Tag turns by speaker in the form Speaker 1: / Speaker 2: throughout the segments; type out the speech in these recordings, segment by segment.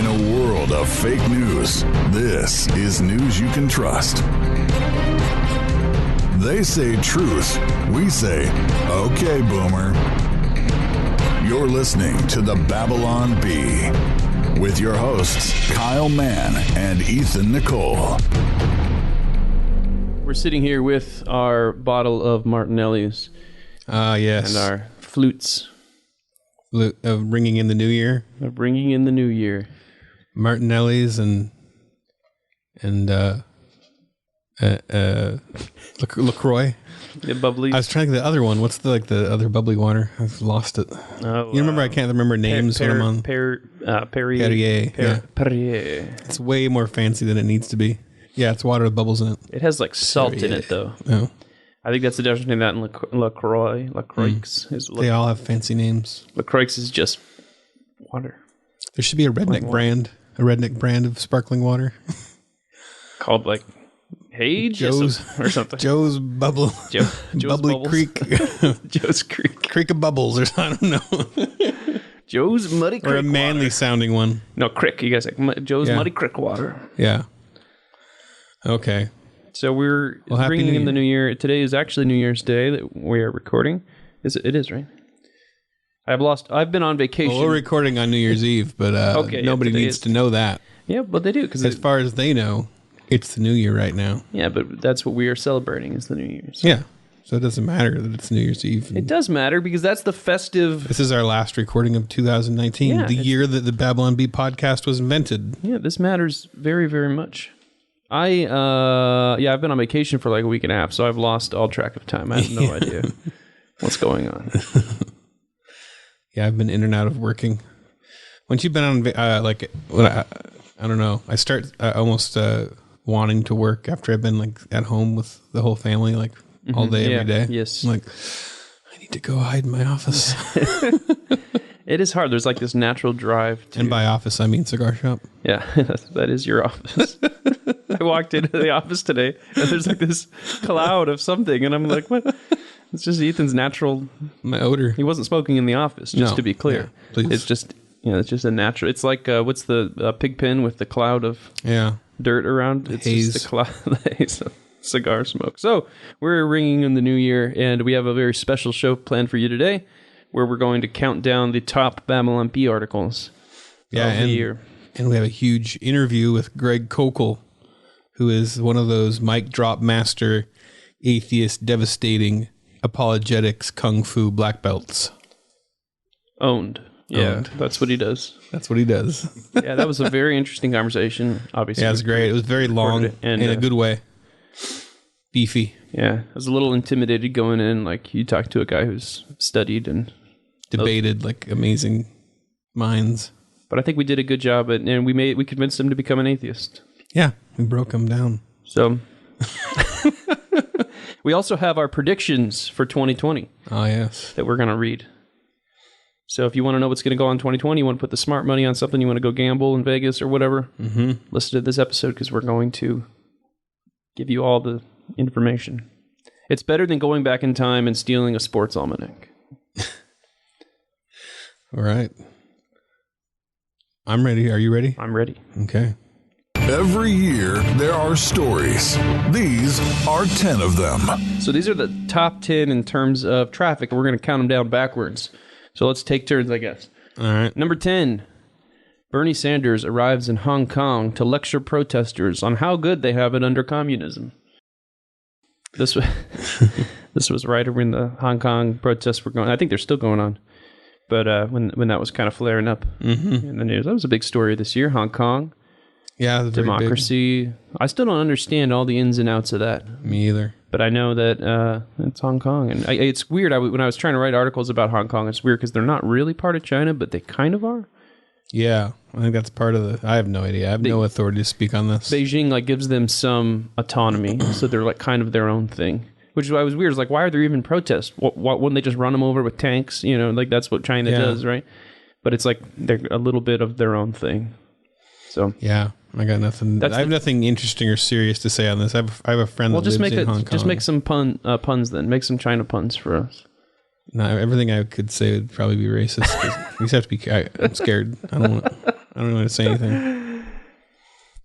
Speaker 1: a world of fake news, this is news you can trust. They say truth. We say, okay, boomer. You're listening to the Babylon Bee with your hosts, Kyle Mann and Ethan Nicolle.
Speaker 2: We're sitting here with our bottle of Martinelli's.
Speaker 3: Yes.
Speaker 2: And our flutes.
Speaker 3: Of bringing in the new year. Martinelli's and LaCroix.
Speaker 2: The bubbly.
Speaker 3: I was trying to think of the other one. What's the other bubbly water? I've lost it. You remember? I can't remember names when I'm on. Perrier.
Speaker 2: Perrier.
Speaker 3: It's way more fancy than it needs to be. Yeah, it's water with bubbles in it.
Speaker 2: It has like salt in it, though.
Speaker 3: Oh.
Speaker 2: I think that's the difference between that and LaCroix. LaCroix.
Speaker 3: They all have fancy names.
Speaker 2: LaCroix is just water.
Speaker 3: There should be a redneck brand of sparkling water.
Speaker 2: Called like Hage or something.
Speaker 3: Joe's Bubble.
Speaker 2: Joe's
Speaker 3: Bubbly
Speaker 2: Bubbles.
Speaker 3: Creek.
Speaker 2: Joe's Creek.
Speaker 3: Creek of Bubbles, or I don't know.
Speaker 2: Joe's Muddy Creek.
Speaker 3: Or a manly
Speaker 2: water.
Speaker 3: Sounding one.
Speaker 2: No, Crick. You guys like Joe's Muddy Creek water.
Speaker 3: Yeah. Okay.
Speaker 2: So we're bringing in the new year. Today is actually New Year's Day that we are recording. It is, right? I've been on vacation.
Speaker 3: Well, we're recording on New Year's Eve, but nobody needs to know that.
Speaker 2: Yeah, but they do. Because
Speaker 3: as far as they know, it's the New Year right now.
Speaker 2: Yeah, but that's what we are celebrating is the New Year's.
Speaker 3: Yeah. So it doesn't matter that it's New Year's Eve.
Speaker 2: It does matter because that's the festive...
Speaker 3: This is our last recording of 2019, the year that the Babylon Bee podcast was invented.
Speaker 2: Yeah, this matters very, very much. I've been on vacation for like a week and a half, so I've lost all track of time. I have no idea what's going on.
Speaker 3: Yeah, I've been in and out of working. Once you've been on, I don't know. I start almost wanting to work after I've been like at home with the whole family, like all day, every day.
Speaker 2: Yes.
Speaker 3: I'm like, I need to go hide in my office.
Speaker 2: It is hard. There's like this natural drive to...
Speaker 3: And by office, I mean cigar shop.
Speaker 2: Yeah, that is your office. I walked into the office today, and there's like this cloud of something, and I'm like, what? It's just Ethan's natural...
Speaker 3: My odor.
Speaker 2: He wasn't smoking in the office, just to be clear.
Speaker 3: Yeah, please.
Speaker 2: It's just, it's just a natural... It's like, what's the pig pen with the cloud of dirt around? It's
Speaker 3: haze.
Speaker 2: just the cloud the haze of cigar smoke. So, we're ringing in the new year, and we have a very special show planned for you today, where we're going to count down the top Babylon Bee articles of the year.
Speaker 3: And we have a huge interview with Greg Koukl, who is one of those mic drop master, atheist, devastating, apologetics, kung fu black belts.
Speaker 2: Owned. Yeah, that's what he does.
Speaker 3: That's what he does.
Speaker 2: Yeah, that was a very interesting conversation, obviously.
Speaker 3: Yeah, it was great. It was very long and in a good way. Beefy.
Speaker 2: Yeah, I was a little intimidated going in. Like, you talk to a guy who's studied and
Speaker 3: debated like amazing minds.
Speaker 2: But I think we did a good job, and we convinced him to become an atheist.
Speaker 3: Yeah, we broke him down.
Speaker 2: So, we also have our predictions for 2020.
Speaker 3: Oh, yes.
Speaker 2: That we're going to read. So if you want to know what's going to go on 2020, you want to put the smart money on something, you want to go gamble in Vegas or whatever, listen to this episode because we're going to give you all the information. It's better than going back in time and stealing a sports almanac.
Speaker 3: All right. I'm ready. Are you ready?
Speaker 2: I'm ready.
Speaker 3: Okay.
Speaker 1: Every year, there are stories. These are 10 of them.
Speaker 2: So these are the top 10 in terms of traffic. We're going to count them down backwards. So let's take turns, I guess.
Speaker 3: All right.
Speaker 2: Number 10, Bernie Sanders arrives in Hong Kong to lecture protesters on how good they have it under communism. This was right when the Hong Kong protests were going. I think they're still going on. But when that was kind of flaring up in the news, that was a big story this year. Hong Kong, democracy. I still don't understand all the ins and outs of that.
Speaker 3: Me either.
Speaker 2: But I know that it's Hong Kong, and it's weird. When I was trying to write articles about Hong Kong, it's weird because they're not really part of China, but they kind of are.
Speaker 3: Yeah, I think that's part of the... I have no idea. I have no authority to speak on this.
Speaker 2: Beijing gives them some autonomy, so they're kind of their own thing. Which is why it was weird. It's why are there even protests? Why wouldn't they just run them over with tanks? That's what China does, right? But it's they're a little bit of their own thing. So
Speaker 3: yeah, I got nothing. I have nothing interesting or serious to say on this. I have a friend that lives in Hong Kong.
Speaker 2: Just make some puns then. Make some China puns for us.
Speaker 3: No, everything I could say would probably be racist. You just have to be... I'm scared. I don't I don't know how to say anything.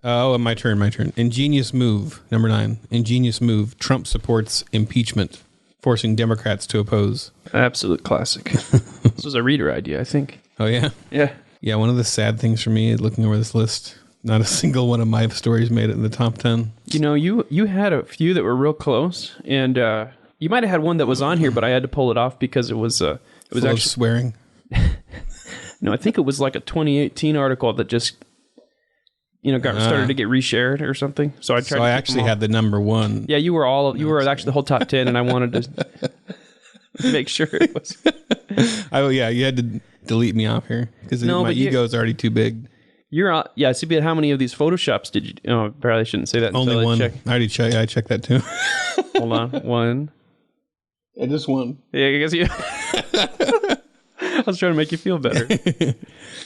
Speaker 3: Oh, my turn. Ingenious move. Number 9. Ingenious move. Trump supports impeachment, forcing Democrats to oppose.
Speaker 2: Absolute classic. This was a reader idea, I think.
Speaker 3: Oh, yeah?
Speaker 2: Yeah.
Speaker 3: Yeah, one of the sad things for me is looking over this list, not a single one of my stories made it in the top 10.
Speaker 2: You know, you had a few that were real close, and you might have had one that was on here, but I had to pull it off because it was
Speaker 3: Full of swearing.
Speaker 2: No, I think it was like a 2018 article that just started to get reshared or something. So I tried.
Speaker 3: So I actually had the number 1.
Speaker 2: Yeah, you were actually the whole top 10, and I wanted to make sure it was.
Speaker 3: Oh yeah, you had to delete me off here because my ego is already too big.
Speaker 2: You're yeah. See, but how many of these photoshops did you? Oh, probably shouldn't say that.
Speaker 3: Only one.
Speaker 2: Check.
Speaker 3: I already checked. I checked that too.
Speaker 2: Hold on, one.
Speaker 3: Yeah, just one.
Speaker 2: Yeah, I guess you. I was trying to make you feel better.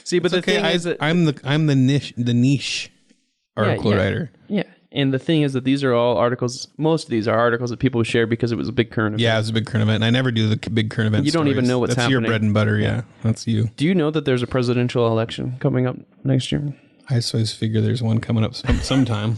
Speaker 2: See, but the thing is that
Speaker 3: I'm the niche article writer.
Speaker 2: Yeah, and the thing is that these are all articles. Most of these are articles that people share because it was a big current event.
Speaker 3: Yeah, it was a big current event, and I never do the big current event.
Speaker 2: You don't even know what's
Speaker 3: happening. That's your bread and butter. Yeah, that's you.
Speaker 2: Do you know that there's a presidential election coming up next year?
Speaker 3: I always figure there's one coming up sometime.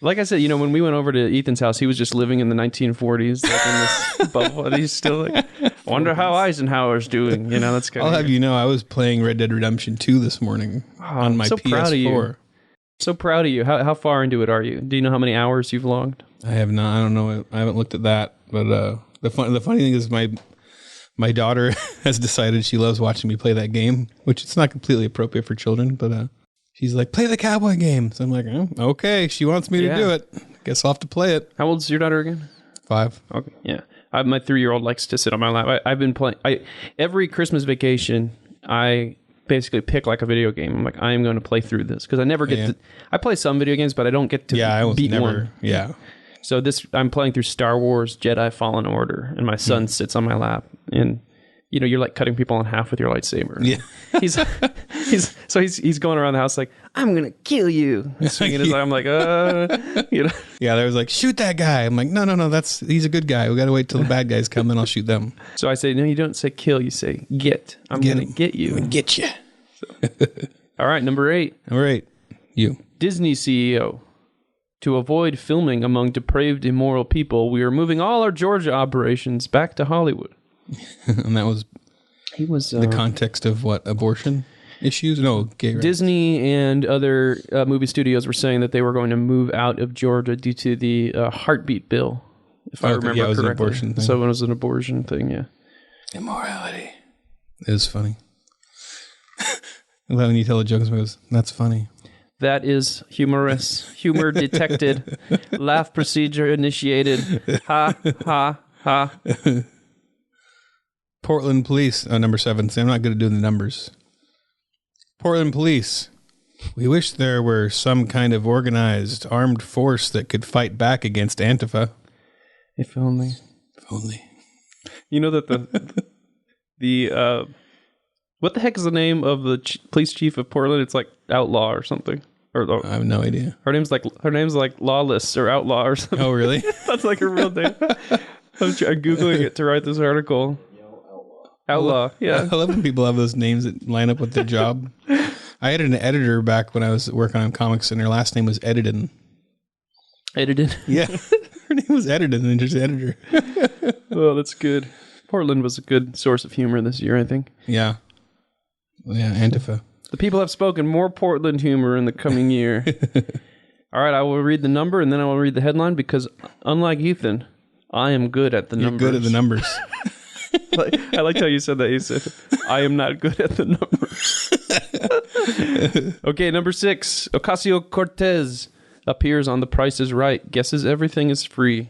Speaker 2: Like I said, when we went over to Ethan's house, he was just living in the 1940s, like in this bubble. And he's still like, I wonder how Eisenhower's doing. That's kind of.
Speaker 3: I'll have you know, I was playing Red Dead Redemption 2 this morning on my PS4.
Speaker 2: Proud of you. So proud of you. How far into it are you? Do you know how many hours you've logged?
Speaker 3: I have not. I don't know. I haven't looked at that. But the funny thing is my daughter has decided she loves watching me play that game, which it's not completely appropriate for children, but she's like, play the cowboy game. So I'm like, oh, okay, she wants me to do it. Guess I'll have to play it.
Speaker 2: How old is your daughter again?
Speaker 3: 5.
Speaker 2: Okay, yeah. My 3-year-old likes to sit on my lap. I've been playing. Every Christmas vacation, I basically pick like a video game. I'm like, I am going to play through this because I never get to. I play some video games, but I don't get to beat one.
Speaker 3: Yeah.
Speaker 2: So I'm playing through Star Wars Jedi Fallen Order, and my son sits on my lap, and you're like cutting people in half with your lightsaber.
Speaker 3: Yeah.
Speaker 2: He's going around the house like, I'm gonna kill you. Swinging his I'm like,
Speaker 3: Yeah, there was like, shoot that guy. I'm like, no, he's a good guy. We gotta wait till the bad guys come, then I'll shoot them.
Speaker 2: So I say, no, you don't say kill, you say get. I'm gonna get you.
Speaker 3: I'm gonna get you.
Speaker 2: So. All right, number 8.
Speaker 3: All right, you.
Speaker 2: Disney CEO. To avoid filming among depraved, immoral people, we are moving all our Georgia operations back to Hollywood.
Speaker 3: And that was the context of what, abortion issues? No, gay rights.
Speaker 2: Disney and other movie studios were saying that they were going to move out of Georgia due to the heartbeat bill, if I remember
Speaker 3: it was
Speaker 2: correctly.
Speaker 3: An abortion thing.
Speaker 2: So it was an abortion thing, yeah.
Speaker 3: Immorality. It was funny. When you tell a joke, it goes, that's funny.
Speaker 2: That is humorous. Humor detected. Laugh procedure initiated. Ha, ha, ha.
Speaker 3: Portland Police, number 7. See, I'm not good at doing the numbers. Portland Police. We wish there were some kind of organized armed force that could fight back against Antifa.
Speaker 2: If only.
Speaker 3: If only.
Speaker 2: You know that the what the heck is the name of the police chief of Portland? It's like Outlaw or something. Or
Speaker 3: I have no idea.
Speaker 2: Her name's like Lawless or Outlaw or something.
Speaker 3: Oh, really?
Speaker 2: That's like her real name. I'm Googling it to write this article. Outlaw, yeah.
Speaker 3: I love when people have those names that line up with their job. I had an editor back when I was working on comics, and her last name was Edidin.
Speaker 2: Edidin?
Speaker 3: Yeah. Her name was Edidin, and just editor.
Speaker 2: Oh, that's good. Portland was a good source of humor this year, I think.
Speaker 3: Yeah. Yeah, Antifa.
Speaker 2: The people have spoken. More Portland humor in the coming year. All right, I will read the number, and then I will read the headline, because unlike Ethan, I am good at the numbers.
Speaker 3: You're good at the numbers.
Speaker 2: I liked how you said that. You said, I am not good at the numbers. Okay, number 6. Ocasio-Cortez appears on The Price is Right. Guesses everything is free.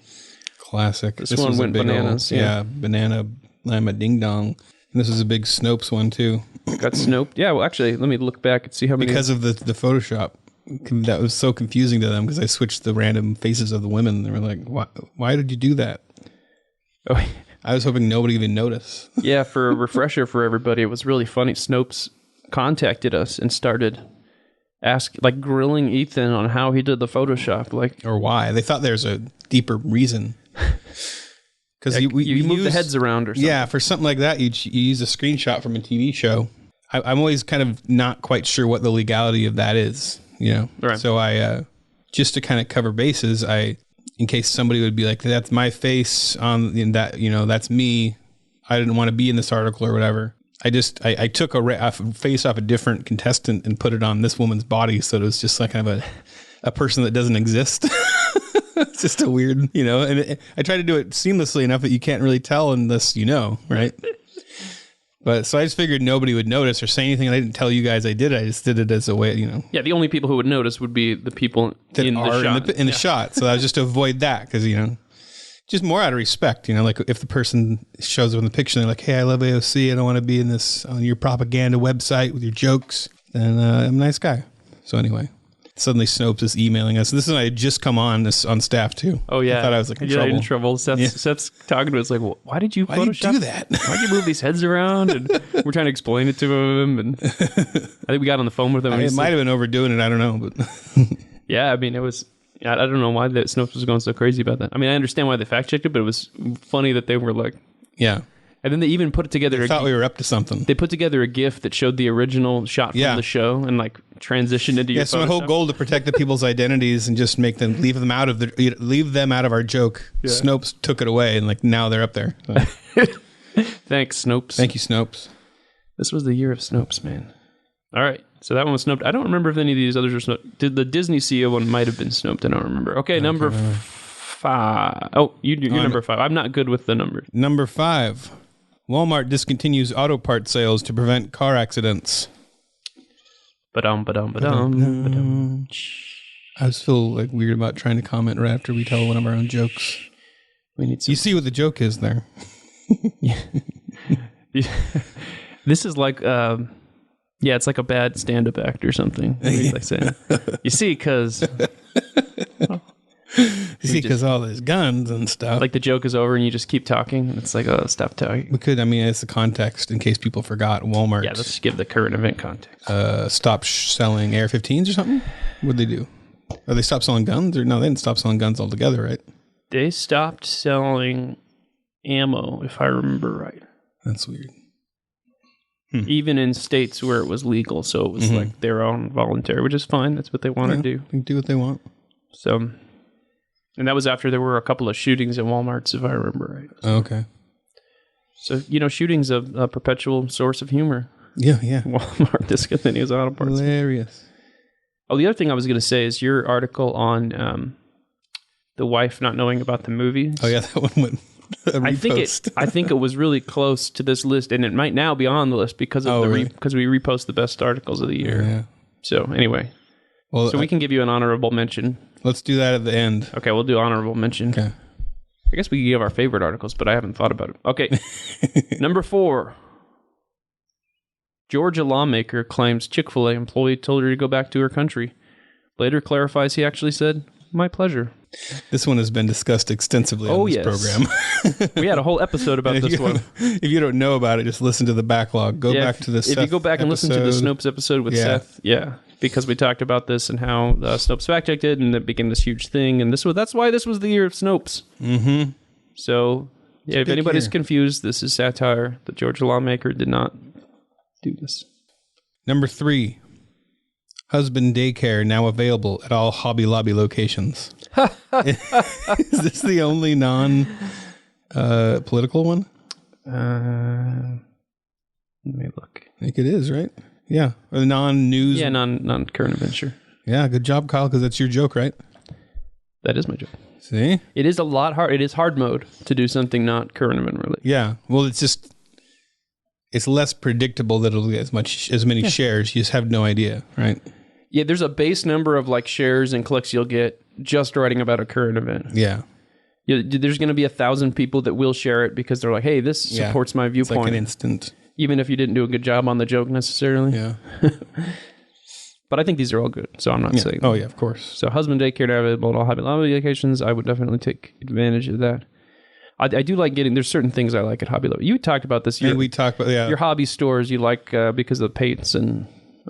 Speaker 3: Classic.
Speaker 2: This one went bananas.
Speaker 3: Banana Lama Ding Dong. And this was a big Snopes one, too.
Speaker 2: Got Snoped. Yeah, well, actually, let me look back and see how many.
Speaker 3: Because of the Photoshop. That was so confusing to them, because I switched the random faces of the women. They were like, why did you do that?
Speaker 2: Oh,
Speaker 3: I was hoping nobody even noticed.
Speaker 2: Yeah, for a refresher for everybody, it was really funny. Snopes contacted us and started grilling Ethan on how he did the Photoshop,
Speaker 3: or why. They thought there's a deeper reason. Because
Speaker 2: you move the heads around or something.
Speaker 3: Yeah, for something like that, you use a screenshot from a TV show I'm always kind of not quite sure what the legality of that is, you know?
Speaker 2: Right.
Speaker 3: So I, just to kind of cover bases, in case somebody would be like, that's my face on that, you know, that's me. I didn't want to be in this article or whatever. I took a face off a different contestant and put it on this woman's body. So it was just like kind of a person that doesn't exist. It's just a weird, you know, and I try to do it seamlessly enough that you can't really tell unless you know, right? But so I just figured nobody would notice or say anything. And I didn't tell you guys I did it. I just did it as a way, you know.
Speaker 2: Yeah, the only people who would notice would be the people
Speaker 3: that
Speaker 2: in the shot.
Speaker 3: In the shot. So that was just to avoid that because, you know, just more out of respect, you know, like if the person shows up in the picture and they're like, hey, I love AOC. I don't want to be in this on your propaganda website with your jokes. Then I'm a nice guy. So anyway. Suddenly Snopes is emailing us. This is I had just come on staff too.
Speaker 2: Oh yeah,
Speaker 3: I thought I was like
Speaker 2: in trouble. Seth's talking to us like, well, why did you Photoshop?
Speaker 3: Do that?
Speaker 2: Why'd you move these heads around? And we're trying to explain it to him. And I think we got on the phone with him.
Speaker 3: It might have been overdoing it. I don't know, but
Speaker 2: yeah, I mean, it was. I don't know why Snopes was going so crazy about that. I mean, I understand why they fact checked it, but it was funny that they were like,
Speaker 3: yeah.
Speaker 2: And then they even put it together.
Speaker 3: I thought we were up to something.
Speaker 2: They put together a GIF that showed the original shot from the show and like transitioned into your.
Speaker 3: Yeah, so my whole goal to protect the people's identities and just make them leave them out of our joke. Yeah. Snopes took it away, and like now they're up there. So.
Speaker 2: Thanks, Snopes.
Speaker 3: Thank you, Snopes.
Speaker 2: This was the year of Snopes, man. All right, so that one was Snoped. I don't remember if any of these others were Snoped. Did the Disney CEO one might have been Snoped? I don't remember. Okay, number 5. Oh, you're number 5. I'm not good with the numbers.
Speaker 3: Number 5. Walmart discontinues auto part sales to prevent car accidents.
Speaker 2: Ba-dum.
Speaker 3: I just feel like weird about trying to comment right after we tell one of our own jokes. You see what the joke is there.
Speaker 2: This is like, it's like a bad stand-up act or something. Like saying, you see, because...
Speaker 3: because all these guns and stuff.
Speaker 2: Like the joke is over and you just keep talking. And it's like, oh, stop talking.
Speaker 3: We could, it's the context in case people forgot. Walmart.
Speaker 2: Yeah, let's give the current event context.
Speaker 3: Stopped selling AR-15s or something? What'd they do? Or they stopped selling guns? Or no, they didn't stop selling guns altogether, right?
Speaker 2: They stopped selling ammo, if I remember right.
Speaker 3: That's weird.
Speaker 2: Even in states where it was legal. So it was like their own voluntary, which is fine. That's what they want to do.
Speaker 3: They can do what they want.
Speaker 2: So... And that was after there were a couple of shootings at Walmarts, if I remember right.
Speaker 3: So, okay.
Speaker 2: So, shooting's a perpetual source of humor.
Speaker 3: Yeah.
Speaker 2: Walmart discontinues auto parts.
Speaker 3: Hilarious.
Speaker 2: Oh, the other thing I was going to say is your article on the wife not knowing about the movie.
Speaker 3: Oh, yeah, that one went repost.
Speaker 2: I think it was really close to this list, and it might now be on the list because of because we repost the best articles of the year.
Speaker 3: Yeah.
Speaker 2: So, anyway. Well, we can give you an honorable mention.
Speaker 3: Let's do that at the end.
Speaker 2: Okay, we'll do honorable mention.
Speaker 3: Okay.
Speaker 2: I guess we could give our favorite articles, but I haven't thought about it. Okay. Number 4. Georgia lawmaker claims Chick-fil-A employee told her to go back to her country. Later clarifies he actually said, "My pleasure."
Speaker 3: This one has been discussed extensively on this program.
Speaker 2: We had a whole episode about this one.
Speaker 3: If you don't know about it, just listen to the backlog. Go back to the Seth
Speaker 2: If you go back and listen to the Snopes episode with Seth, because we talked about this and how Snopes fact-checked it, and it became this huge thing, and that's why this was the year of Snopes.
Speaker 3: Mm-hmm.
Speaker 2: So, if anybody's confused, this is satire. The Georgia lawmaker did not do this.
Speaker 3: Number 3. Husband daycare now available at all Hobby Lobby locations. Is this the only non-political one?
Speaker 2: Let me look.
Speaker 3: I think it is, right? Yeah. Or the non-news.
Speaker 2: Yeah, non-current event, sure.
Speaker 3: Yeah, good job, Kyle, because that's your joke, right?
Speaker 2: That is my joke.
Speaker 3: See?
Speaker 2: It is a lot hard. It is hard mode to do something not current event related.
Speaker 3: Yeah. Well, it's less predictable that it'll get as many shares. You just have no idea, right?
Speaker 2: Yeah, there's a base number of like shares and clicks you'll get just writing about a current event.
Speaker 3: Yeah.
Speaker 2: There's going to be 1,000 people that will share it because they're like, hey, this supports my viewpoint.
Speaker 3: It's like an instant.
Speaker 2: Even if you didn't do a good job on the joke necessarily.
Speaker 3: Yeah.
Speaker 2: But I think these are all good, so I'm not saying.
Speaker 3: Oh, yeah, of course.
Speaker 2: So husband daycare now available at all Hobby Lobby locations. I would definitely take advantage of that. I do like there's certain things I like at Hobby Lobby. You talked about this.
Speaker 3: We talked about, your
Speaker 2: hobby stores you like because of the paints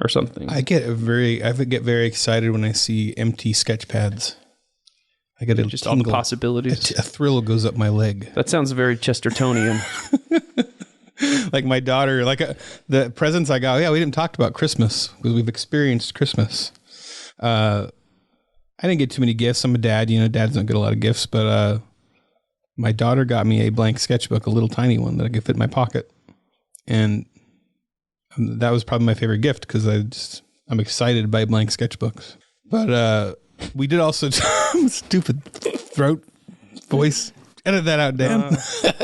Speaker 2: or something.
Speaker 3: I get very excited when I see empty sketch pads. I get
Speaker 2: just all the possibilities.
Speaker 3: A thrill goes up my leg.
Speaker 2: That sounds very Chestertonian.
Speaker 3: like my daughter, like the presents I got. Yeah, we didn't talk about Christmas. We've experienced Christmas. I didn't get too many gifts. I'm a dad. You know, dads don't get a lot of gifts. But my daughter got me a blank sketchbook, a little tiny one that I could fit in my pocket. And that was probably my favorite gift because I'm excited by blank sketchbooks. But we did also stupid throat voice. Edit that out, Dan.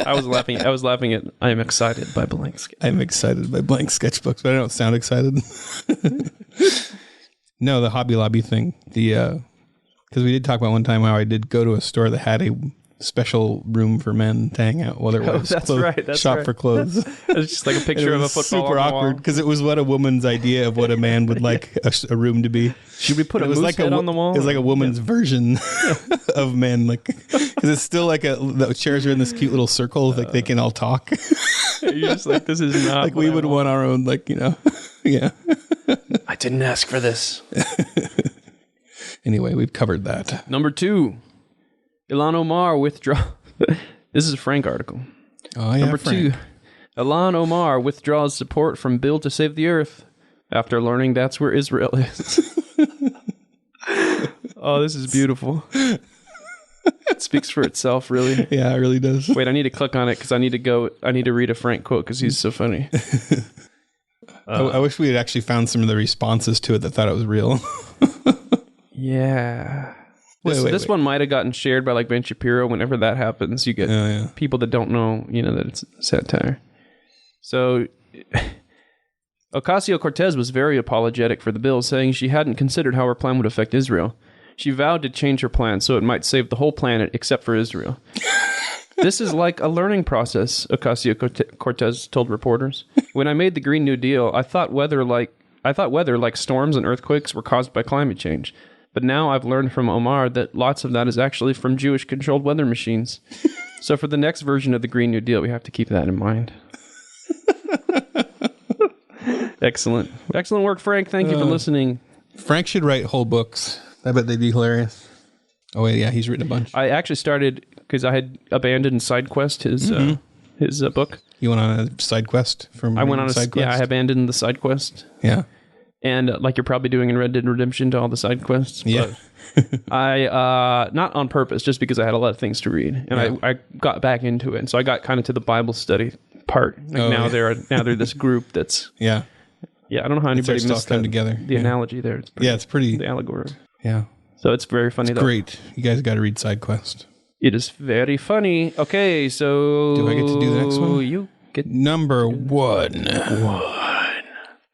Speaker 2: I was laughing at I am excited by blank sketchbooks.
Speaker 3: I'm excited by blank sketchbooks, but I don't sound excited. No, the Hobby Lobby thing. Because we did talk about one time how I did go to a store that had a special room for men to hang out while they were shop for clothes.
Speaker 2: It's just like a picture of a football.
Speaker 3: Super awkward because it was what a woman's idea of what a man would like a room to be.
Speaker 2: Should we put a moose head on the wall?
Speaker 3: It was like a woman's version of men, like because it's still like the chairs are in this cute little circle, like they can all talk.
Speaker 2: You're just like, this is not
Speaker 3: like we would want our own, like yeah.
Speaker 2: I didn't ask for this.
Speaker 3: Anyway, we've covered that.
Speaker 2: Number 2. Ilhan Omar withdraw. This is a Frank article.
Speaker 3: Oh, yeah,
Speaker 2: Number
Speaker 3: Frank.
Speaker 2: 2. Ilhan Omar withdraws support from bill to save the earth after learning that's where Israel is. Oh, this is beautiful. It speaks for itself, really.
Speaker 3: Yeah, it really does.
Speaker 2: Wait, I need to click on it because I need to read a Frank quote because he's so funny.
Speaker 3: I wish we had actually found some of the responses to it that thought it was real.
Speaker 2: Yeah.
Speaker 3: Wait.
Speaker 2: This one might have gotten shared by like Ben Shapiro. Whenever that happens, you get people that don't know, that it's satire. So Ocasio-Cortez was very apologetic for the bill, saying she hadn't considered how her plan would affect Israel. She vowed to change her plan so it might save the whole planet except for Israel. This is like a learning process, Ocasio-Cortez told reporters. When I made the Green New Deal, I thought weather like storms and earthquakes were caused by climate change. But now I've learned from Omar that lots of that is actually from Jewish-controlled weather machines. So for the next version of the Green New Deal, we have to keep that in mind. Excellent. Excellent work, Frank. Thank you for listening.
Speaker 3: Frank should write whole books. I bet they'd be hilarious. Oh, wait, yeah, he's written a bunch.
Speaker 2: I actually started, because I had abandoned SideQuest, his book.
Speaker 3: You went on a side quest from
Speaker 2: I went on
Speaker 3: side quest?
Speaker 2: Yeah, I abandoned the side quest.
Speaker 3: Yeah.
Speaker 2: And like you're probably doing in Red Dead Redemption to all the side quests.
Speaker 3: Yeah.
Speaker 2: I, not on purpose, just because I had a lot of things to read. And I got back into it. And so I got kind of to the Bible study part. Like they're this group that's...
Speaker 3: Yeah.
Speaker 2: Yeah, I don't know how anybody missed
Speaker 3: together.
Speaker 2: The analogy there.
Speaker 3: It's pretty...
Speaker 2: The allegory.
Speaker 3: Yeah.
Speaker 2: So it's very funny.
Speaker 3: It's great. You guys got to read SideQuest.
Speaker 2: It is very funny. Okay, so...
Speaker 3: Do I get to do the next one?
Speaker 2: You get...
Speaker 3: Number 1.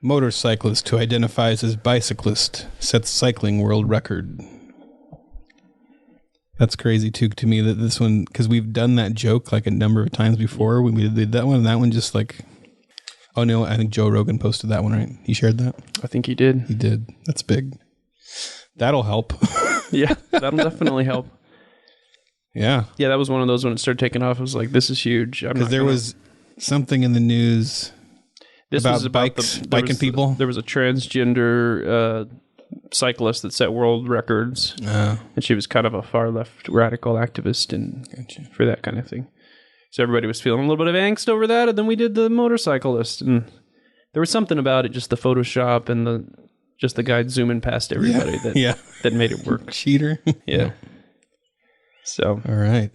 Speaker 3: Motorcyclist who identifies as bicyclist sets cycling world record. That's crazy too to me that this one, because we've done that joke like a number of times before when we did that one, and that one just like... Oh no, I think Joe Rogan posted that one, right? He shared that?
Speaker 2: I think he did.
Speaker 3: He did. That's big. That'll help.
Speaker 2: Yeah, that'll definitely help.
Speaker 3: Yeah.
Speaker 2: Yeah, that was one of those when it started taking off. I was like, this is huge.
Speaker 3: Because there was something in the news about biking people.
Speaker 2: There was a transgender cyclist that set world records. And she was kind of a far left radical activist for that kind of thing. So everybody was feeling a little bit of angst over that. And then we did the motorcyclist. And there was something about it, just the Photoshop and the guy zooming past everybody that made it work.
Speaker 3: Cheater.
Speaker 2: Yeah. So.
Speaker 3: All right.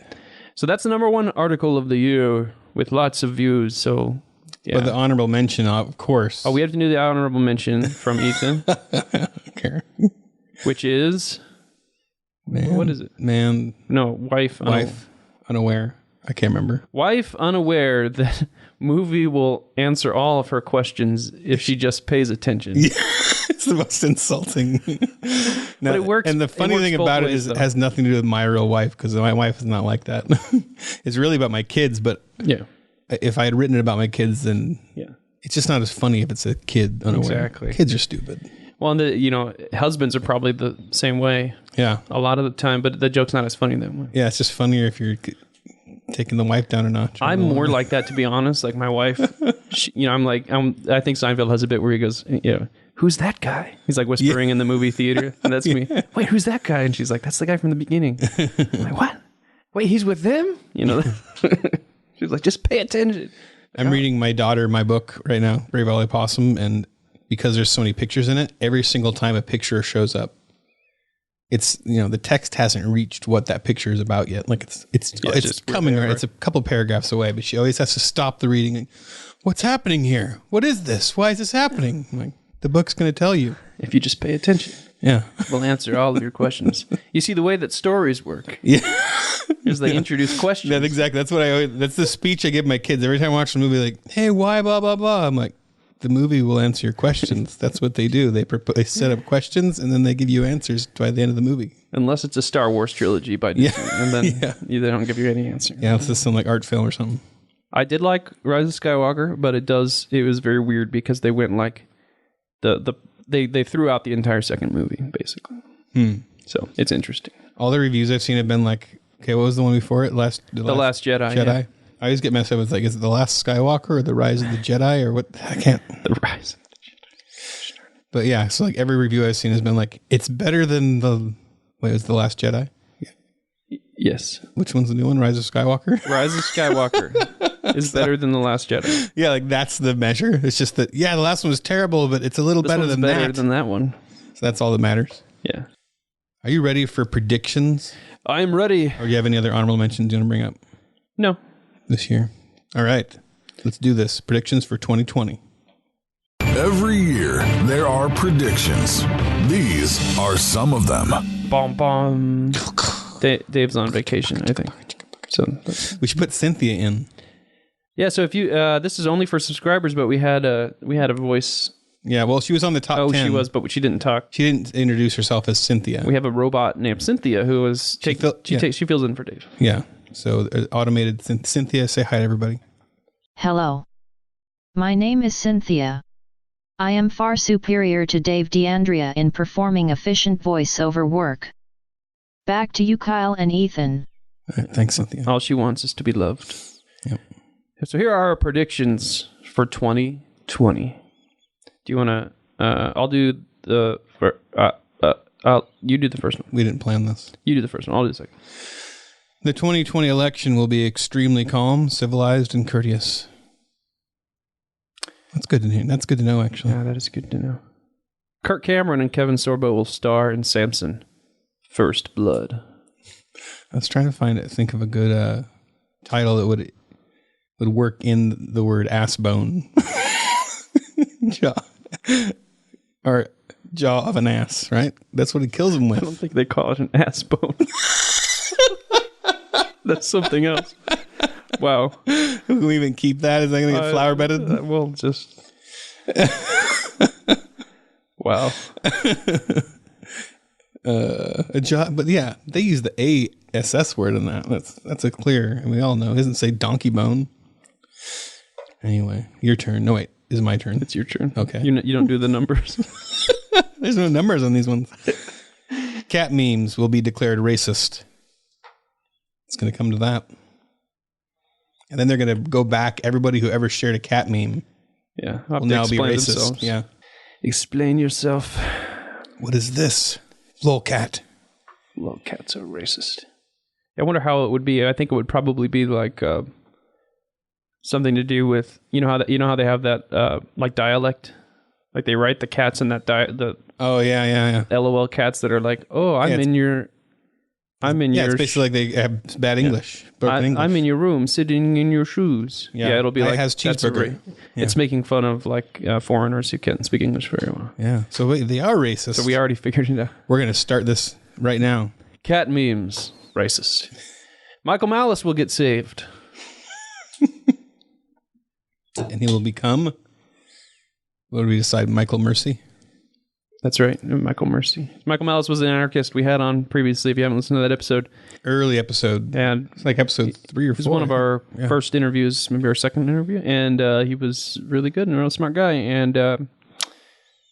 Speaker 2: So that's the number 1 article of the year with lots of views. So, yeah.
Speaker 3: But the honorable mention, of course.
Speaker 2: Oh, we have to do the honorable mention from Ethan.
Speaker 3: Okay.
Speaker 2: Which is...
Speaker 3: Man.
Speaker 2: What is it?
Speaker 3: Man.
Speaker 2: No, wife.
Speaker 3: Unaware. I can't remember.
Speaker 2: Wife unaware that movie will answer all of her questions if she just pays attention. Yeah.
Speaker 3: It's the most insulting.
Speaker 2: But it works.
Speaker 3: And the funny thing about it is it has nothing to do with my real wife, because my wife is not like that. It's really about my kids, but if I had written it about my kids, then it's just not as funny if it's a kid unaware.
Speaker 2: Exactly.
Speaker 3: Kids are stupid.
Speaker 2: Well, and husbands are probably the same way.
Speaker 3: Yeah.
Speaker 2: A lot of the time, but the joke's not as funny that way.
Speaker 3: Yeah, it's just funnier if you're taking the wife down a notch.
Speaker 2: I'm more like that, to be honest. Like my wife, I think Seinfeld has a bit where he goes, who's that guy? He's like whispering in the movie theater. And that's me. Wait, who's that guy? And she's like, that's the guy from the beginning. I'm like, what? Wait, he's with them? She's like, just pay attention.
Speaker 3: I'm reading my daughter my book right now, Brave Valley Possum, and because there's so many pictures in it, every single time a picture shows up, it's the text hasn't reached what that picture is about yet. Like it's coming, right? It's a couple paragraphs away, but she always has to stop the reading. And, what's happening here? What is this? Why is this happening? I'm like, the book's going to tell you
Speaker 2: if you just pay attention.
Speaker 3: Yeah,
Speaker 2: we'll answer all of your questions. You see, the way that stories work.
Speaker 3: Yeah.
Speaker 2: Is they introduce questions.
Speaker 3: That's exactly. That's the speech I give my kids every time I watch the movie. Like, hey, why blah blah blah? I'm like, the movie will answer your questions. That's what they do. They set up questions and then they give you answers by the end of the movie.
Speaker 2: Unless it's a Star Wars trilogy by Disney, and then they don't give you any answer.
Speaker 3: Yeah, it's just some like art film or something.
Speaker 2: I did like Rise of Skywalker, but it was very weird because they went like they threw out the entire second movie basically. So it's interesting.
Speaker 3: All the reviews I've seen have been like, okay, what was the one before it? The Last Jedi.
Speaker 2: Yeah.
Speaker 3: I always get messed up with like, is it The Last Skywalker or The Rise of the Jedi or what? I can't.
Speaker 2: The Rise of the Jedi.
Speaker 3: But yeah, so like every review I've seen has been like, it's better than it was The Last Jedi? Yeah.
Speaker 2: Yes.
Speaker 3: Which one's the new one? Rise of Skywalker?
Speaker 2: Rise of Skywalker is better than The Last Jedi.
Speaker 3: Yeah, like that's the measure. It's just that, the last one was terrible, but it's a little better than that.
Speaker 2: Better than that one.
Speaker 3: So that's all that matters.
Speaker 2: Yeah.
Speaker 3: Are you ready for predictions?
Speaker 2: I'm ready.
Speaker 3: Or do you have any other honorable mentions you want to bring up?
Speaker 2: No.
Speaker 3: This year. All right. Let's do this. Predictions for 2020.
Speaker 1: Every year, there are predictions. These are some of them.
Speaker 2: Bom, bom. Dave's on vacation, I think. So
Speaker 3: we should put Cynthia in.
Speaker 2: Yeah, so if you this is only for subscribers, but we had a voice.
Speaker 3: Yeah, well, she was on the top 10.
Speaker 2: She was, but she didn't talk.
Speaker 3: She didn't introduce herself as Cynthia.
Speaker 2: We have a robot named Cynthia who was she fills in for Dave.
Speaker 3: Yeah. So automated Cynthia, say hi to everybody.
Speaker 4: Hello. My name is Cynthia. I am far superior to Dave DeAndrea in performing efficient voiceover work. Back to you, Kyle and Ethan.
Speaker 3: All right, thanks, Cynthia.
Speaker 2: All she wants is to be loved.
Speaker 3: Yep.
Speaker 2: So here are our predictions for 2020. Do you want to? I'll do the. You do the first one.
Speaker 3: We didn't plan this.
Speaker 2: You do the first one. I'll do the second.
Speaker 3: The 2020 election will be extremely calm, civilized, and courteous. That's good to hear. That's good to know, actually.
Speaker 2: Yeah, that is good to know. Kirk Cameron and Kevin Sorbo will star in Samson: First Blood.
Speaker 3: I was trying to think of a good title that would work in the word ass bone. Jaw. Or jaw of an ass, right? That's what he kills him with.
Speaker 2: I don't think they call it an ass bone. That's something else. Wow.
Speaker 3: Can we even keep that? Is that going to get flower bedded?
Speaker 2: Well, just... Wow.
Speaker 3: A jaw, but yeah, they use the ASS word in that. That's a clear, and we all know. It doesn't say donkey bone. Anyway, your turn. No, wait. Is it my turn?
Speaker 2: It's your turn.
Speaker 3: Okay.
Speaker 2: You don't do the numbers.
Speaker 3: There's no numbers on these ones. Cat memes will be declared racist. It's going to come to that. And then they're going to go back. Everybody who ever shared a cat meme will now be racist. Themselves. Yeah.
Speaker 2: Explain yourself.
Speaker 3: What is this? Lol cat.
Speaker 2: Lol cats are racist. I wonder how it would be. I think it would probably be like something to do with you know how they have that like dialect, like they write the cats in that
Speaker 3: oh yeah
Speaker 2: LOL cats that are like, oh, I'm in your
Speaker 3: it's basically like they have bad English. English.
Speaker 2: I'm in your room sitting in your shoes. Yeah, it'll be like
Speaker 3: it has cheeseburger.
Speaker 2: It's making fun of like foreigners who can't speak English very well.
Speaker 3: Yeah, so they are racist.
Speaker 2: So we already figured it out.
Speaker 3: We're gonna start this right now.
Speaker 2: Cat memes racist. Michael Malice will get saved.
Speaker 3: And he will become, what did we decide, Michael Mercy?
Speaker 2: That's right, Michael Mercy. Michael Malice was an anarchist we had on previously, if you haven't listened to that episode.
Speaker 3: Early episode.
Speaker 2: And
Speaker 3: it's like episode 3 or 4.
Speaker 2: It was one of our first interviews, maybe our second interview, and he was really good and a real smart guy. And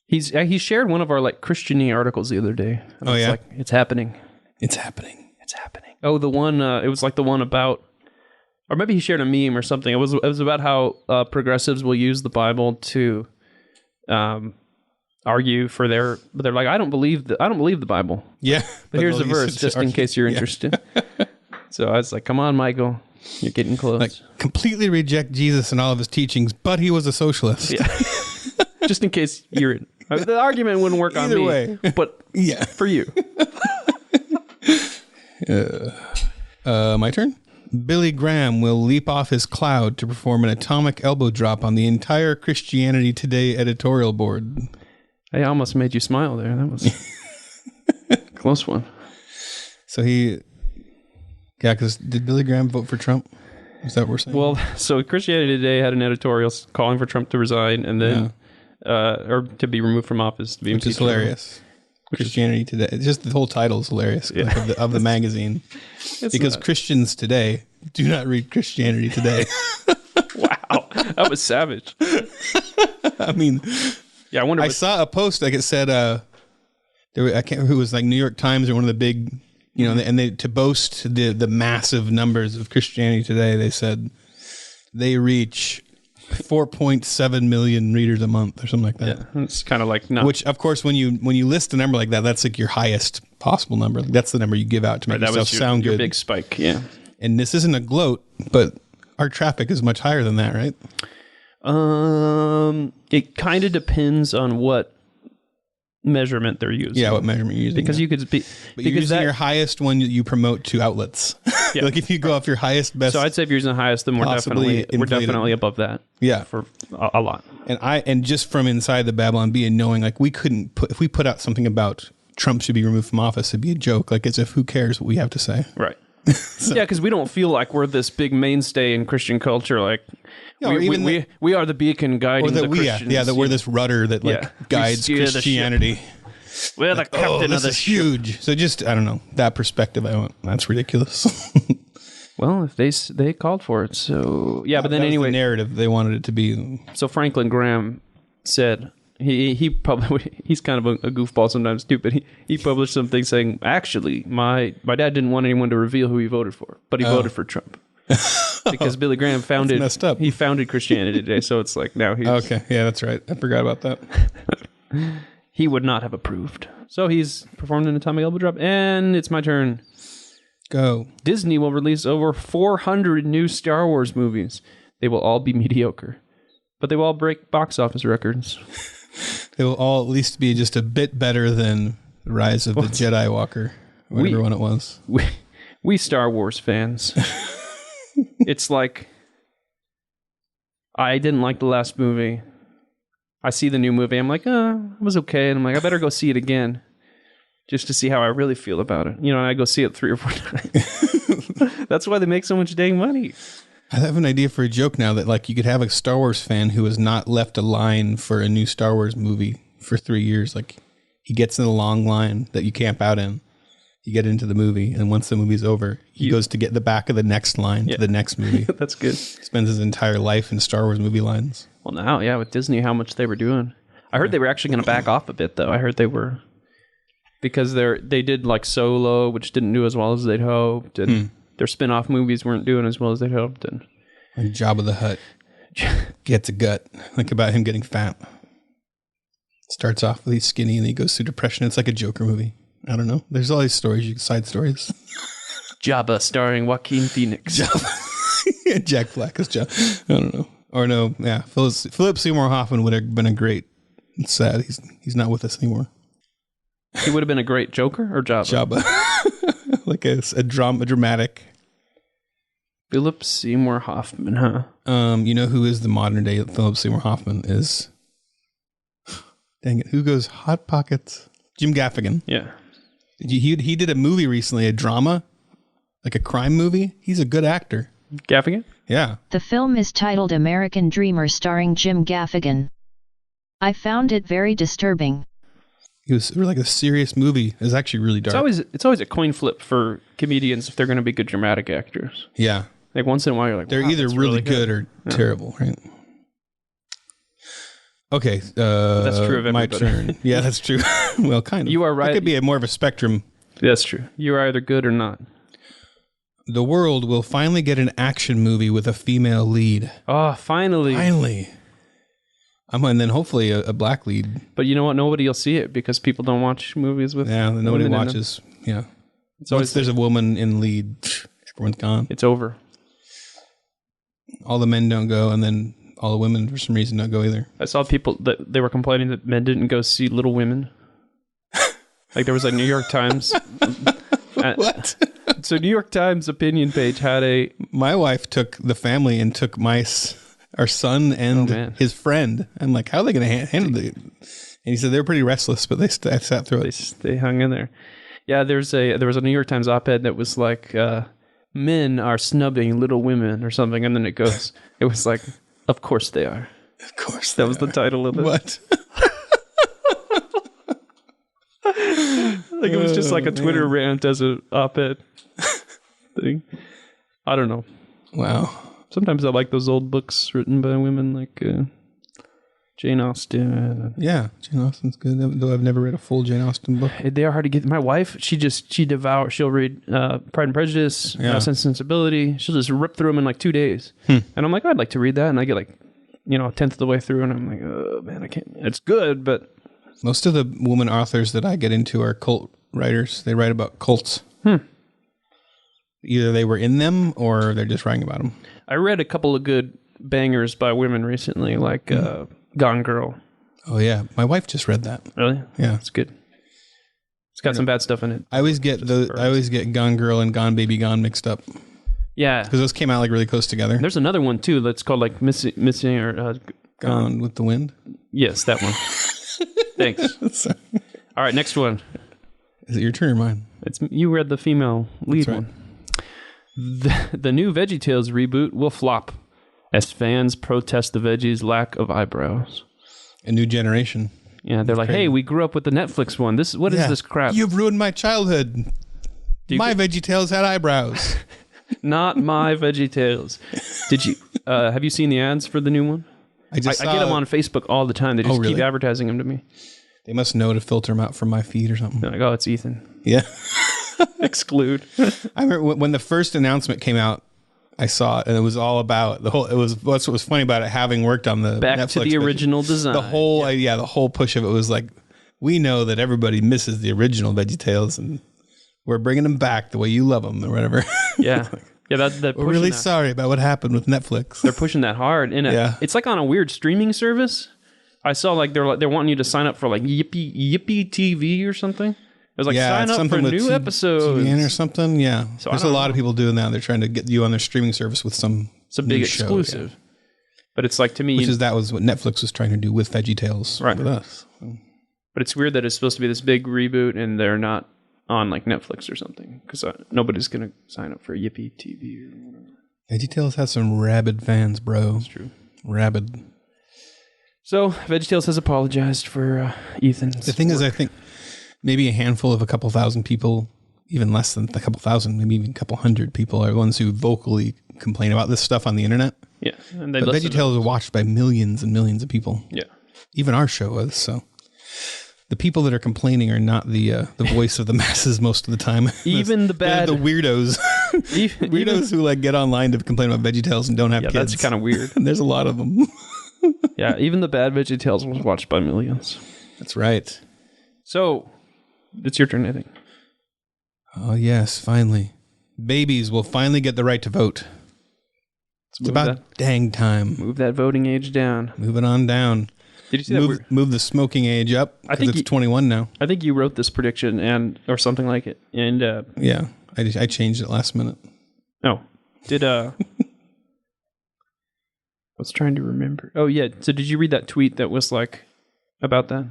Speaker 2: he shared one of our like Christian-y articles the other day. And
Speaker 3: it's
Speaker 2: like, it's happening.
Speaker 3: It's happening.
Speaker 2: It's happening. Oh, the one, it was like the one about, or maybe he shared a meme or something. It was about how progressives will use the Bible to argue for their, but they're like, I don't believe the Bible.
Speaker 3: Yeah.
Speaker 2: But here's a verse just in case you're interested. So I was like, come on, Michael. You're getting close.
Speaker 3: Like, completely reject Jesus and all of his teachings, but he was a socialist.
Speaker 2: Yeah. Just in case you're... the argument wouldn't work on
Speaker 3: Either
Speaker 2: me.
Speaker 3: way.
Speaker 2: But
Speaker 3: Yeah.
Speaker 2: for you.
Speaker 3: My turn? Billy Graham will leap off his cloud to perform an atomic elbow drop on the entire Christianity Today editorial board.
Speaker 2: I almost made you smile there. That was a close one.
Speaker 3: So because did Billy Graham vote for Trump? Is that what we're saying?
Speaker 2: Well, so Christianity Today had an editorial calling for Trump to resign and then, or to be removed from office. To be
Speaker 3: which is hilarious. Christianity Today. It's just the whole title is hilarious of the magazine. Because Christians today do not read Christianity Today.
Speaker 2: Wow. That was savage.
Speaker 3: I mean,
Speaker 2: yeah, I wonder.
Speaker 3: I saw a post like it said, I can't remember who it was, like New York Times or one of the big, and they to boast the massive numbers of Christianity Today, they said they reach 4.7 million readers a month or something like that.
Speaker 2: Yeah, it's kind of like not.
Speaker 3: Which, of course, when you list a number like that, that's like your highest possible number. Like, that's the number you give out to make yourself sound good.
Speaker 2: Your big spike, yeah.
Speaker 3: And this isn't a gloat, but our traffic is much higher than that, right?
Speaker 2: It kind of depends on what measurement they're using.
Speaker 3: Yeah, what measurement you're using.
Speaker 2: Because you could be...
Speaker 3: But you're using your highest one you promote to outlets. Yeah. Like if you go off your highest, best...
Speaker 2: So I'd say if you're using the highest, then we're definitely above that.
Speaker 3: Yeah.
Speaker 2: For a lot.
Speaker 3: And just from inside the Babylon Bee and knowing like if we put out something about Trump should be removed from office, it'd be a joke. Like as if who cares what we have to say.
Speaker 2: Right. So. Yeah, because we don't feel like we're this big mainstay in Christian culture. Like we are the beacon guiding the Christians.
Speaker 3: That we're this rudder that guides Christianity.
Speaker 2: We're the captain of the
Speaker 3: ship. Huge. So just I don't know that perspective. That's ridiculous.
Speaker 2: Well, if they called for it, so yeah. But then anyway,
Speaker 3: the narrative they wanted it to be.
Speaker 2: So Franklin Graham said. He's kind of a goofball sometimes too, but he published something saying, actually, my dad didn't want anyone to reveal who he voted for, but he voted for Trump. Because Billy Graham founded Christianity Today, so it's like now he's...
Speaker 3: Okay, yeah, that's right. I forgot about that.
Speaker 2: He would not have approved. So he's performed an atomic elbow drop, and it's my turn.
Speaker 3: Go.
Speaker 2: Disney will release over 400 new Star Wars movies. They will all be mediocre, but they will all break box office records.
Speaker 3: They will all at least be just a bit better than Rise of the Jedi Walker, whatever one it was.
Speaker 2: We Star Wars fans. It's like, I didn't like the last movie. I see the new movie. I'm like, it was okay. And I'm like, I better go see it again just to see how I really feel about it. And I go see it 3 or 4 times. That's why they make so much dang money.
Speaker 3: I have an idea for a joke now that like you could have a Star Wars fan who has not left a line for a new Star Wars movie for 3 years. Like he gets in a long line that you camp out in. You get into the movie, and once the movie's over, he goes to get the back of the next line to the next movie.
Speaker 2: That's good.
Speaker 3: Spends his entire life in Star Wars movie lines.
Speaker 2: Well, now, yeah, with Disney, how much they were doing. I heard they were actually going to back off a bit, though. I heard they were, because they did like Solo, which didn't do as well as they'd hoped, and their spin-off movies weren't doing as well as they'd hoped. And
Speaker 3: like Jabba the Hutt gets a gut, like about him getting fat. Starts off with he's skinny, and he goes through depression. It's like a Joker movie. I don't know. There's all these stories, side stories.
Speaker 2: Jabba starring Joaquin Phoenix.
Speaker 3: Jack Black is Jabba. I don't know. Or no, yeah. Philip Seymour Hoffman would have been a great... It's sad. He's not with us anymore.
Speaker 2: He would have been a great Joker or Jabba?
Speaker 3: Jabba. Like a dramatic...
Speaker 2: Philip Seymour Hoffman, huh?
Speaker 3: You know who is the modern day Philip Seymour Hoffman is... Dang it. Who goes Hot Pockets? Jim Gaffigan.
Speaker 2: Yeah.
Speaker 3: He did a movie recently, a drama, like a crime movie. He's a good actor.
Speaker 2: Gaffigan?
Speaker 3: Yeah.
Speaker 4: The film is titled American Dreamer starring Jim Gaffigan. I found it very disturbing.
Speaker 3: It was like a serious movie. It was actually really dark.
Speaker 2: It's always a coin flip for comedians if they're going to be good dramatic actors.
Speaker 3: Yeah.
Speaker 2: Like once in a while you're like,
Speaker 3: they're either really good or terrible, right? Okay,
Speaker 2: that's true of everybody.
Speaker 3: My turn. Yeah, that's true. Well, kind of.
Speaker 2: You are right.
Speaker 3: It could be more of a spectrum.
Speaker 2: That's true. You are either good or not.
Speaker 3: The world will finally get an action movie with a female lead.
Speaker 2: Oh, finally.
Speaker 3: Finally. And then hopefully a black lead.
Speaker 2: But you know what? Nobody will see it because people don't watch movies with...
Speaker 3: Yeah, nobody watches. Yeah. Once there's a woman in lead, everyone's gone.
Speaker 2: It's over.
Speaker 3: all the men don't go, and then all the women for some reason don't go either.
Speaker 2: I saw people that they were complaining that men didn't go see Little Women. Like there was a New York Times.
Speaker 3: What?
Speaker 2: So New York Times opinion page had
Speaker 3: My wife took the family and took our son and his friend. I'm like, how are they going to handle it? And he said they were pretty restless, but they sat through it.
Speaker 2: They hung in there. Yeah, there was a New York Times op-ed that was like, men are snubbing Little Women or something, and then it was like, of course they are.
Speaker 3: Of course
Speaker 2: that was the title of it.
Speaker 3: What?
Speaker 2: Like it was just like a Twitter rant as an op-ed thing. I don't know.
Speaker 3: Wow.
Speaker 2: Sometimes I like those old books written by women like Jane Austen.
Speaker 3: Yeah, Jane Austen's good, though I've never read a full Jane Austen book.
Speaker 2: They are hard to get. My wife, she'll read Pride and Prejudice, Sense and Sensibility. She'll just rip through them in like 2 days. And I'm like, I'd like to read that. And I get like, a tenth of the way through and I'm like, oh man, I can't. It's good, but...
Speaker 3: Most of the woman authors that I get into are cult writers. They write about cults. Either they were in them or they're just writing about them.
Speaker 2: I read a couple of good bangers by women recently, like Gone Girl.
Speaker 3: Oh yeah, my wife just read that.
Speaker 2: Really?
Speaker 3: Yeah,
Speaker 2: it's good. It's got some bad stuff in it.
Speaker 3: I always get Gone Girl and Gone Baby Gone mixed up.
Speaker 2: Yeah,
Speaker 3: because those came out like really close together.
Speaker 2: There's another one too that's called like Missing or
Speaker 3: Gone with the Wind.
Speaker 2: Yes, that one. Thanks.
Speaker 3: Sorry.
Speaker 2: All right, next one.
Speaker 3: Is it your turn or mine?
Speaker 2: You read the female lead
Speaker 3: right.
Speaker 2: one. The new VeggieTales reboot will flop as fans protest the veggies' lack of eyebrows.
Speaker 3: A new generation.
Speaker 2: Yeah, they're like, hey, we grew up with the Netflix one. What is this crap?
Speaker 3: You've ruined my childhood. My VeggieTales had eyebrows.
Speaker 2: Not my VeggieTales. Did you? Have you seen the ads for the new one? I get them on Facebook all the time. They just keep advertising them to me.
Speaker 3: They must know to filter them out from my feed or something.
Speaker 2: They're like, oh, it's Ethan.
Speaker 3: Yeah.
Speaker 2: Exclude.
Speaker 3: I remember when the first announcement came out, I saw it, and it was all about that's what was funny about it, having worked on the
Speaker 2: back
Speaker 3: Netflix
Speaker 2: to the original design.
Speaker 3: The whole the whole push of it was like, we know that everybody misses the original VeggieTales, and we're bringing them back the way you love them or whatever.
Speaker 2: Yeah. Yeah,
Speaker 3: we're really sorry about what happened with Netflix.
Speaker 2: They're pushing that hard, and it's like on a weird streaming service. I saw like they're wanting you to sign up for like Yippee TV or something. It was like sign up for new episodes
Speaker 3: TVN or something. Yeah, so there's a lot of people doing that. They're trying to get you on their streaming service with some
Speaker 2: big exclusive. Yeah. But it's like, to me,
Speaker 3: that was what Netflix was trying to do with VeggieTales with us.
Speaker 2: But it's weird that it's supposed to be this big reboot and they're not on like Netflix or something, because nobody's going to sign up for Yippee TV or whatever.
Speaker 3: VeggieTales has some rabid fans, bro.
Speaker 2: That's true.
Speaker 3: Rabid.
Speaker 2: So VeggieTales has apologized for Ethan's
Speaker 3: The thing
Speaker 2: work.
Speaker 3: is, I think maybe a handful of a couple thousand people, even less than a couple thousand, maybe even a couple hundred people are the ones who vocally complain about this stuff on the internet.
Speaker 2: Yeah. And
Speaker 3: but VeggieTales are watched by millions and millions of people.
Speaker 2: Yeah.
Speaker 3: Even our show was, so... The people that are complaining are not the voice of the masses most of the time.
Speaker 2: Even the bad...
Speaker 3: They're the weirdos. Weirdos who like get online to complain about VeggieTales and don't have kids.
Speaker 2: That's kind of weird.
Speaker 3: And there's a lot of them.
Speaker 2: Yeah, even the bad VeggieTales was watched by millions.
Speaker 3: That's right.
Speaker 2: So, it's your turn, I think.
Speaker 3: Oh, yes, finally. Babies will finally get the right to vote. It's about dang time.
Speaker 2: Move that voting age down.
Speaker 3: Move it on down.
Speaker 2: Did you see that?
Speaker 3: Move the smoking age up. I think it's 21 now.
Speaker 2: I think you wrote this prediction or something like it. And
Speaker 3: yeah, I changed it last minute.
Speaker 2: Oh, I was trying to remember. Oh yeah. So did you read that tweet that was like about that?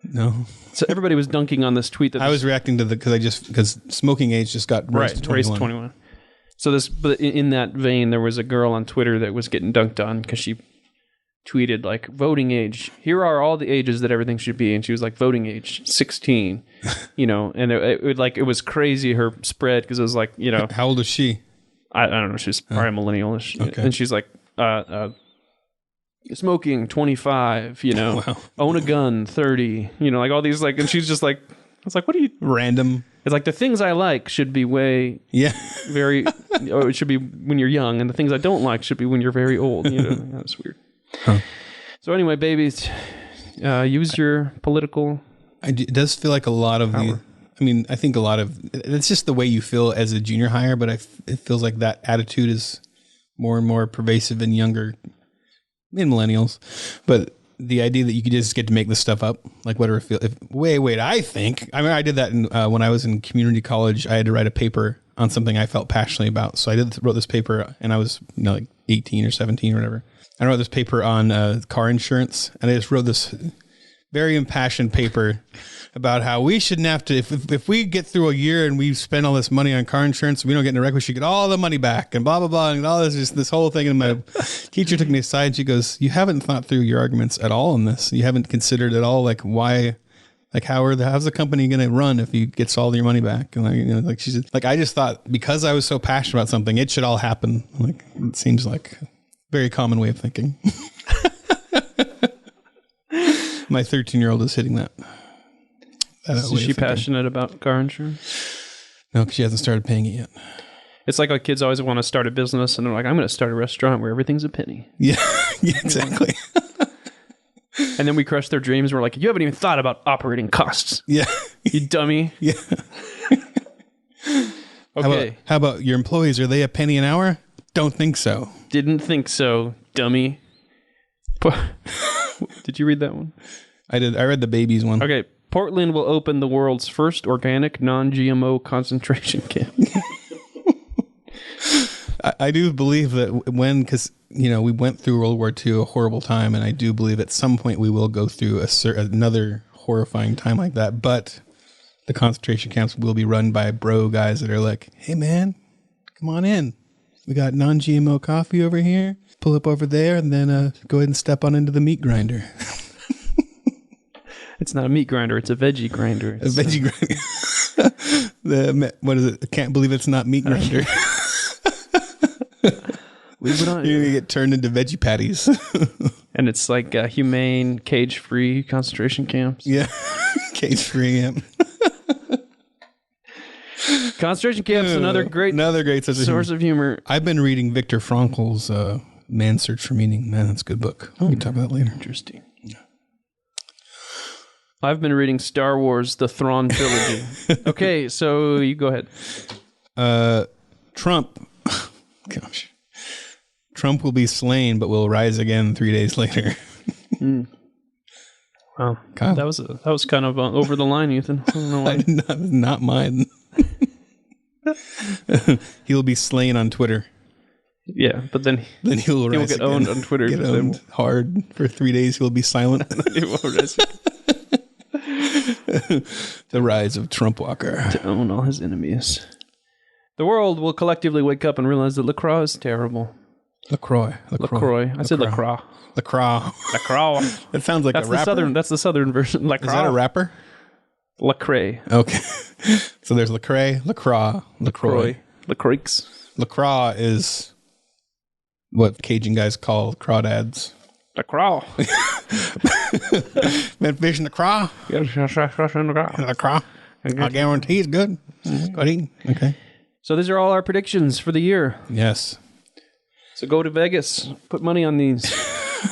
Speaker 3: No.
Speaker 2: So everybody was dunking on this tweet that
Speaker 3: I was reacting to because smoking age just got raised to 21.
Speaker 2: So but in that vein, there was a girl on Twitter that was getting dunked on because she tweeted like, voting age, here are all the ages that everything should be, and she was like, voting age 16, and it was crazy, her spread, because it was like,
Speaker 3: how old is she?
Speaker 2: I don't know, she's probably millennial-ish. Okay. And she's like, smoking 25, wow. Own a gun 30, like all these, like, and she's just like, it's like, what are you
Speaker 3: random?
Speaker 2: It's like, the things I like should be very it should be when you're young, and the things I don't like should be when you're very old. That's weird. Huh. So anyway, babies, use your political.
Speaker 3: It does feel like a lot of power. I think a lot of it's just the way you feel as a junior hire, but it feels like that attitude is more and more pervasive in millennials. But the idea that you could just get to make this stuff up, like whatever. I did that when I was in community college. I had to write a paper on something I felt passionately about. So I wrote this paper, and I was like 18 or 17 or whatever. I wrote this paper on car insurance, and I just wrote this very impassioned paper about how we shouldn't have to, if we get through a year and we spend all this money on car insurance, we don't get in a wreck, we should get all the money back and blah, blah, blah. And all this whole thing. And my teacher took me aside and she goes, you haven't thought through your arguments at all on this. You haven't considered at all, like, why, like, how's the company going to run if you gets all your money back? And like, she's like, I just thought because I was so passionate about something, it should all happen. Like, it seems like a very common way of thinking. My 13-year-old is hitting that.
Speaker 2: Is she passionate about car insurance?
Speaker 3: No, because she hasn't started paying it yet.
Speaker 2: It's like kids always want to start a business, and they're like, I'm going to start a restaurant where everything's a penny.
Speaker 3: Yeah, exactly.
Speaker 2: And then we crush their dreams. We're like, you haven't even thought about operating costs.
Speaker 3: Yeah.
Speaker 2: You dummy.
Speaker 3: Yeah.
Speaker 2: Okay.
Speaker 3: How about your employees? Are they a penny an hour? Don't think so.
Speaker 2: Didn't think so, dummy. Did you read that one?
Speaker 3: I did. I read the babies one.
Speaker 2: Okay. Portland will open the world's first organic non-GMO concentration camp.
Speaker 3: I do believe that because we went through World War II, a horrible time, and I do believe at some point we will go through another horrifying time like that. But the concentration camps will be run by bro guys that are like, hey man, come on in. We got non-GMO coffee over here. Pull up over there, and then go ahead and step on into the meat grinder.
Speaker 2: It's not a meat grinder. It's a veggie grinder.
Speaker 3: A veggie grinder. What is it? I can't believe it's not meat grinder.
Speaker 2: Leave it on.
Speaker 3: You're going to get turned into veggie patties.
Speaker 2: And it's like humane, cage-free concentration camps.
Speaker 3: Yeah. Cage-free, yeah.
Speaker 2: Concentration camps, another great source of humor.
Speaker 3: I've been reading Viktor Frankl's Man's Search for Meaning. Man, that's a good book. We can talk about that later.
Speaker 2: Interesting. Yeah. I've been reading Star Wars, the Thrawn trilogy. Okay, so you go ahead.
Speaker 3: Trump will be slain, but will rise again 3 days later.
Speaker 2: Wow,
Speaker 3: Kyle.
Speaker 2: that was kind of over the line, Ethan. I don't know why.
Speaker 3: Not mine. He'll be slain on Twitter.
Speaker 2: Yeah, but then
Speaker 3: he'll
Speaker 2: get
Speaker 3: again.
Speaker 2: owned on Twitter.
Speaker 3: Get owned hard for 3 days. He'll be silent. The rise of Trump Walker.
Speaker 2: To own all his enemies. The world will collectively wake up and realize that LaCroix is terrible.
Speaker 3: LaCroix.
Speaker 2: I said LaCroix.
Speaker 3: LaCroix. That sounds like a rapper.
Speaker 2: That's the southern version. LaCroix.
Speaker 3: Is that a rapper?
Speaker 2: LaCroix.
Speaker 3: Okay. So there's LaCroix, LaCroix. LaCroix is what Cajun guys call crawdads.
Speaker 2: LaCroix.
Speaker 3: Been fishing LaCroix? LaCroix. I guarantee it's good. Go eating. Okay.
Speaker 2: So these are all our predictions for the year.
Speaker 3: Yes.
Speaker 2: So go to Vegas. Put money on these.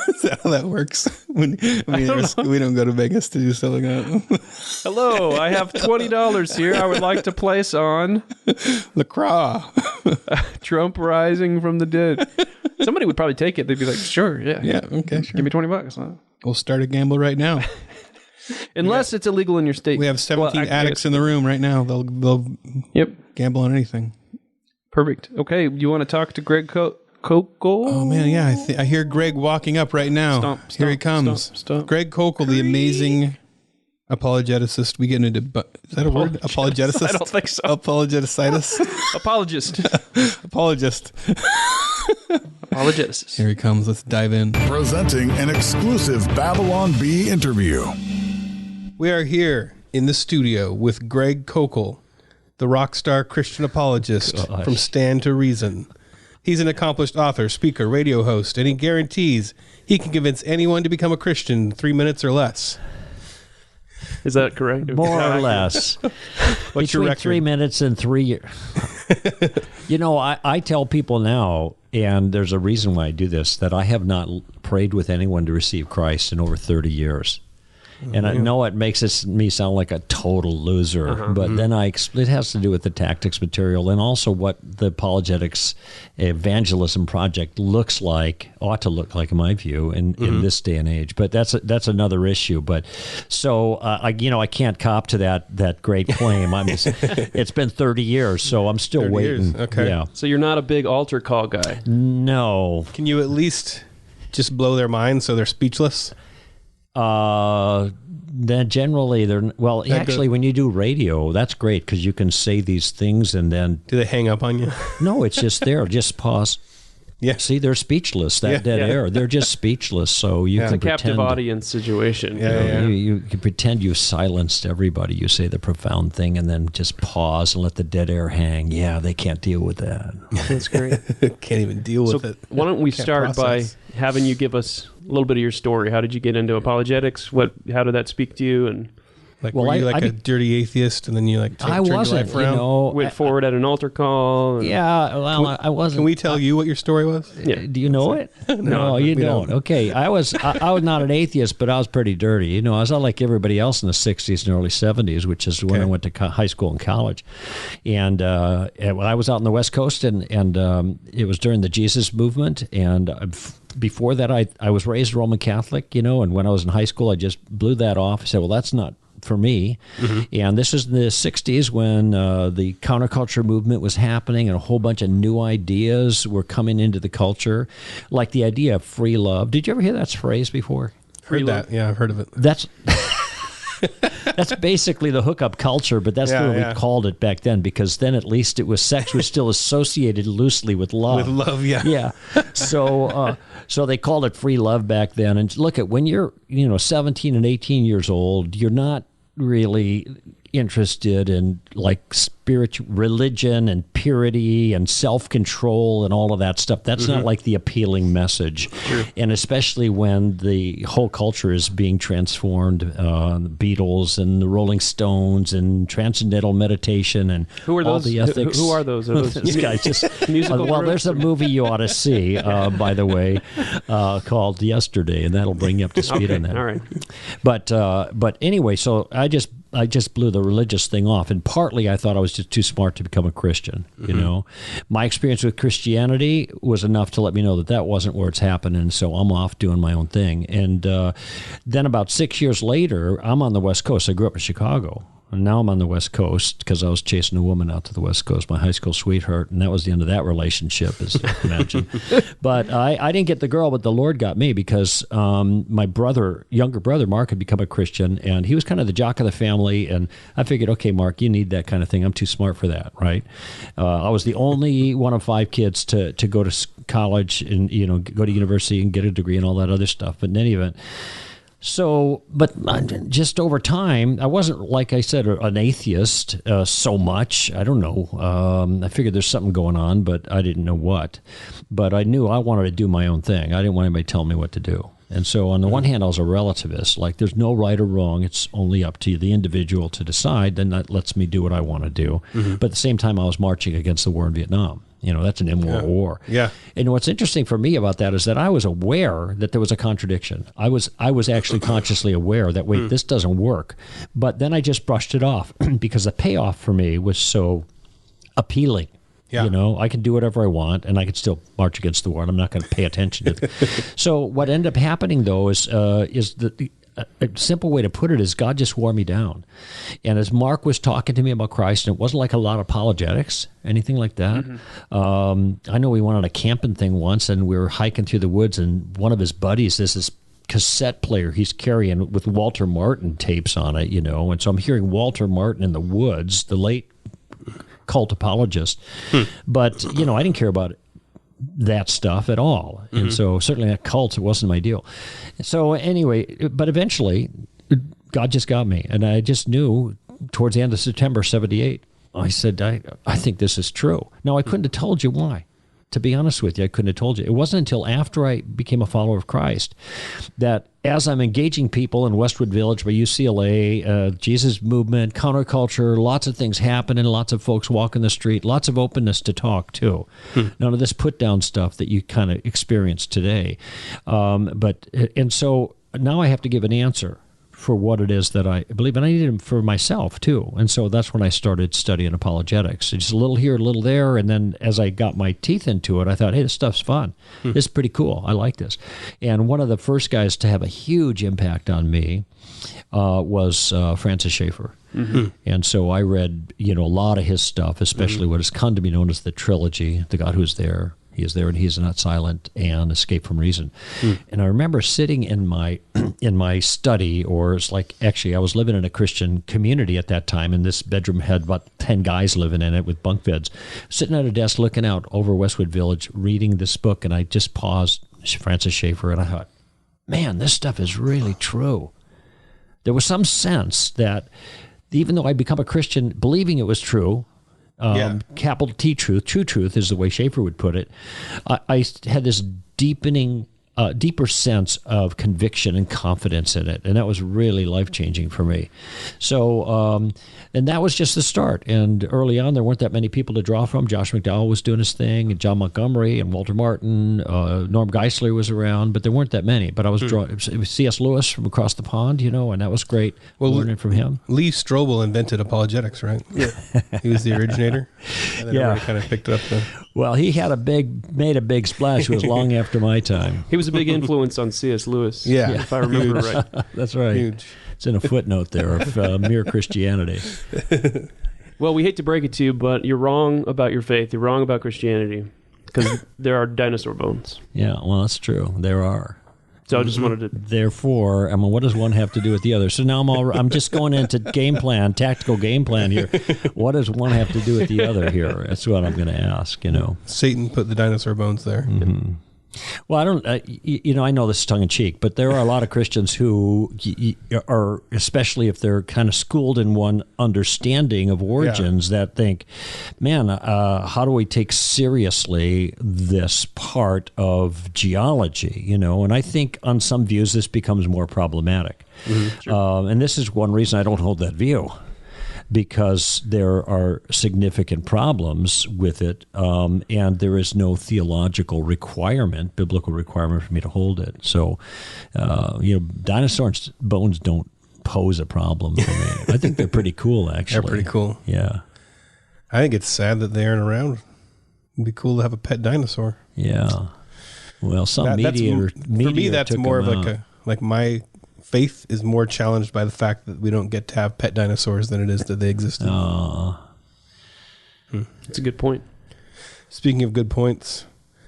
Speaker 3: Is that how that works? We don't go to Vegas to do stuff like that.
Speaker 2: Hello, I have $20 here. I would like to place on
Speaker 3: LaCroix.
Speaker 2: Trump rising from the dead. Somebody would probably take it. They'd be like, sure, yeah.
Speaker 3: Yeah, okay, sure.
Speaker 2: Give me $20. Huh?
Speaker 3: We'll start a gamble right now.
Speaker 2: Unless it's illegal in your state.
Speaker 3: We have 17 addicts in the room right now. They'll gamble on anything.
Speaker 2: Perfect. Okay, you want to talk to Greg Koukl?
Speaker 3: Oh man, yeah. I hear Greg walking up right now.
Speaker 2: Stomp,
Speaker 3: Here he comes.
Speaker 2: Stomp.
Speaker 3: Greg Koukl, the amazing apologeticist. We get into is that a word? Apologeticist?
Speaker 2: I don't think so.
Speaker 3: Apologeticis.
Speaker 2: Apologist.
Speaker 3: Apologist.
Speaker 2: Apologeticist.
Speaker 3: Here he comes. Let's dive in.
Speaker 1: Presenting an exclusive Babylon Bee interview.
Speaker 3: We are here in the studio with Greg Koukl, the rock star Christian apologist from Stand to Reason. He's an accomplished author, speaker, radio host, and he guarantees he can convince anyone to become a Christian in 3 minutes or less.
Speaker 2: Is that correct?
Speaker 5: More or less.
Speaker 3: What's your record?
Speaker 5: 3 minutes and 3 years. I tell people now, and there's a reason why I do this, that I have not prayed with anyone to receive Christ in over 30 years. And I know it makes me sound like a total loser, but then it has to do with the tactics material and also what the apologetics evangelism project ought to look like in my view in this day and age. But that's another issue. But so I can't cop to that great claim. It's been 30 years, so I'm still waiting.
Speaker 3: Years. Okay.
Speaker 5: Yeah.
Speaker 2: So you're not a big altar call guy.
Speaker 5: No.
Speaker 3: Can you at least just blow their mind so they're speechless?
Speaker 5: Then generally actually when you do radio, that's great because you can say these things and then
Speaker 3: Do they hang up on you?
Speaker 5: no, it's just there. Just pause.
Speaker 3: Yeah.
Speaker 5: See, they're speechless. Dead air. They're just speechless. So you can
Speaker 2: It's a captive
Speaker 5: pretend.
Speaker 2: audience situation.
Speaker 5: You can pretend you've silenced everybody. You say the profound thing and then just pause and let the dead air hang. Yeah, they can't deal with that.
Speaker 2: That's great.
Speaker 3: Can't even deal with it.
Speaker 2: Why don't we
Speaker 3: Can't
Speaker 2: start
Speaker 3: process.
Speaker 2: by having you give us a little bit of your story? How did you get into apologetics? How did that speak to you? And
Speaker 3: Like,
Speaker 5: Well,
Speaker 3: were you
Speaker 5: I
Speaker 3: a dirty atheist, and then you like
Speaker 5: I
Speaker 3: turned your
Speaker 5: wasn't,
Speaker 3: life around?
Speaker 2: went forward at an altar call? And,
Speaker 5: Yeah, well, I wasn't.
Speaker 3: Can we tell you what your story was?
Speaker 2: Yeah.
Speaker 5: Do you know it? No, you
Speaker 3: we
Speaker 5: don't.
Speaker 3: don't.
Speaker 5: Okay, I was not an atheist, but I was pretty dirty. I was not like everybody else in the 60s and early 70s, which is when I went to high school and college. And I was out on the West Coast, and it was during the Jesus movement. And before that, I was raised Roman Catholic, and when I was in high school, I just blew that off. I said, well, that's not for me. And this is in the 60s when the counterculture movement was happening and a whole bunch of new ideas were coming into the culture, like the idea of free love. Did you ever hear that phrase before?
Speaker 3: Heard that? Yeah, I've heard of it.
Speaker 5: That's basically the hookup culture, but that's what we called it back then, because then at least sex was still associated loosely with love.
Speaker 3: With love, yeah.
Speaker 5: Yeah. So they called it free love back then. And look at when you're 17 and 18 years old, you're not really interested in like spiritual religion and purity and self-control and all of that stuff. That's not like the appealing message. Sure. And especially when the whole culture is being transformed, the Beatles and the Rolling Stones and transcendental meditation and
Speaker 2: Who are
Speaker 5: all
Speaker 2: those?
Speaker 5: the ethics.
Speaker 2: Who are those? Are those
Speaker 5: This guy's just
Speaker 2: musical
Speaker 5: well,
Speaker 2: groups?
Speaker 5: there's a movie you ought to see, by the way, called Yesterday, and that'll bring you up to speed on that.
Speaker 2: All right.
Speaker 5: But anyway, so I just blew the religious thing off, and partly I thought I was just too smart to become a Christian. My experience with Christianity was enough to let me know that wasn't where it's happening, so I'm off doing my own thing. And then about 6 years later, I'm on the West Coast. I grew up in Chicago. And now I'm on the West Coast because I was chasing a woman out to the West Coast, my high school sweetheart, and that was the end of that relationship, as you can imagine. But I didn't get the girl, but the Lord got me because my younger brother, Mark, had become a Christian, and he was kind of the jock of the family, and I figured, okay, Mark, you need that kind of thing. I'm too smart for that, right? I was the only one of 5 kids to go to college and go to university and get a degree and all that other stuff. But in any event, so, but just over time, I wasn't, like I said, an atheist so much. I don't know. I figured there's something going on, but I didn't know what. But I knew I wanted to do my own thing. I didn't want anybody telling me what to do. And so on the one hand, I was a relativist. Like, there's no right or wrong. It's only up to the individual to decide. Then that lets me do what I want to do. But at the same time, I was marching against the war in Vietnam. That's an immoral war.
Speaker 3: Yeah.
Speaker 5: And what's interesting for me about that is that I was aware that there was a contradiction. I was actually consciously aware that, wait, this doesn't work. But then I just brushed it off because the payoff for me was so appealing. Yeah. I can do whatever I want, and I can still march against the war, and I'm not going to pay attention to it. So what ended up happening, though, is that a simple way to put it is God just wore me down. And as Mark was talking to me about Christ, and it wasn't like a lot of apologetics, anything like that. I know we went on a camping thing once, and we were hiking through the woods, and one of his buddies, this cassette player he's carrying with Walter Martin tapes on it, and so I'm hearing Walter Martin in the woods, the late cult apologist. But, I didn't care about that stuff at all. And so certainly that cult, it wasn't my deal. So anyway, but eventually God just got me. And I just knew towards the end of September 78, I said, I think this is true. Now, I couldn't have told you why. To be honest with you, I couldn't have told you. It wasn't until after I became a follower of Christ that as I'm engaging people in Westwood Village by UCLA, Jesus movement, counterculture, lots of things happening, lots of folks walking the street, lots of openness to talk too. None of this put-down stuff that you kind of experience today. And so now I have to give an answer for what it is that I believe, and I need them for myself too. And so that's when I started studying apologetics. Just a little here, a little there, and then as I got my teeth into it, I thought, hey, this stuff's fun. This is pretty cool. I like this. And one of the first guys to have a huge impact on me was Francis Schaeffer. And so I read, a lot of his stuff, especially what has come to be known as the trilogy, The God Who Is There, He Is There and He Is Not Silent, and Escape from Reason. And I remember sitting in my study, or it's like, actually, I was living in a Christian community at that time, and this bedroom had about 10 guys living in it with bunk beds, sitting at a desk looking out over Westwood Village, reading this book, and I just paused, Francis Schaeffer, and I thought, man, this stuff is really true. There was some sense that even though I'd become a Christian believing it was true, capital T truth, true truth is the way Schaeffer would put it, I had this deeper sense of conviction and confidence in it. And that was really life-changing for me. So, and that was just the start. And early on, there weren't that many people to draw from. Josh McDowell was doing his thing, and John Montgomery and Walter Martin. Norm Geisler was around, but there weren't that many. But I was drawing. It was C.S. Lewis from across the pond, and that was great, learning from him.
Speaker 6: Lee Strobel invented apologetics, right? Yeah. He was the originator. And then everybody kind of picked it up.
Speaker 5: Well, he had made a big splash. It was long after my time.
Speaker 2: He was a big influence on C.S. Lewis,
Speaker 6: if
Speaker 2: I remember right.
Speaker 5: That's right.
Speaker 6: Huge.
Speaker 5: It's in a footnote there of Mere Christianity.
Speaker 2: Well, we hate to break it to you, but you're wrong about your faith. You're wrong about Christianity, because there are dinosaur bones.
Speaker 5: Yeah, well, that's true. There are.
Speaker 2: So I just wanted to...
Speaker 5: Therefore, what does one have to do with the other? So now I'm just going into tactical game plan here. What does one have to do with the other here? That's what I'm going to ask,
Speaker 6: Satan put the dinosaur bones there.
Speaker 5: Mm-hmm. Well, I don't, I know this is tongue-in-cheek, but there are a lot of Christians who are, especially if they're kind of schooled in one understanding of origins, that think, man, how do we take seriously this part of geology, And I think on some views this becomes more problematic. Sure. And this is one reason I don't hold that view, because there are significant problems with it, and there is no theological requirement, biblical requirement for me to hold it. So, dinosaur bones don't pose a problem for me. I think they're pretty cool, actually.
Speaker 6: They're pretty cool.
Speaker 5: Yeah.
Speaker 6: I think it's sad that they aren't around. It'd be cool to have a pet dinosaur.
Speaker 5: Yeah. Well,
Speaker 6: For me, that's more of like my faith is more challenged by the fact that we don't get to have pet dinosaurs than it is that they exist.
Speaker 2: That's a good point.
Speaker 6: Speaking of good points,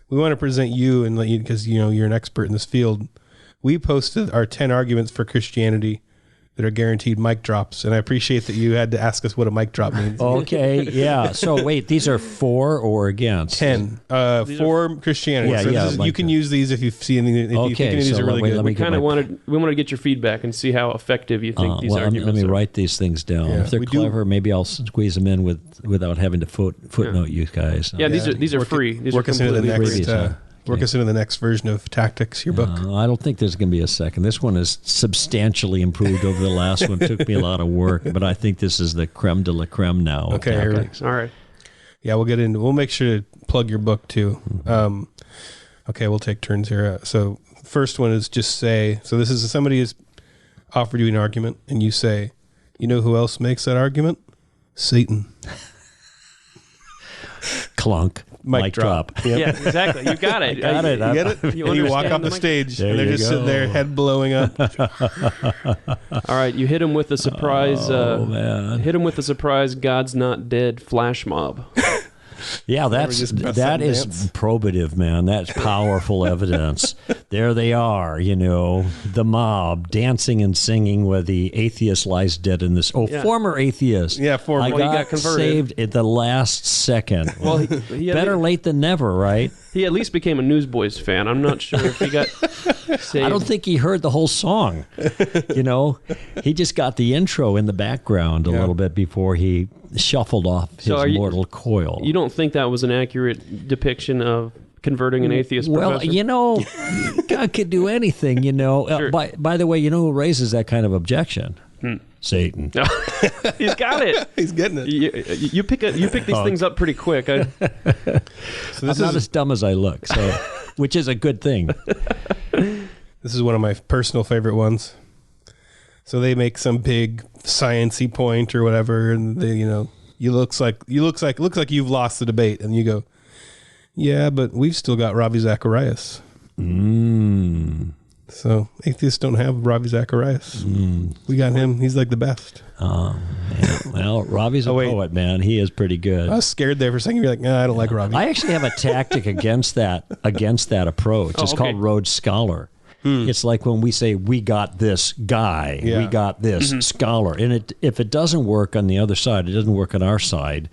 Speaker 6: we want to present you and let you, because you're an expert in this field. We posted our 10 arguments for Christianity that are guaranteed mic drops, and I appreciate that you had to ask us what a mic drop means.
Speaker 5: Okay, yeah. So wait, these are for or against?
Speaker 6: 10 for Christianity.
Speaker 5: Yeah,
Speaker 6: you can use these if you see anything. If you think any of these are really good.
Speaker 2: We kind of wanted to get your feedback and see how effective you think these arguments
Speaker 5: let me
Speaker 2: are.
Speaker 5: write these things down. If they're clever, maybe I'll squeeze them in without having to footnote you guys.
Speaker 2: Yeah, these are free. These are
Speaker 6: completely
Speaker 2: free.
Speaker 6: Work us into the next version of Tactics, your book.
Speaker 5: I don't think there's going to be a second. This one is substantially improved over the last one. It took me a lot of work, but I think this is the creme de la creme now.
Speaker 6: Okay,
Speaker 2: all right.
Speaker 6: Yeah, we'll make sure to plug your book too. Okay, we'll take turns here. So first one is just say, so this is somebody has offered you an argument, and you say, you know who else makes that argument? Satan.
Speaker 5: Clunk. Mic drop.
Speaker 6: Yep.
Speaker 2: Yeah, exactly. You got it.
Speaker 5: You get
Speaker 6: it? You walk off the stage, and they're just sitting there, head blowing up.
Speaker 2: All right, you hit him with a surprise.
Speaker 5: Man.
Speaker 2: Hit him with a surprise. God's not dead. Flash mob.
Speaker 5: Yeah, that is probative, man. That's powerful evidence. There they are, the mob dancing and singing where the atheist lies dead in this. Former atheist.
Speaker 6: Yeah, former.
Speaker 5: I got converted. Saved at the last second. Well, he better late than never, right?
Speaker 2: He at least became a Newsboys fan. I'm not sure if he got saved.
Speaker 5: I don't think he heard the whole song. He just got the intro in the background a little bit before he shuffled off his mortal coil.
Speaker 2: You don't think that was an accurate depiction of converting an atheist professor?
Speaker 5: Well, God could do anything,
Speaker 2: Sure.
Speaker 5: By the way, you who raises that kind of objection? Satan.
Speaker 2: He's got it.
Speaker 6: He's getting it.
Speaker 2: You pick these things up pretty quick.
Speaker 5: So I'm not as dumb as I look, which is a good thing.
Speaker 6: This is one of my personal favorite ones. So they make some big sciencey point or whatever, and they, you looks like you've lost the debate, and you go, yeah, but we've still got Ravi Zacharias. So atheists don't have Ravi Zacharias. We got him. He's like the best.
Speaker 5: Man. Well, Ravi's a poet, man. He is pretty good.
Speaker 6: I was scared there for a second. You're like, no, I don't like Ravi.
Speaker 5: I actually have a tactic against that approach. It's called Rhodes Scholar. It's like when we say, we got this guy, we got this scholar. And if it doesn't work on the other side, it doesn't work on our side,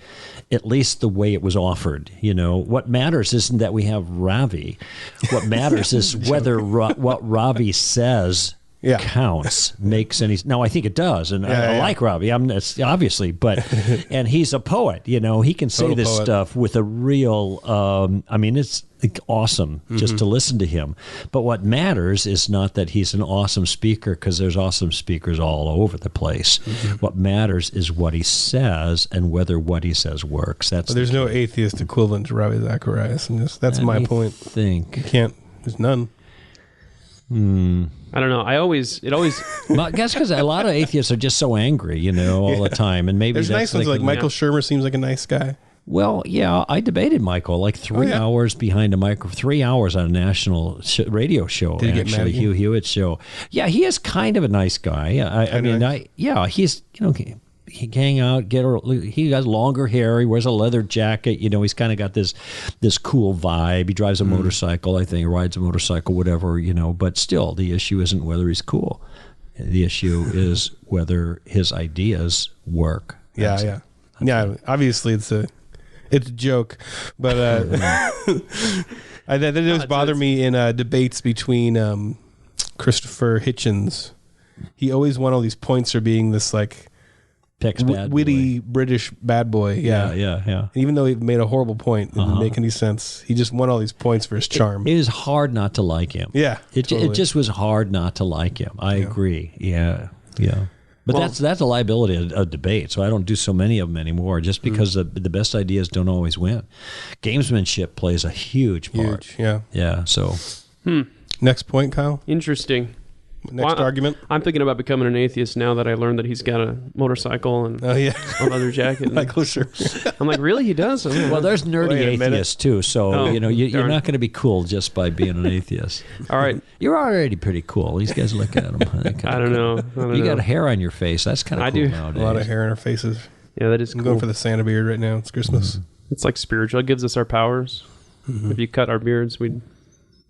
Speaker 5: at least the way it was offered. What matters isn't that we have Ravi. What matters is whether what Ravi says counts, makes any. No, I think it does, and I like Ravi. It's obviously, but and he's a poet. He can say this stuff with a real. It's awesome just to listen to him. But what matters is not that he's an awesome speaker, because there's awesome speakers all over the place. What matters is what he says and whether what he says works.
Speaker 6: There's no atheist equivalent to Ravi Zacharias, and that's my point. You can't. There's none.
Speaker 2: I don't know.
Speaker 5: Well, I guess because a lot of atheists are just so angry, all the time, and maybe
Speaker 6: there's nice ones like Michael Shermer seems like a nice guy.
Speaker 5: Well, yeah, I debated Michael like 3 hours behind a microphone, 3 hours on a national radio show.
Speaker 6: Did he get mad at you?
Speaker 5: Hugh Hewitt's show. Yeah, he is kind of a nice guy. He's he can hang out, he has longer hair, he wears a leather jacket, he's kind of got this cool vibe. He drives a motorcycle, I think, rides a motorcycle, whatever, but still the issue isn't whether he's cool. The issue is whether his ideas work.
Speaker 6: Yeah. Obviously it's a joke, but that does bother me in debates between Christopher Hitchens. He always won all these points for being this like witty British bad boy. Yeah. And even though he made a horrible point, it didn't make any sense. He just won all these points for his charm.
Speaker 5: It is hard not to like him.
Speaker 6: Yeah,
Speaker 5: it just was hard not to like him. I agree. Yeah. But that's a liability of debate, so I don't do so many of them anymore, just because the best ideas don't always win. Gamesmanship plays a huge part. Yeah, so.
Speaker 6: Next point, Kyle?
Speaker 2: Interesting.
Speaker 6: Next argument?
Speaker 2: I'm thinking about becoming an atheist now that I learned that he's got a motorcycle and a leather jacket.
Speaker 6: Michael Shermer.
Speaker 2: I'm like, really? He does?
Speaker 5: Well, there's nerdy atheists too, so you're not going to be cool just by being an atheist.
Speaker 2: All right.
Speaker 5: You're already pretty cool. These guys look at him.
Speaker 2: I don't know.
Speaker 5: You got hair on your face. That's kind of cool nowadays.
Speaker 6: A lot of hair on our faces.
Speaker 2: Yeah, that is
Speaker 6: I'm going for the Santa beard right now. It's Christmas.
Speaker 2: It's like spiritual. It gives us our powers. If you cut our beards, we'd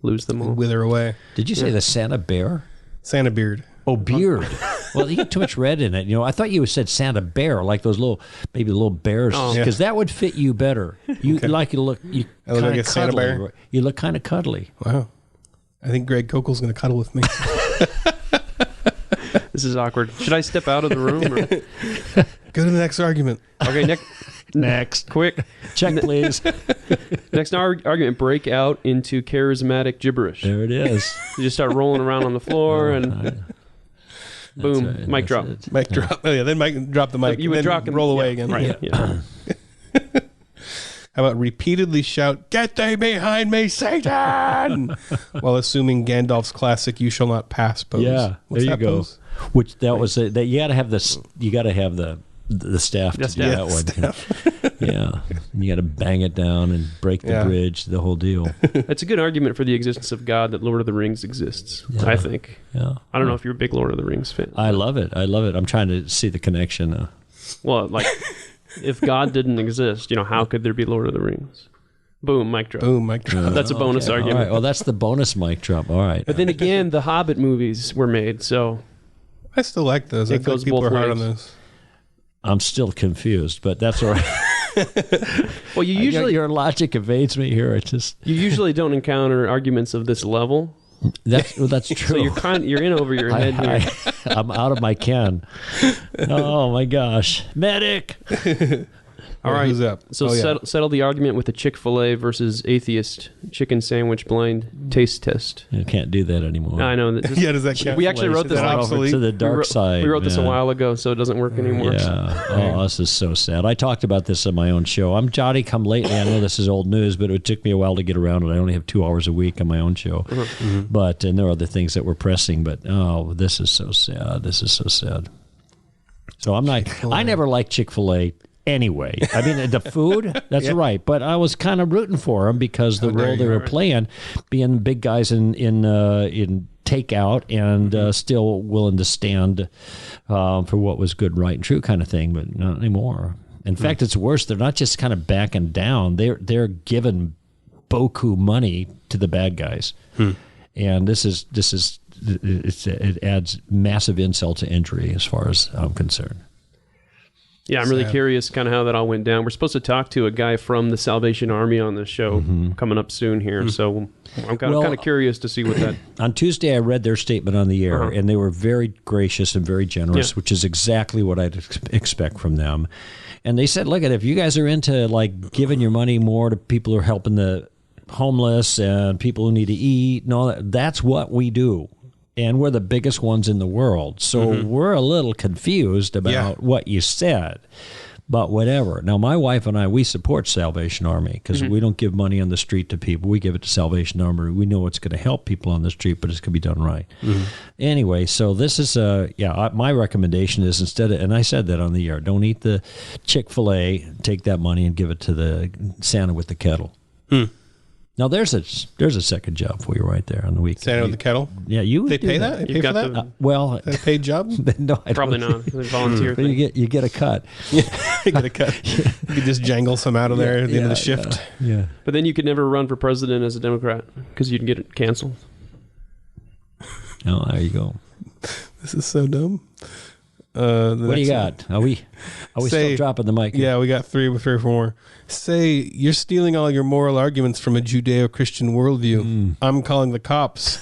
Speaker 2: lose them all.
Speaker 6: Wither away.
Speaker 5: Did you say the Santa bear?
Speaker 6: Santa beard.
Speaker 5: Oh, beard. Well, you get too much red in it. I thought you said Santa bear, like those little bears, because that would fit you better. You like to look. You
Speaker 6: I look like a Santa bear.
Speaker 5: You look kind of cuddly.
Speaker 6: Wow. I think Greg Koukl's going to cuddle with me.
Speaker 2: This is awkward. Should I step out of the room? Or?
Speaker 6: Go to the next argument.
Speaker 2: Okay, next. Quick.
Speaker 5: Check, please.
Speaker 2: Next argument, break out into charismatic gibberish.
Speaker 5: There it is.
Speaker 2: You just start rolling around on the floor and boom, mic drop.
Speaker 6: Mic drop. Oh, yeah, then drop the mic.
Speaker 2: You would drop
Speaker 6: and roll away again.
Speaker 2: Right. Yeah.
Speaker 6: How about repeatedly shout, "Get thee behind me, Satan!" while assuming Gandalf's classic "You shall not pass" pose.
Speaker 5: Yeah,
Speaker 6: What's
Speaker 5: there you go.
Speaker 6: Pose?
Speaker 5: Which that was that you got to have this. You got to have the staff to do that one. Yeah, you got to bang it down and break the bridge. The whole deal.
Speaker 2: It's a good argument for the existence of God that Lord of the Rings exists. Yeah. I think.
Speaker 5: Yeah.
Speaker 2: I don't know if you're a big Lord of the Rings fan.
Speaker 5: I love it. I'm trying to see the connection.
Speaker 2: Well, like. If God didn't exist, how could there be Lord of the Rings? Boom, mic drop.
Speaker 6: Boom, mic drop.
Speaker 2: That's a bonus argument.
Speaker 5: All right. Well, that's the bonus mic drop. All right.
Speaker 2: But then again, the Hobbit movies were made, so...
Speaker 6: I still like those. I
Speaker 2: goes
Speaker 6: think people
Speaker 2: both
Speaker 6: are hard
Speaker 2: ways.
Speaker 6: on those.
Speaker 5: I'm still confused, but that's all right.
Speaker 2: Well, you usually...
Speaker 5: Your logic evades me here.
Speaker 2: You usually don't encounter arguments of this level.
Speaker 5: That's true.
Speaker 2: So you're in over your head here.
Speaker 5: I'm out of my ken. Oh my gosh, medic!
Speaker 2: All right.
Speaker 6: Who's up?
Speaker 2: So settle the argument with the Chick-fil-A versus atheist chicken sandwich blind taste test.
Speaker 5: You can't do that anymore.
Speaker 2: I know.
Speaker 6: Yeah, does that count?
Speaker 2: We actually wrote this
Speaker 5: Over to the dark side.
Speaker 2: We wrote this a while ago, so it doesn't work anymore.
Speaker 5: Yeah. Oh, this is so sad. I talked about this on my own show. I'm Johnny come lately. I know this is old news, but it took me a while to get around it. I only have 2 hours a week on my own show. But and there are other things that were pressing, but this is so sad. This is so sad. So I'm not. I never liked Chick-fil-A anyway. I mean, the food, that's right. But I was kind of rooting for them because the role they were playing, being the big guys in takeout and still willing to stand for what was good, right, and true kind of thing. But not anymore. In fact, it's worse. They're not just kind of backing down. They're giving beaucoup money to the bad guys, and it adds massive insult to injury as far as I'm concerned.
Speaker 2: Yeah, I'm really curious kind of how that all went down. We're supposed to talk to a guy from the Salvation Army on the show coming up soon here, so I'm kind of curious to see what that...
Speaker 5: On Tuesday, I read their statement on the air, and they were very gracious and very generous, which is exactly what I'd expect from them. And they said, look, if you guys are into like giving your money more to people who are helping the homeless and people who need to eat and all that, that's what we do. And we're the biggest ones in the world. So we're a little confused about what you said. But whatever. Now, my wife and I, we support Salvation Army because we don't give money on the street to people. We give it to Salvation Army. We know it's going to help people on the street, but it's going to be done right. Anyway, so this is, my recommendation is instead of, and I said that on the air, don't eat the Chick-fil-A, take that money and give it to the Santa with the kettle. Now, there's a second job for you right there on the weekend.
Speaker 6: Santa with the kettle?
Speaker 5: Yeah, you
Speaker 6: They pay that? They pay for that?
Speaker 5: Well,
Speaker 6: is that a paid job?
Speaker 5: No, I
Speaker 2: Probably
Speaker 5: don't
Speaker 2: not. It's a volunteer thing.
Speaker 5: You get a cut.
Speaker 6: You get a cut. You could just jangle some out of there at the end of the shift.
Speaker 5: Yeah.
Speaker 2: But then you could never run for president as a Democrat because you'd get it canceled.
Speaker 5: Oh, there you go.
Speaker 6: This is so dumb.
Speaker 5: What do you got? Are we still dropping the mic?
Speaker 6: Yeah, we got three or four more. Say you're stealing all your moral arguments from a Judeo-Christian worldview. I'm calling the cops.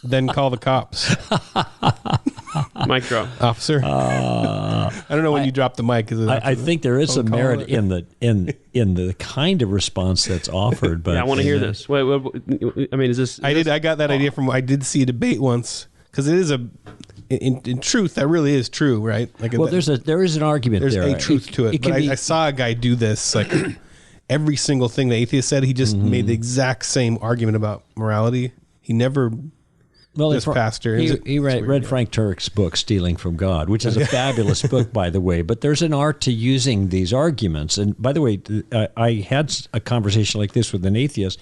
Speaker 6: Then call the cops.
Speaker 2: Mic drop,
Speaker 6: officer. I don't know when you drop the mic.
Speaker 5: I think there is some merit in the kind of response that's offered. But
Speaker 2: yeah, I want to hear this. Wait, I mean, is this?
Speaker 6: I got that idea from. I did see a debate once because it is a. In truth, that really is true, right? Like,
Speaker 5: well, there is an argument.
Speaker 6: There's
Speaker 5: there.
Speaker 6: a truth to it. But I saw a guy do this. Like every single thing the atheist said, he just made the exact same argument about morality. He never.
Speaker 5: Well,
Speaker 6: this pastor.
Speaker 5: He read Frank Turek's book, Stealing from God, which is a fabulous book, by the way. But there's an art to using these arguments. And by the way, I had a conversation like this with an atheist,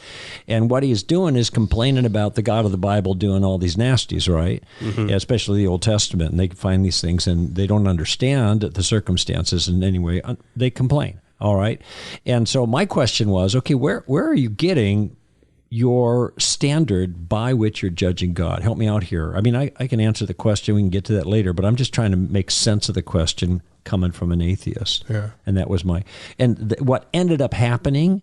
Speaker 5: and what he's doing is complaining about the God of the Bible doing all these nasties, right? Yeah, especially the Old Testament. And they can find these things, and they don't understand the circumstances. And anyway, they complain, all right? And so my question was, okay, where are you getting your standard by which you're judging God? Help me out here. I mean, I can answer the question. We can get to that later, but I'm just trying to make sense of the question coming from an atheist. Yeah. And that was what ended up happening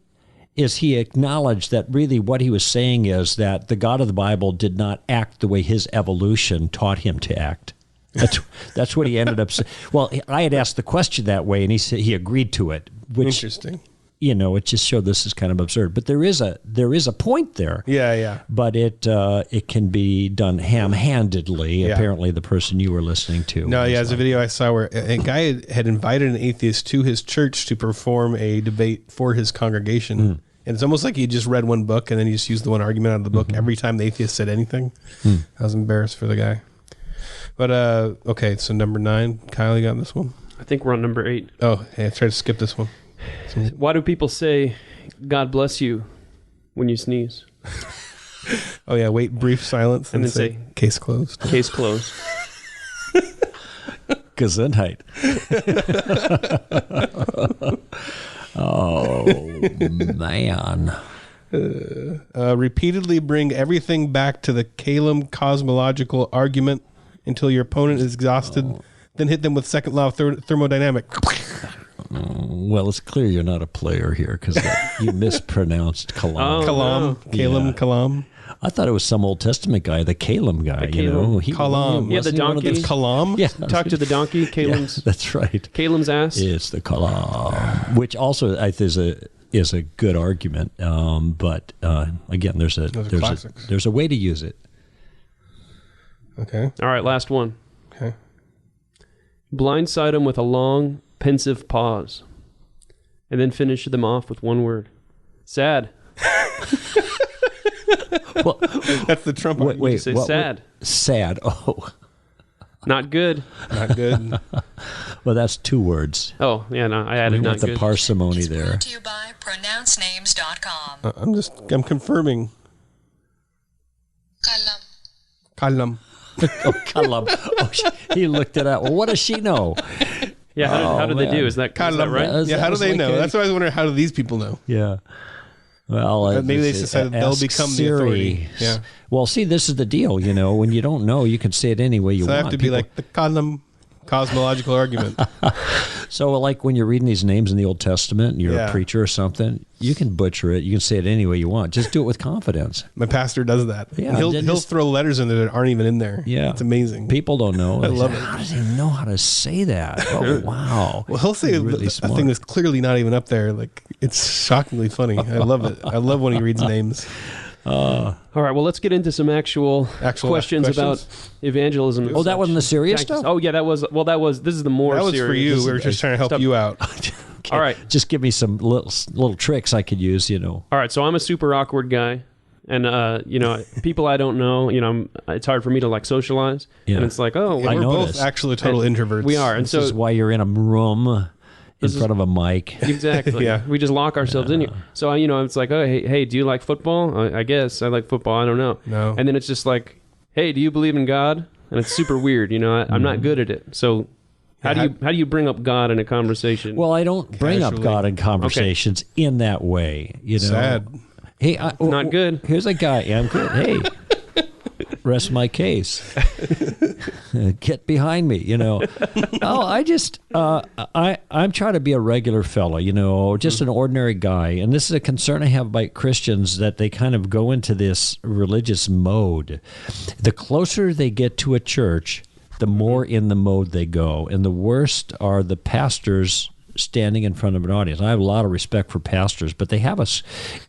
Speaker 5: is he acknowledged that really what he was saying is that the God of the Bible did not act the way his evolution taught him to act. That's what he ended up saying. Well, I had asked the question that way, and he agreed to it.
Speaker 6: Interesting.
Speaker 5: You know, it just showed this is kind of absurd. But there is a point there.
Speaker 6: Yeah.
Speaker 5: But it can be done ham-handedly. Yeah. Apparently, the person you were listening to.
Speaker 6: No, there's a video I saw where a guy had invited an atheist to his church to perform a debate for his congregation. And it's almost like he just read one book and then he just used the one argument out of the book every time the atheist said anything. I was embarrassed for the guy. But, okay, so number 9. Kyle, you got this one?
Speaker 2: I think we're on number 8.
Speaker 6: Oh, hey, I tried to skip this one.
Speaker 2: Why do people say, God bless you, when you sneeze?
Speaker 6: Oh, yeah, wait, brief silence.
Speaker 2: And then say,
Speaker 6: case closed.
Speaker 2: Case closed.
Speaker 5: Gesundheit. Oh, man.
Speaker 6: Repeatedly bring everything back to the Kalem cosmological argument until your opponent is exhausted, then hit them with second law of thermodynamic.
Speaker 5: Well, it's clear you're not a player here because you mispronounced Kalam.
Speaker 6: Kalem, Kalam.
Speaker 5: I thought it was some Old Testament guy, the Kalem guy.
Speaker 6: Kalam.
Speaker 2: Yeah, the donkey.
Speaker 6: It's Kalam?
Speaker 5: Yeah.
Speaker 2: Talk to the donkey, Kalem's.
Speaker 5: Yeah, that's right.
Speaker 2: Kalem's ass.
Speaker 5: It's the Kalam. which also I think is a good argument. But again, there's a way to use it.
Speaker 6: Okay.
Speaker 2: All right, last one.
Speaker 6: Okay.
Speaker 2: Blindside them with a long, pensive pause, and then finish them off with one word. Sad.
Speaker 6: Well, that's the Trump.
Speaker 2: Wait, say sad.
Speaker 5: Sad. Oh.
Speaker 2: Not good.
Speaker 6: Not good.
Speaker 5: Well, that's 2 words.
Speaker 2: Oh, yeah, no, I added not
Speaker 5: the
Speaker 2: good.
Speaker 5: parsimony there.
Speaker 7: Brought to you by pronouncenames.com.
Speaker 6: I'm confirming. Kalam.
Speaker 5: Oh, Kalam. Oh, he looked it up. Well, what does she know?
Speaker 2: Yeah, how do they do? Is that right?
Speaker 6: How do they know? That's why I was wondering, how do these people know?
Speaker 5: Yeah. Well,
Speaker 6: maybe they decided they'll become the authority. Yeah.
Speaker 5: Well, see, this is the deal. When you don't know, you can say it any way you want.
Speaker 6: So I have to be like the Kalam cosmological argument.
Speaker 5: So, like when you're reading these names in the Old Testament, and you're a preacher or something, you can butcher it. You can say it any way you want. Just do it with confidence.
Speaker 6: My pastor does that.
Speaker 5: Yeah,
Speaker 6: he'll throw letters in there that aren't even in there.
Speaker 5: Yeah,
Speaker 6: it's amazing.
Speaker 5: People don't know.
Speaker 6: I love it.
Speaker 5: How does he know how to say that? Oh, wow.
Speaker 6: Well, he'll say
Speaker 5: really
Speaker 6: a thing that's clearly not even up there. Like, it's shockingly funny. I love it. I love when he reads names.
Speaker 2: All right, well, let's get into some actual questions about evangelism.
Speaker 5: Oh, that wasn't the serious stuff?
Speaker 2: Oh, yeah, this is the more serious.
Speaker 6: That was for you. We were just trying to help you out.
Speaker 5: Okay.
Speaker 2: All right.
Speaker 5: Just give me some little tricks I could use,
Speaker 2: All right, so I'm a super awkward guy. And, people I don't know, it's hard for me to, socialize. Yeah. And it's like,
Speaker 6: we're both actually total introverts.
Speaker 2: We are. And
Speaker 5: this is why you're in a room in front of a mic.
Speaker 2: Exactly.
Speaker 6: Yeah.
Speaker 2: We just lock ourselves in here. So, it's like, oh, hey, do you like football? I guess I like football. I don't know.
Speaker 6: No.
Speaker 2: And then it's just like, hey, do you believe in God? And it's super weird. I'm not good at it. So how do you bring up God in a conversation?
Speaker 5: Well, I don't bring up God in conversations in that way.
Speaker 6: Sad.
Speaker 2: Hey, not good.
Speaker 5: Here's a guy. Yeah, I'm good. Hey. Rest my case. Get behind me, Oh, I'm trying to be a regular fellow, just an ordinary guy. And this is a concern I have by Christians, that they kind of go into this religious mode. The closer they get to a church, the more in the mode they go. And the worst are the pastors standing in front of an audience. I have a lot of respect for pastors, but they have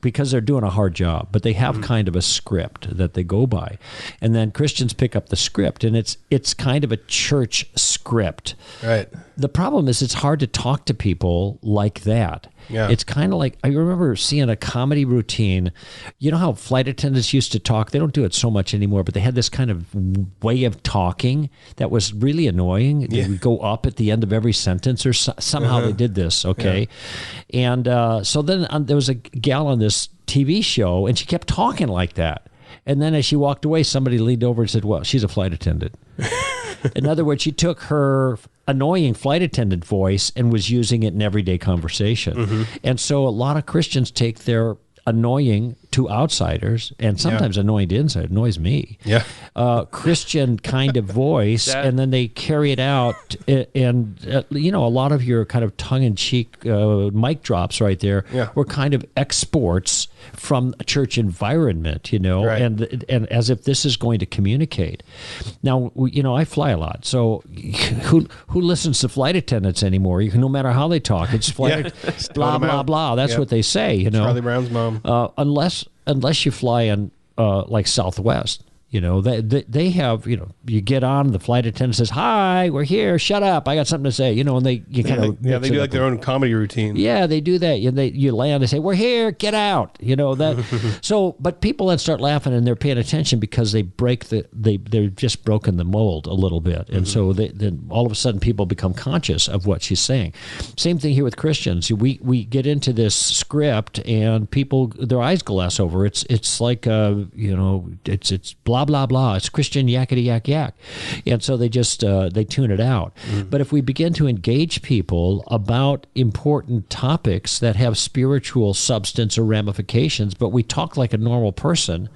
Speaker 5: because they're doing a hard job, but they have kind of a script that they go by. And then Christians pick up the script, and it's kind of a church script.
Speaker 6: Right.
Speaker 5: The problem is it's hard to talk to people like that. Yeah. It's kind of like, I remember seeing a comedy routine. You know how flight attendants used to talk? They don't do it so much anymore, but they had this kind of way of talking that was really annoying. They would go up at the end of every sentence, or somehow they did this, okay? Yeah. And so then there was a gal on this TV show, and she kept talking like that. And then as she walked away, somebody leaned over and said, well, she's a flight attendant. In other words, she took her annoying flight attendant voice and was using it in everyday conversation. Mm-hmm. And so a lot of Christians take their annoying to outsiders, and sometimes annoying to inside, annoys me. Yeah. Christian kind of voice, and then they carry it out. And, a lot of your kind of tongue-in-cheek mic drops right there were kind of exports from a church environment, right. and as if this is going to communicate. Now, I fly a lot, so who listens to flight attendants anymore? No matter how they talk, it's flight, blah, blah, blah. That's what they say,
Speaker 6: Charlie Brown's mom.
Speaker 5: Unless you fly in like Southwest, they have, you get on, the flight attendant says, "Hi, we're here. Shut up. I got something to say." And they
Speaker 6: they do like their own comedy routine.
Speaker 5: Yeah, they do that. You land, they say, "We're here. Get out." That. So, but people then start laughing, and they're paying attention because they've just broken the mold a little bit, and so then all of a sudden people become conscious of what she's saying. Same thing here with Christians. We get into this script, and people, their eyes glass over. It's like it's blah blah blah. It's Christian yakety yak yak, and so they just they tune it out. But if we begin to engage people about important topics that have spiritual substance or ramifications, but we talk like a normal person,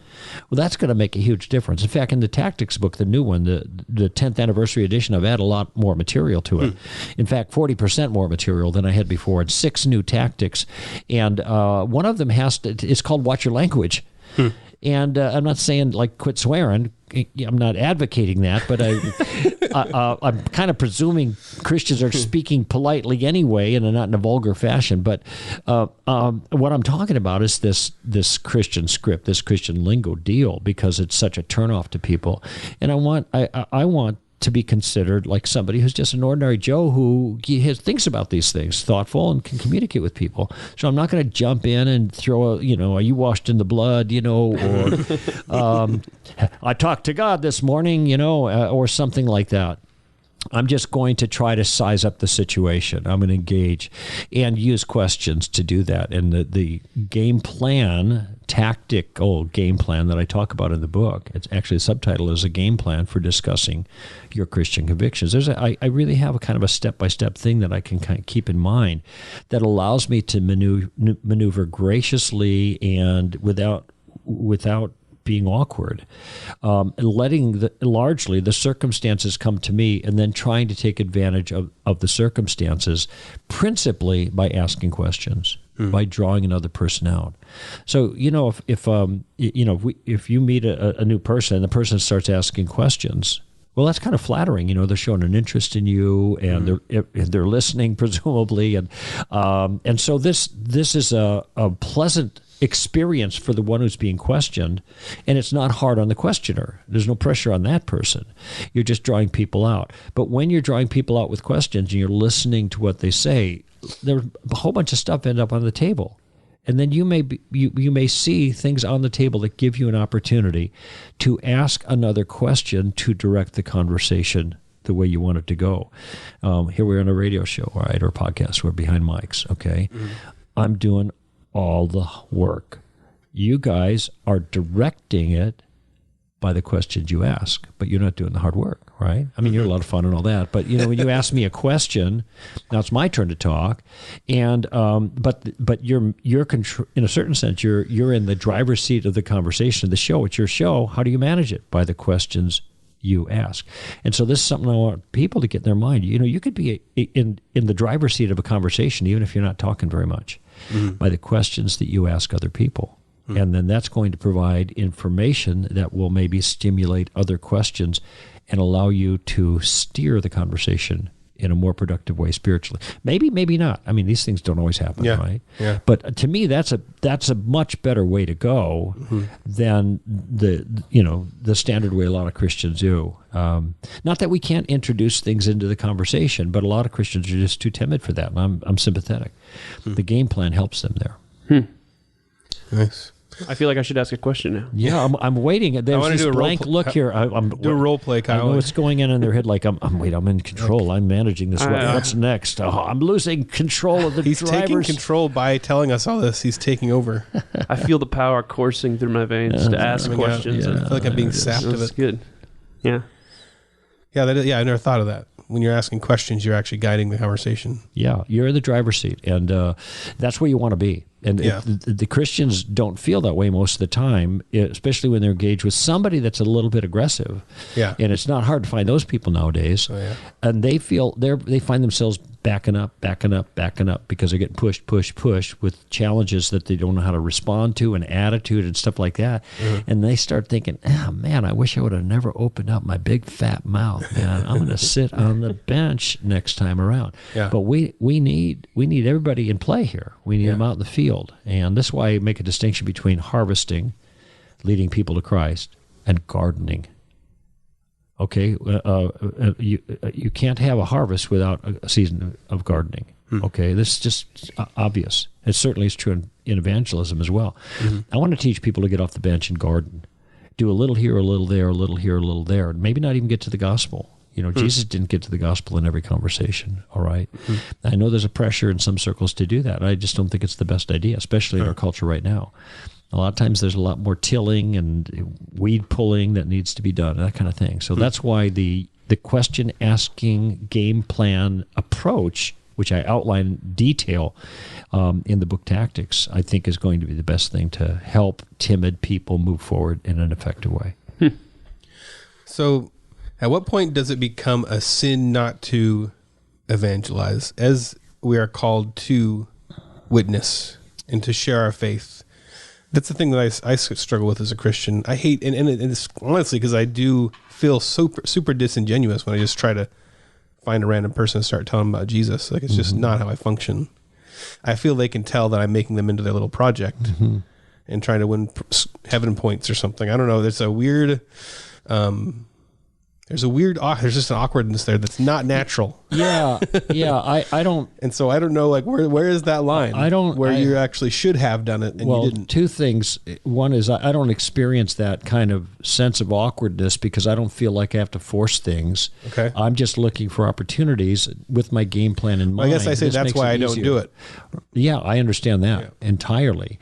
Speaker 5: well, that's going to make a huge difference. In fact, in the tactics book, the new one, the 10th anniversary edition, I've added a lot more material to it. In fact, 40% more material than I had before, and 6 new tactics. And one of them it's called Watch Your Language. And I'm not saying quit swearing. I'm not advocating that, but I'm kind of presuming Christians are speaking politely anyway, and not in a vulgar fashion. But what I'm talking about is this Christian script, this Christian lingo deal, because it's such a turnoff to people. And I want to be considered like somebody who's just an ordinary Joe who thinks about these things, thoughtful, and can communicate with people. So I'm not going to jump in and throw are you washed in the blood, or I talked to God this morning, or something like that. I'm just going to try to size up the situation. I'm going to engage and use questions to do that. And the game plan, tactical game plan that I talk about in the book, it's actually the subtitle is a game plan for discussing your Christian convictions. I really have a kind of a step-by-step thing that I can kind of keep in mind that allows me to maneuver graciously and without being awkward, letting largely the circumstances come to me, and then trying to take advantage of the circumstances, principally by asking questions, by drawing another person out. So if you meet a new person and the person starts asking questions, well, that's kind of flattering. They're showing an interest in you, and they're listening, presumably, and so this is a pleasant experience for the one who's being questioned, and it's not hard on the questioner. There's no pressure on that person. You're just drawing people out. But when you're drawing people out with questions and you're listening to what they say, there's a whole bunch of stuff end up on the table. And then you may see things on the table that give you an opportunity to ask another question to direct the conversation the way you want it to go. Here we're on a radio show, right, or a podcast. We're behind mics, okay? I'm doing all the work. You guys are directing it by the questions you ask, but you're not doing the hard work, right? I mean, you're a lot of fun and all that, but when you ask me a question, now it's my turn to talk, and but you're in a certain sense you're in the driver's seat of the conversation of the show. It's your show. How do you manage it? By the questions you ask. And so this is something I want people to get in their mind. You could be in the driver's seat of a conversation even if you're not talking very much, by the questions that you ask other people. And then that's going to provide information that will maybe stimulate other questions and allow you to steer the conversation in a more productive way spiritually. Maybe not. I mean, these things don't always happen, right? Yeah. But to me, that's a much better way to go than the standard way a lot of Christians do. Not that we can't introduce things into the conversation, but a lot of Christians are just too timid for that, and I'm sympathetic. The game plan helps them there.
Speaker 6: Nice.
Speaker 2: I feel like I should ask a question now.
Speaker 5: Yeah, I'm waiting. There's this blank look here.
Speaker 6: Do a role play, Kyle.
Speaker 5: I know what's going on in their head. Like I'm in control. I'm managing this. What's next? Oh, I'm losing control of the
Speaker 6: He's
Speaker 5: drivers.
Speaker 6: taking control by telling us all this. He's taking over.
Speaker 2: I feel the power coursing through my veins to ask questions.
Speaker 6: I feel like I'm being sapped of it.
Speaker 2: That's good. Yeah.
Speaker 6: Yeah, I never thought of that. When you're asking questions, you're actually guiding the conversation.
Speaker 5: Yeah, you're in the driver's seat, and that's where you want to be. And the Christians don't feel that way most of the time, especially when they're engaged with somebody that's a little bit aggressive. Yeah, and it's not hard to find those people nowadays. Oh, yeah. And they find themselves backing up because they're getting pushed with challenges that they don't know how to respond to, and attitude and stuff like that. And they start thinking, oh, man, I wish I would have never opened up my big fat mouth, man. I'm going to sit on the bench next time around. Yeah. But we need everybody in play here. We need them out in the field. And that's why I make a distinction between harvesting, leading people to Christ, and gardening. Okay, you can't have a harvest without a season of gardening. Okay, this is just obvious. It certainly is true in evangelism as well. I want to teach people to get off the bench and garden. Do a little here, a little there, a little here, a little there, and maybe not even get to the gospel. Jesus didn't get to the gospel in every conversation, all right? I know there's a pressure in some circles to do that. I just don't think it's the best idea, especially in our culture right now. A lot of times there's a lot more tilling and weed pulling that needs to be done, that kind of thing. So that's why the question-asking game plan approach, which I outline in detail in the book Tactics, I think is going to be the best thing to help timid people move forward in an effective way.
Speaker 6: So at what point does it become a sin not to evangelize, as we are called to witness and to share our faith? That's the thing that I struggle with as a Christian. I hate, and it's honestly because I do feel super disingenuous when I just try to find a random person and start telling them about Jesus. Like, it's just not how I function. I feel they can tell that I'm making them into their little project and trying to win heaven points or something. I don't know. There's a weird, there's just an awkwardness there that's not natural.
Speaker 5: Yeah. I don't.
Speaker 6: And so I don't know, like, where is that line? You actually should have done it and you didn't.
Speaker 5: Two things. One is I don't experience that kind of sense of awkwardness because I don't feel like I have to force things.
Speaker 6: Okay.
Speaker 5: I'm just looking for opportunities with my game plan in mind.
Speaker 6: I guess I say that's why I don't do it.
Speaker 5: Yeah, I understand that entirely.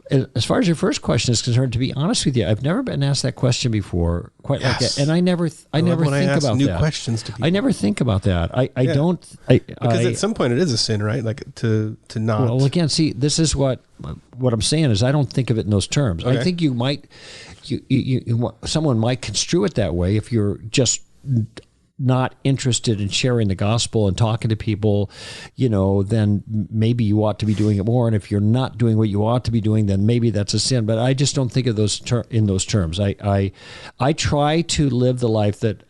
Speaker 5: As far as your first question is concerned, to be honest with you, I've never been asked that question before, quite like that, and I never think about
Speaker 6: new
Speaker 5: that.
Speaker 6: Questions to people.
Speaker 5: I never think about that. I don't
Speaker 6: because at some point it is a sin, right? Like to not.
Speaker 5: Well, again, see, this is what I'm saying is I don't think of it in those terms.
Speaker 6: Okay.
Speaker 5: I think you might, someone might construe it that way if you're just not interested in sharing the gospel and talking to people, then maybe you ought to be doing it more. And if you're not doing what you ought to be doing, then maybe that's a sin. But I just don't think of those in those terms. I try to live the life that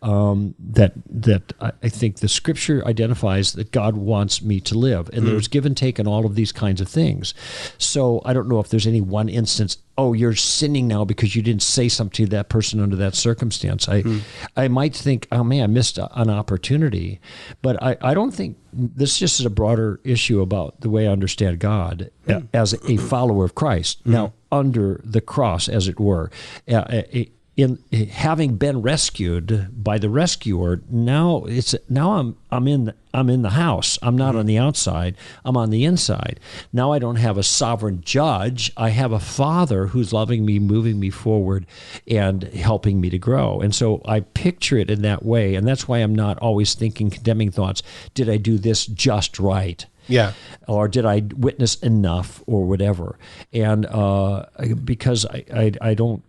Speaker 5: I think the Scripture identifies that God wants me to live. And there's give and take in all of these kinds of things. So I don't know if there's any one instance, oh, you're sinning now because you didn't say something to that person under that circumstance. I might think, oh man, I missed an opportunity, but I don't think this just is a broader issue about the way I understand God as a follower of Christ. Now, under the cross, as it were, in having been rescued by the rescuer, now I'm in the house. I'm not on the outside. I'm on the inside. Now I don't have a sovereign judge. I have a Father who's loving me, moving me forward, and helping me to grow. And so I picture it in that way, and that's why I'm not always thinking condemning thoughts. Did I do this just right?
Speaker 6: Yeah.
Speaker 5: Or did I witness enough, or whatever? And because I don't.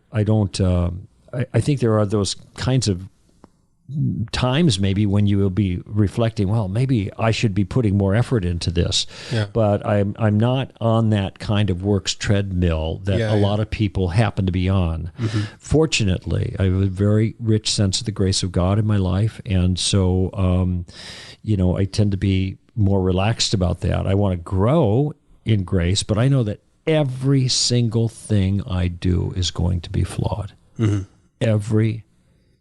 Speaker 5: I think there are those kinds of times maybe when you will be reflecting, well, maybe I should be putting more effort into this. Yeah. But I'm not on that kind of works treadmill that a lot of people happen to be on. Fortunately, I have a very rich sense of the grace of God in my life, and so I tend to be more relaxed about that. I want to grow in grace, but I know that every single thing I do is going to be flawed. Every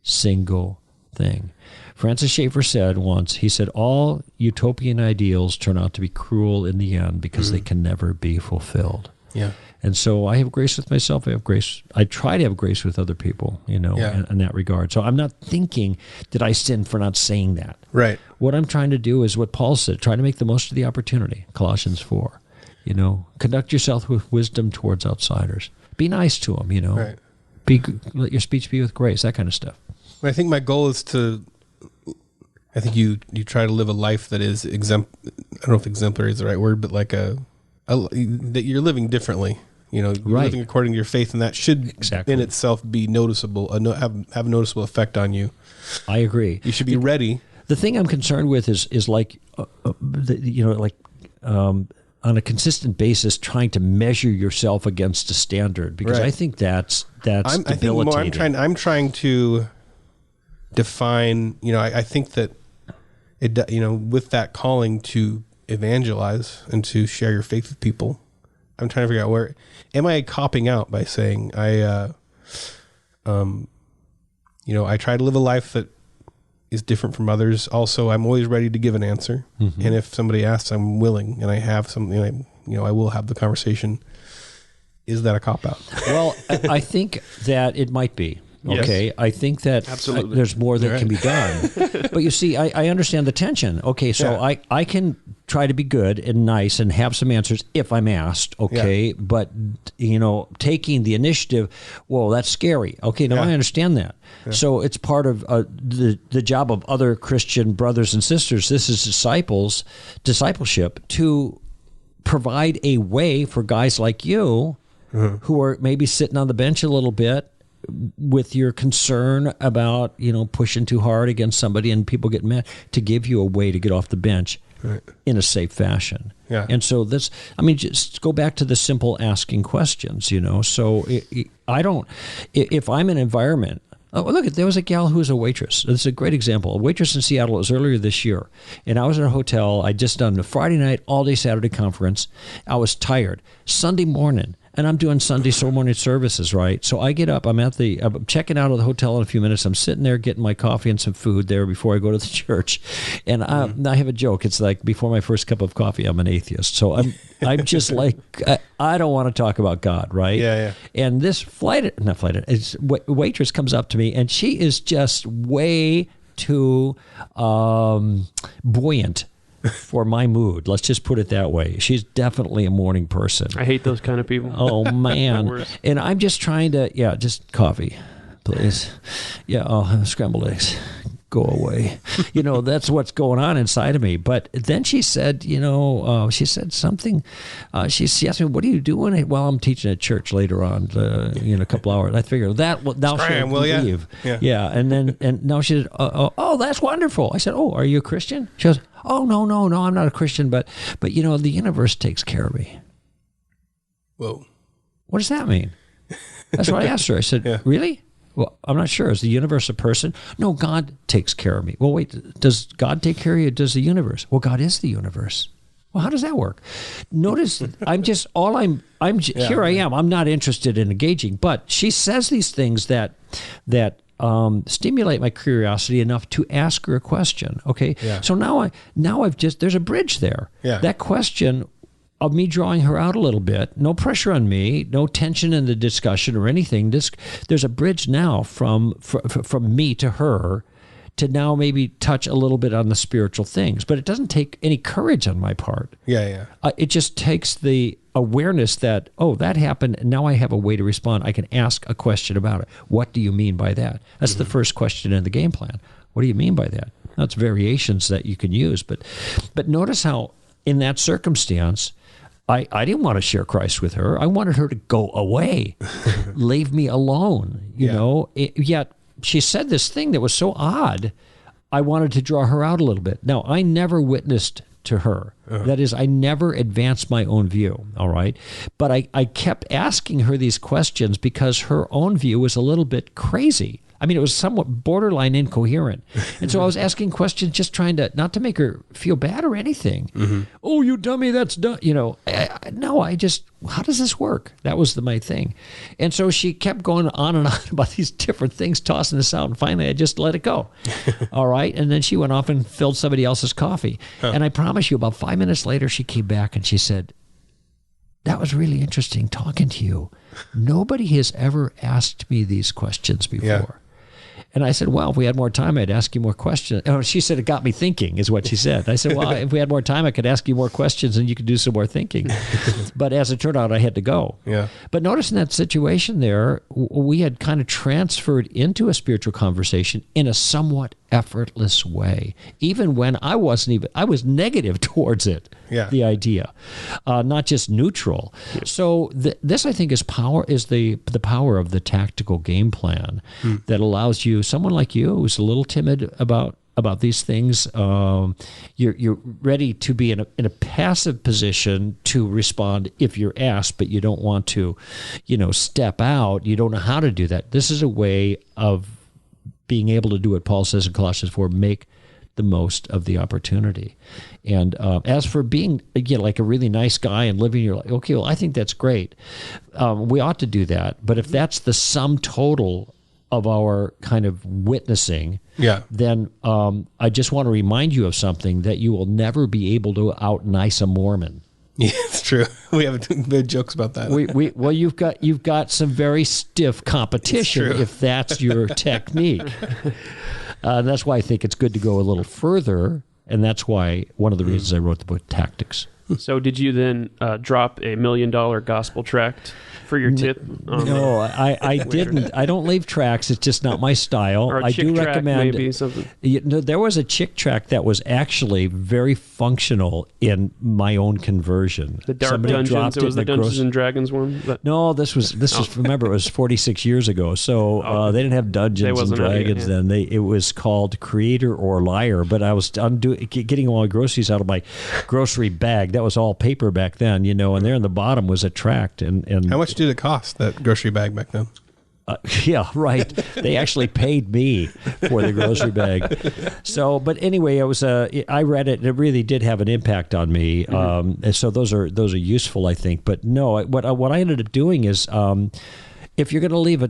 Speaker 5: single thing. Francis Schaeffer said once, he said, all utopian ideals turn out to be cruel in the end because they can never be fulfilled. Yeah. And so I have grace with myself. I try to have grace with other people, in that regard. So I'm not thinking, did I sin for not saying that? Right. What I'm trying to do is what Paul said, try to make the most of the opportunity, Colossians 4. Conduct yourself with wisdom towards outsiders. Be nice to them, Right. Let your speech be with grace, that kind of stuff.
Speaker 6: I think my goal is I think you try to live a life that is I don't know if exemplary is the right word, but like that you're living differently. You're living according to your faith, and that should in itself be noticeable, have a noticeable effect on you.
Speaker 5: I agree.
Speaker 6: You should be ready.
Speaker 5: The thing I'm concerned with is like, on a consistent basis, trying to measure yourself against a standard, because I think that's debilitating.
Speaker 6: I'm trying to define. I think that it. With that calling to evangelize and to share your faith with people, I'm trying to figure out where am I copping out by saying I try to live a life that is different from others. Also, I'm always ready to give an answer. And if somebody asks, I'm willing, and I have something, I will have the conversation. Is that a cop-out?
Speaker 5: Well, I think that it might be. Okay, yes. I think that there's more that can be done. But you see, I understand the tension. Okay, so I can try to be good and nice and have some answers if I'm asked, okay? Yeah. But, taking the initiative, whoa, that's scary. Okay, now I understand that. Yeah. So it's part of the job of other Christian brothers and sisters. This is discipleship, to provide a way for guys like you who are maybe sitting on the bench a little bit, with your concern about, pushing too hard against somebody and people get mad, to give you a way to get off the bench in a safe fashion.
Speaker 6: Yeah.
Speaker 5: And so just go back to the simple asking questions, So if I'm in an environment, look, there was a gal who was a waitress. This is a great example. A waitress in Seattle. It was earlier this year. And I was at a hotel. I'd just done a Friday night, all-day Saturday conference. I was tired. Sunday morning, and I'm doing Sunday morning services, right? So I get up. I'm checking out of the hotel in a few minutes. I'm sitting there getting my coffee and some food there before I go to the church. And I have a joke. It's like before my first cup of coffee, I'm an atheist. So I'm just like, I don't want to talk about God, right?
Speaker 6: Yeah.
Speaker 5: And this waitress comes up to me, and she is just way too buoyant for my mood. Let's just put it that way. She's definitely a morning person.
Speaker 2: I hate those kind of people.
Speaker 5: Oh, man.
Speaker 2: Worst.
Speaker 5: And I'm just trying to, just coffee, please. Yeah, I'll have scrambled eggs. Go away. That's what's going on inside of me. But then she said, she said something. She asked me, what are you doing? Well, I'm teaching at church later on, in a couple hours. I figured thou shalt leave. Yeah. And now she said, oh, that's wonderful. I said, oh, are you a Christian? She goes, oh, no, I'm not a Christian, but the universe takes care of me.
Speaker 6: Whoa.
Speaker 5: What does that mean? That's what I asked her. I said, really? Well, I'm not sure. Is the universe a person? No, God takes care of me. Well, wait, does God take care of you? Does the universe? Well, God is the universe. Well, how does that work? Notice here I am. I'm not interested in engaging, but she says these things that stimulate my curiosity enough to ask her a question. Okay.
Speaker 6: Yeah.
Speaker 5: So now there's a bridge there.
Speaker 6: Yeah.
Speaker 5: That question of me drawing her out a little bit, no pressure on me, no tension in the discussion or anything. There's a bridge now from me to her to now maybe touch a little bit on the spiritual things, but it doesn't take any courage on my part.
Speaker 6: Yeah.
Speaker 5: It just takes the awareness that, that happened, and now I have a way to respond. I can ask a question about it. What do you mean by that? That's the first question in the game plan. What do you mean by that? That's variations that you can use, but notice how in that circumstance, I didn't want to share Christ with her. I wanted her to go away, leave me alone, Yet she said this thing that was so odd, I wanted to draw her out a little bit. Now, I never witnessed to her. That is, I never advanced my own view, all right? But I kept asking her these questions because her own view was a little bit crazy. I mean, it was somewhat borderline incoherent. And so I was asking questions just trying to, not to make her feel bad or anything. Mm-hmm. Oh, you dummy, that's dumb. How does this work? That was my thing. And so she kept going on and on about these different things, tossing this out. And finally, I just let it go. All right. And then she went off and filled somebody else's coffee. Huh. And I promise you, about 5 minutes later, she came back and she said, that was really interesting talking to you. Nobody has ever asked me these questions before. Yeah. And I said, well, if we had more time, I'd ask you more questions. Oh, she said, it got me thinking, is what she said. I said, well, if we had more time, I could ask you more questions and you could do some more thinking. But as it turned out, I had to go. Yeah. But notice in that situation there, we had kind of transferred into a spiritual conversation in a somewhat effortless way, even when I was negative towards it, the idea, not just neutral. So this, I think, is the power of the tactical game plan that allows you, someone like you who's a little timid about these things, you're ready to be in a passive position to respond if you're asked, but you don't want to, step out. You don't know how to do that. This is a way of being able to do what Paul says in Colossians 4, make the most of the opportunity. And as for being, like a really nice guy and living your life, okay, well, I think that's great. We ought to do that. But if that's the sum total of our kind of witnessing, then I just want to remind you of something, that you will never be able to out-nice a Mormon.
Speaker 6: Yeah, it's true. We have jokes about that.
Speaker 5: Well, you've got some very stiff competition if that's your technique. That's why I think it's good to go a little further, and that's why one of the reasons I wrote the book Tactics.
Speaker 2: So did you then drop $1 million gospel tract for your tip?
Speaker 5: No, I didn't. I don't leave tracks. It's just not my style.
Speaker 2: Or a
Speaker 5: I
Speaker 2: chick
Speaker 5: do
Speaker 2: tract,
Speaker 5: recommend
Speaker 2: maybe something.
Speaker 5: There was a chick tract that was actually very functional in my own conversion.
Speaker 2: The Dark
Speaker 5: Somebody
Speaker 2: Dungeons.
Speaker 5: dropped
Speaker 2: It was
Speaker 5: in
Speaker 2: the
Speaker 5: the
Speaker 2: Dungeons and Dragons one.
Speaker 5: No, this was remember, it was 46 years ago. So they didn't have Dungeons and Dragons then. It was called Creator or Liar. But I was getting all my groceries out of my grocery bag. That was all paper back then, and there in the bottom was a tract. And
Speaker 6: how much did it cost, that grocery bag back then?
Speaker 5: Yeah, right. They actually paid me for the grocery bag. So, but anyway, I read it, and it really did have an impact on me. And so those are useful, I think. But no, what I ended up doing is, if you're going to leave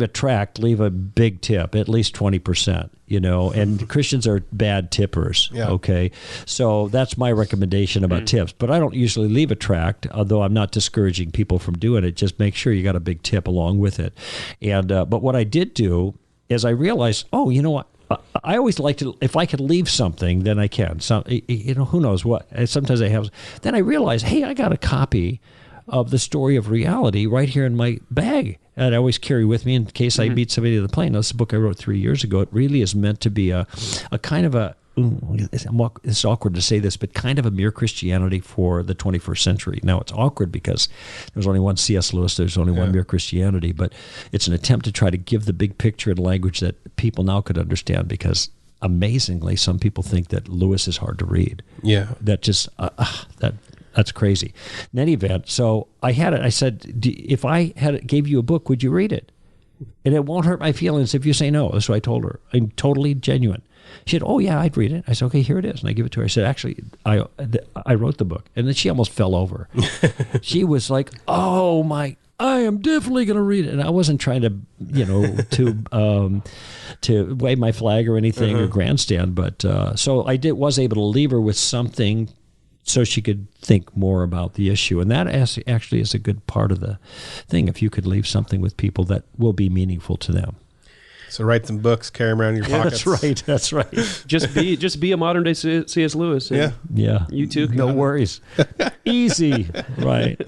Speaker 5: a tract, leave a big tip, at least 20%. And Christians are bad tippers.
Speaker 6: Yeah.
Speaker 5: Okay, so that's my recommendation about tips. But I don't usually leave a tract, although I'm not discouraging people from doing it. Just make sure you got a big tip along with it. And but what I did do is I realized, you know what? I always like to, if I could leave something, then I can. Who knows what? Sometimes I have. Then I realized, hey, I got a copy of The Story of Reality right here in my bag that I always carry with me in case I meet somebody on the plane. Now, this is a book I wrote 3 years ago. It really is meant to be a kind of a, it's awkward to say this, but kind of a mere Christianity for the 21st century. Now, it's awkward because there's only one C.S. Lewis, there's only one mere Christianity, but it's an attempt to try to give the big picture in language that people now could understand, because amazingly, some people think that Lewis is hard to read.
Speaker 6: Yeah.
Speaker 5: That just, that's crazy. In any event, so I had it. I said, if I gave you a book, would you read it? And it won't hurt my feelings if you say no. That's what I told her. I'm totally genuine. She said, oh, yeah, I'd read it. I said, okay, here it is. And I give it to her. I said, actually, I wrote the book. And then she almost fell over. She was like, oh, I am definitely going to read it. And I wasn't trying to, to wave my flag or anything or grandstand. But so I was able to leave her with something so she could think more about the issue. And that actually is a good part of the thing, if you could leave something with people that will be meaningful to them.
Speaker 6: So write some books, carry them around in your pockets.
Speaker 5: That's right.
Speaker 2: just be a modern day C.S. Lewis.
Speaker 6: Yeah.
Speaker 2: You too.
Speaker 5: No worries. Easy. Right.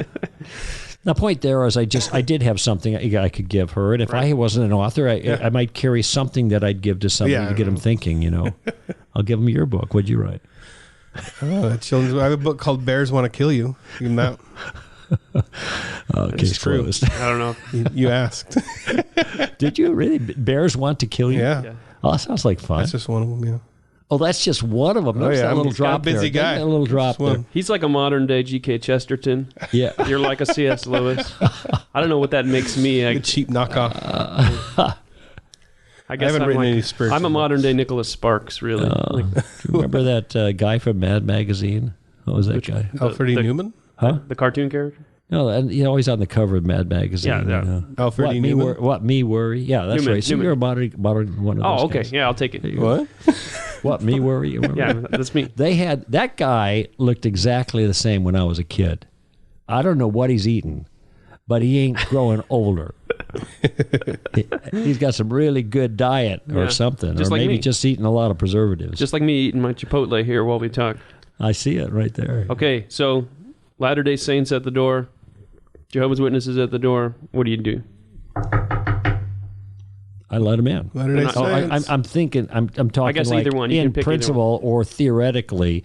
Speaker 5: The point there is I did have something I could give her. And if I wasn't an author, I might carry something that I'd give to somebody to get them thinking, I'll give them your book. What'd you write?
Speaker 6: Children's. I have a book called Bears Want to Kill You. Give them that.
Speaker 5: Case closed.
Speaker 2: I don't know.
Speaker 6: You asked.
Speaker 5: Did you really? Bears Want to Kill You?
Speaker 6: Yeah.
Speaker 5: Oh, that sounds like fun.
Speaker 6: That's just one of them, yeah.
Speaker 5: Oh, that's just one of them. Notice that little drop there.
Speaker 6: Busy guy.
Speaker 5: That little drop there.
Speaker 2: He's like a modern day G.K. Chesterton.
Speaker 5: Yeah.
Speaker 2: You're like a C.S. Lewis. I don't know what that makes me.
Speaker 6: A cheap knockoff.
Speaker 2: I guess
Speaker 6: haven't written any spiritual
Speaker 2: I'm a modern day Nicholas Sparks, really.
Speaker 5: Do you remember that guy from Mad Magazine? What was that guy?
Speaker 6: Alfred E. Newman?
Speaker 2: Huh? The cartoon character?
Speaker 5: No, and he's always on the cover of Mad Magazine.
Speaker 2: Yeah.
Speaker 6: Alfred E. Newman?
Speaker 5: What me worry? Yeah, that's
Speaker 2: Newman,
Speaker 5: right. So you're a modern one of those
Speaker 2: Oh, okay.
Speaker 5: guys.
Speaker 2: Yeah, I'll take it.
Speaker 6: What?
Speaker 5: What me worry? You remember?
Speaker 2: Yeah, that's me.
Speaker 5: They had that guy looked exactly the same when I was a kid. I don't know what he's eating, but he ain't growing older. He's got some really good diet or something,
Speaker 2: just
Speaker 5: or
Speaker 2: like
Speaker 5: maybe
Speaker 2: me.
Speaker 5: just eating a lot of preservatives.
Speaker 2: Just like me eating my Chipotle here while we talk.
Speaker 5: I see it right there.
Speaker 2: Okay, so Latter-day Saints at the door, Jehovah's Witnesses at the door. What do you do?
Speaker 5: I let him in.
Speaker 6: Latter-day Saints.
Speaker 5: I'm thinking. I'm talking.
Speaker 2: I guess
Speaker 5: like
Speaker 2: either one. You
Speaker 5: in
Speaker 2: can pick either
Speaker 5: principle or theoretically.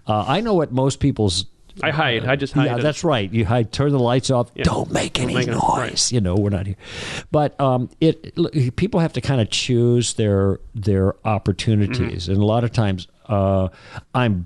Speaker 5: I know what most people's.
Speaker 2: I hide. I just hide.
Speaker 5: Yeah, that's right. You hide. Turn the lights off.
Speaker 2: Yeah.
Speaker 5: Don't make any
Speaker 2: Don't make
Speaker 5: noise.
Speaker 2: Right.
Speaker 5: We're not here. But people have to kind of choose their opportunities, and a lot of times I'm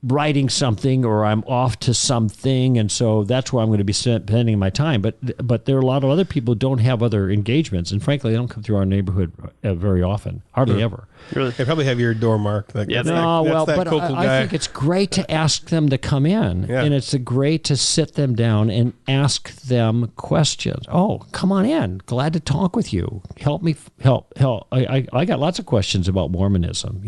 Speaker 5: writing something or I'm off to something, and so that's where I'm going to be spending my time. But there are a lot of other people who don't have other engagements, and frankly, they don't come through our neighborhood very often, hardly ever.
Speaker 2: Really?
Speaker 6: They probably have your door marked.
Speaker 2: Yeah,
Speaker 6: that's
Speaker 5: No,
Speaker 6: that,
Speaker 5: well,
Speaker 6: that's that
Speaker 5: but
Speaker 6: Koukl
Speaker 5: I
Speaker 6: guy.
Speaker 5: think it's great to ask them to come in, and it's great to sit them down and ask them questions. Oh, come on in. Glad to talk with you. Help me. Help. I got lots of questions about Mormonism.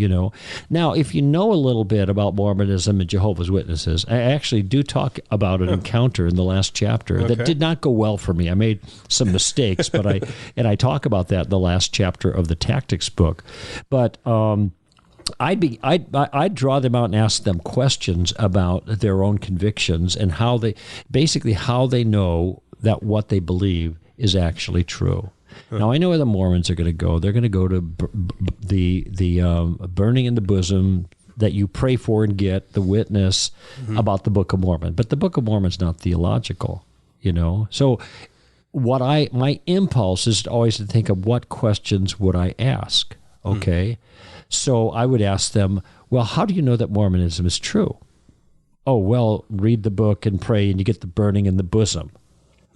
Speaker 5: Now, if you know a little bit about Mormonism and Jehovah's Witnesses, I actually do talk about an encounter in the last chapter that did not go well for me. I made some mistakes, but I talk about that in the last chapter of the Tactics book. But I'd draw them out and ask them questions about their own convictions and how they know that what they believe is actually true. Now, I know where the Mormons are going to go. They're going to go to the burning in the bosom that you pray for and get, the witness about the Book of Mormon. But the Book of Mormon's not theological, So my impulse is always to think of what questions would I ask, okay? So I would ask them, well, how do you know that Mormonism is true? Oh, well, read the book and pray and you get the burning in the bosom,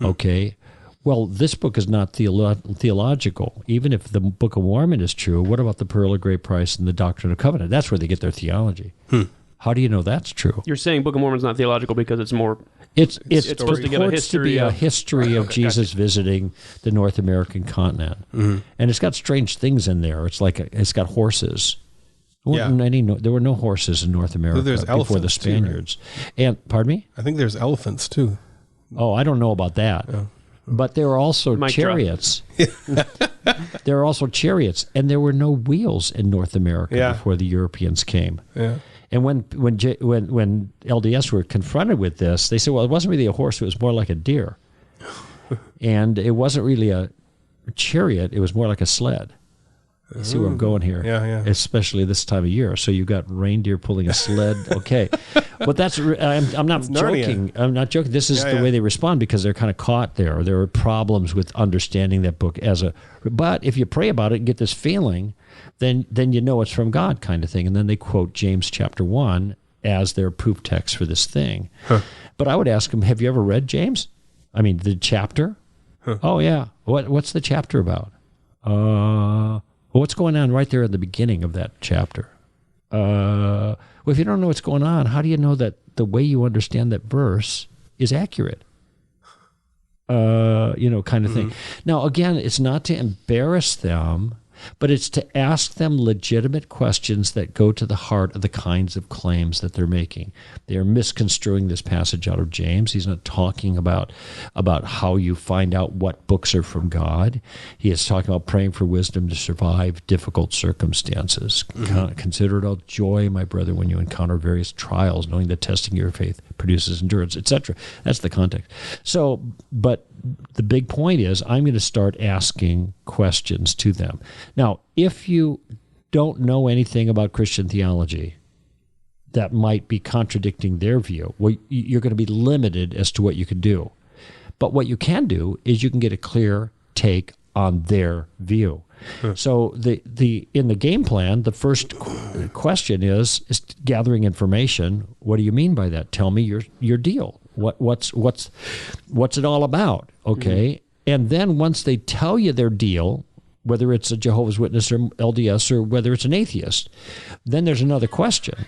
Speaker 5: okay? Well, this book is not theological. Even if the Book of Mormon is true, what about the Pearl of Great Price and the Doctrine of Covenant? That's where they get their theology. How do you know that's true?
Speaker 2: You're saying Book of Mormon's not theological because it's more...
Speaker 5: It's
Speaker 2: supposed to give a history
Speaker 5: a history of Jesus visiting the North American continent, and it's got strange things in there. It's like it's got horses. There were no horses in North America before the Spaniards. Too, right? And pardon me?
Speaker 6: I think there's elephants too.
Speaker 5: Oh, I don't know about that. Yeah. But there are also chariots. There are also chariots, and there were no wheels in North America before the Europeans came. Yeah. And when LDS were confronted with this, they said, well, it wasn't really a horse, it was more like a deer. And it wasn't really a chariot, it was more like a sled. You see where I'm going here? Yeah. Especially this time of year. So you've got reindeer pulling a sled. Okay. But that's, I'm not joking. I'm not joking. This is the way they respond because they're kind of caught there. There are problems with understanding that book but if you pray about it and get this feeling, then you know it's from God kind of thing. And then they quote James chapter 1 as their proof text for this thing. But I would ask them, have you ever read James? I mean, the chapter? Oh, yeah. What's the chapter about? What's going on right there at the beginning of that chapter? Well, if you don't know what's going on, how do you know that the way you understand that verse is accurate? Kind of thing. Now, again, it's not to embarrass them, but it's to ask them legitimate questions that go to the heart of the kinds of claims that they're making. They are misconstruing this passage out of James. He's not talking about how you find out what books are from God. He is talking about praying for wisdom to survive difficult circumstances. Consider it all joy, my brother, when you encounter various trials, knowing that testing your faith produces endurance, etc. That's the context. So, but the big point is I'm going to start asking questions to them. Now, if you don't know anything about Christian theology that might be contradicting their view, well, you're going to be limited as to what you can do. But what you can do is you can get a clear take on their view. So in the game plan, the first question is gathering information. What do you mean by that? Tell me your deal. What's it all about? Okay. And then once they tell you their deal, whether it's a Jehovah's Witness or LDS or whether it's an atheist, then there's another question.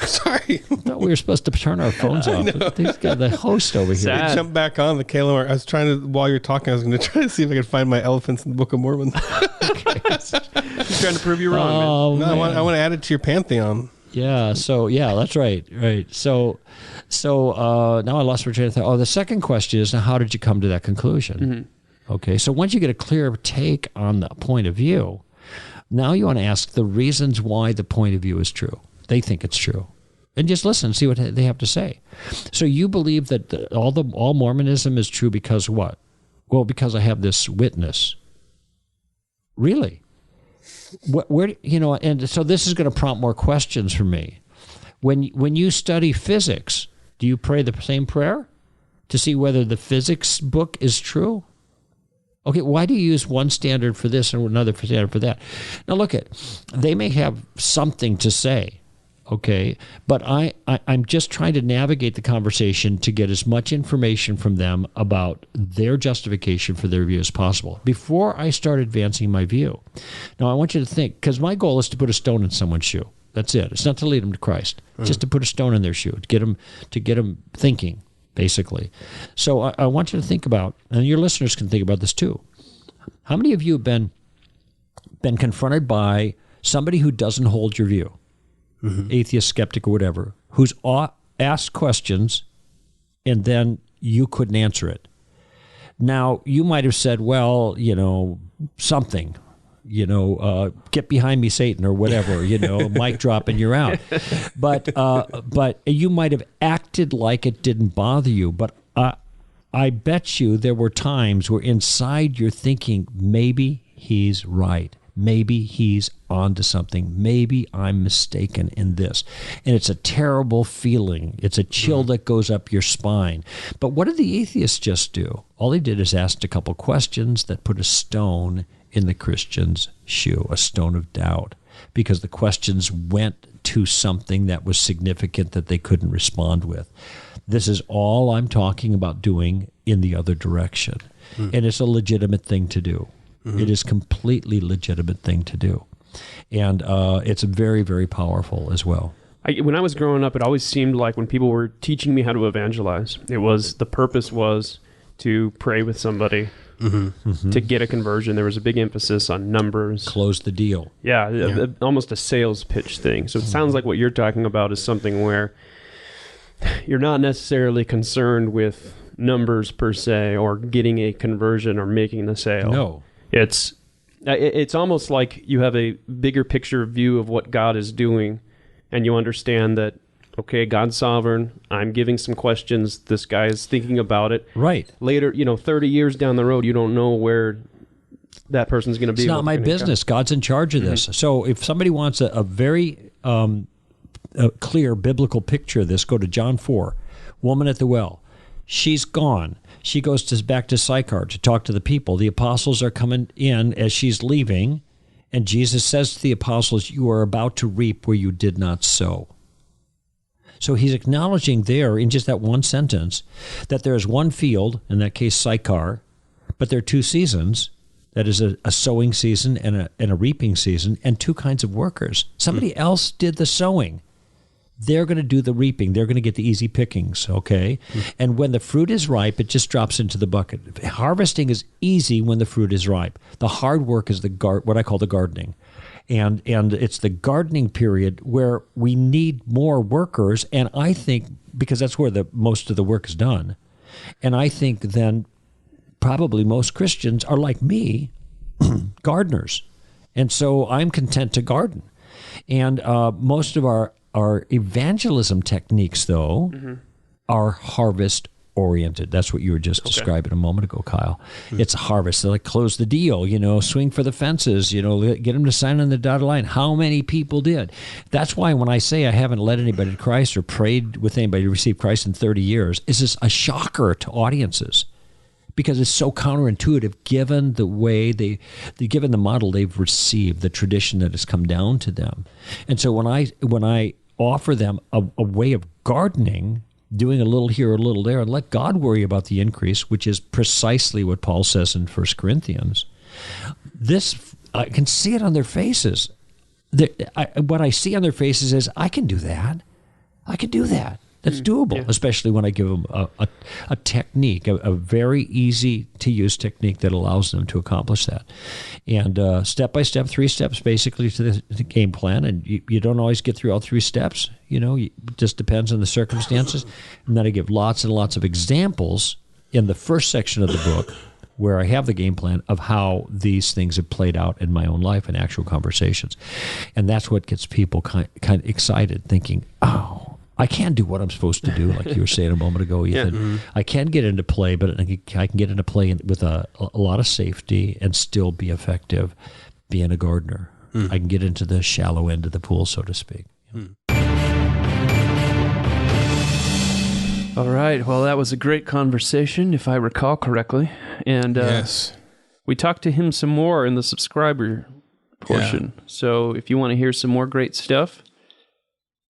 Speaker 6: Sorry.
Speaker 5: No, we were supposed to turn our phones off. These got the host over here.
Speaker 6: I jumped back on the KLMR. I was trying to, while you're talking, I was going to try to see if I could find my elephants in the Book of Mormon.
Speaker 2: He's trying to prove you wrong, man.
Speaker 6: No, I want to add it to your pantheon.
Speaker 5: Yeah. So that's right. Right. So now I lost my train of thought. Oh, the second question is, now how did you come to that conclusion? Okay. So once you get a clear take on the point of view, now you want to ask the reasons why the point of view is true. They think it's true. And just listen and see what they have to say. So you believe that all Mormonism is true because what? Well, because I have this witness. Really? And so this is going to prompt more questions for me. When you study physics, do you pray the same prayer to see whether the physics book is true? Okay, why do you use one standard for this and another standard for that? Now look they may have something to say, okay, but I'm just trying to navigate the conversation to get as much information from them about their justification for their view as possible before I start advancing my view. Now I want you to think, because my goal is to put a stone in someone's shoe. That's it. It's not to lead them to Christ. It's just to put a stone in their shoe, to get them thinking, basically. So I want you to think about, and your listeners can think about this too. How many of you have been confronted by somebody who doesn't hold your view, atheist, skeptic, or whatever, who's asked questions and then you couldn't answer it? Now, you might have said, well, something. get behind me, Satan, or whatever, mic drop and you're out. But you might have acted like it didn't bother you. But I bet you there were times where inside you're thinking, maybe he's right. Maybe he's onto something. Maybe I'm mistaken in this. And it's a terrible feeling. It's a chill that goes up your spine. But what did the atheists just do? All they did is ask a couple questions that put a stone in the Christian's shoe, a stone of doubt, because the questions went to something that was significant that they couldn't respond with. This is all I'm talking about doing in the other direction. And it's a legitimate thing to do. It is completely legitimate thing to do. And it's very, very powerful as well.
Speaker 2: When I was growing up, it always seemed like when people were teaching me how to evangelize, the purpose was to pray with somebody, to get a conversion. There was a big emphasis on numbers.
Speaker 5: Close the deal.
Speaker 2: Yeah. Almost a sales pitch thing. So it sounds like what you're talking about is something where you're not necessarily concerned with numbers per se, or getting a conversion or making the sale.
Speaker 5: No.
Speaker 2: It's almost like you have a bigger picture view of what God is doing, and you understand that, okay, God's sovereign. I'm giving some questions. This guy is thinking about it.
Speaker 5: Right.
Speaker 2: Later, 30 years down the road, you don't know where that person's going to be.
Speaker 5: It's not my business. God's in charge of this. So if somebody wants a very clear biblical picture of this, go to John 4, woman at the well. She's gone. She goes back to Sychar to talk to the people. The apostles are coming in as she's leaving, and Jesus says to the apostles, you are about to reap where you did not sow. So he's acknowledging there in just that one sentence that there is one field, in that case Sychar, but there are two seasons. That is a sowing season and a reaping season, and two kinds of workers. Somebody else did the sowing. They're going to do the reaping. They're going to get the easy pickings, okay? And when the fruit is ripe, it just drops into the bucket. Harvesting is easy when the fruit is ripe. The hard work is what I call the gardening. And it's the gardening period where we need more workers, and I think, because that's where most of the work is done, and I think then probably most Christians are like me, gardeners. And so I'm content to garden. And most of our evangelism techniques, though, are harvest-oriented. That's what you were just describing a moment ago, Kyle. It's a harvest. They close the deal, swing for the fences, get them to sign on the dotted line. How many people did? That's why when I say I haven't led anybody to Christ or prayed with anybody to receive Christ in 30 years, it's just a shocker to audiences. Because it's so counterintuitive, given the way given the model they've received, the tradition that has come down to them. And so when I offer them a way of gardening, doing a little here, a little there, and let God worry about the increase, which is precisely what Paul says in 1 Corinthians, I can see it on their faces. What I see on their faces is, I can do that. I can do that. That's doable, especially when I give them a technique, a very easy-to-use technique that allows them to accomplish that. And step by step, 3 steps basically to the game plan, and you don't always get through all 3 steps. It just depends on the circumstances. And then I give lots and lots of examples in the first section of the book where I have the game plan of how these things have played out in my own life in actual conversations. And that's what gets people kind of excited, thinking, oh, I can do what I'm supposed to do, like you were saying a moment ago, Ethan. I can get into play, but I can get into play with a lot of safety and still be effective being a gardener. I can get into the shallow end of the pool, so to speak.
Speaker 2: All right. Well, that was a great conversation, if I recall correctly. And
Speaker 6: yes,
Speaker 2: we talked to him some more in the subscriber portion. Yeah. So if you want to hear some more great stuff,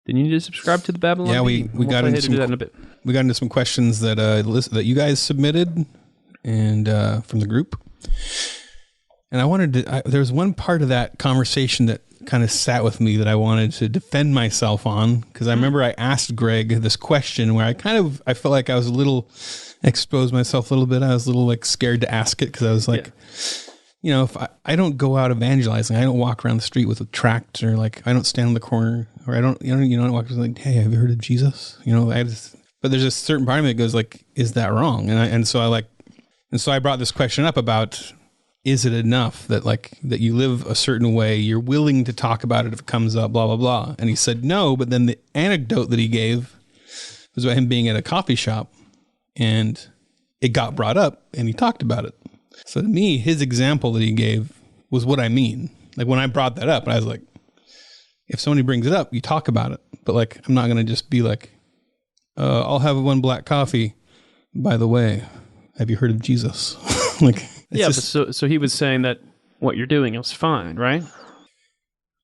Speaker 2: then you need to subscribe to the Babylon.
Speaker 6: Yeah, we got into some,
Speaker 2: in a bit.
Speaker 6: We got into some questions that that you guys submitted and from the group. And I wanted to. There was one part of that conversation that kind of sat with me that I wanted to defend myself on, because I remember I asked Greg this question where I felt like I was exposed myself a little bit. I was a little scared to ask it, because I was like, if I don't go out evangelizing, I don't walk around the street with a tract, or I don't stand on the corner, or I don't, walk around hey, have you heard of Jesus? But there's a certain part of me that goes is that wrong? And so I brought this question up about, is it enough that that you live a certain way? You're willing to talk about it if it comes up, blah, blah, blah. And he said no, but then the anecdote that he gave was about him being at a coffee shop and it got brought up and he talked about it. So to me, his example that he gave was what I mean. Like when I brought that up, I was like, if somebody brings it up, you talk about it. But like, I'm not going to just be like, I'll have one black coffee. By the way, have you heard of Jesus?
Speaker 2: Yeah, but so he was saying that what you're doing is fine, right?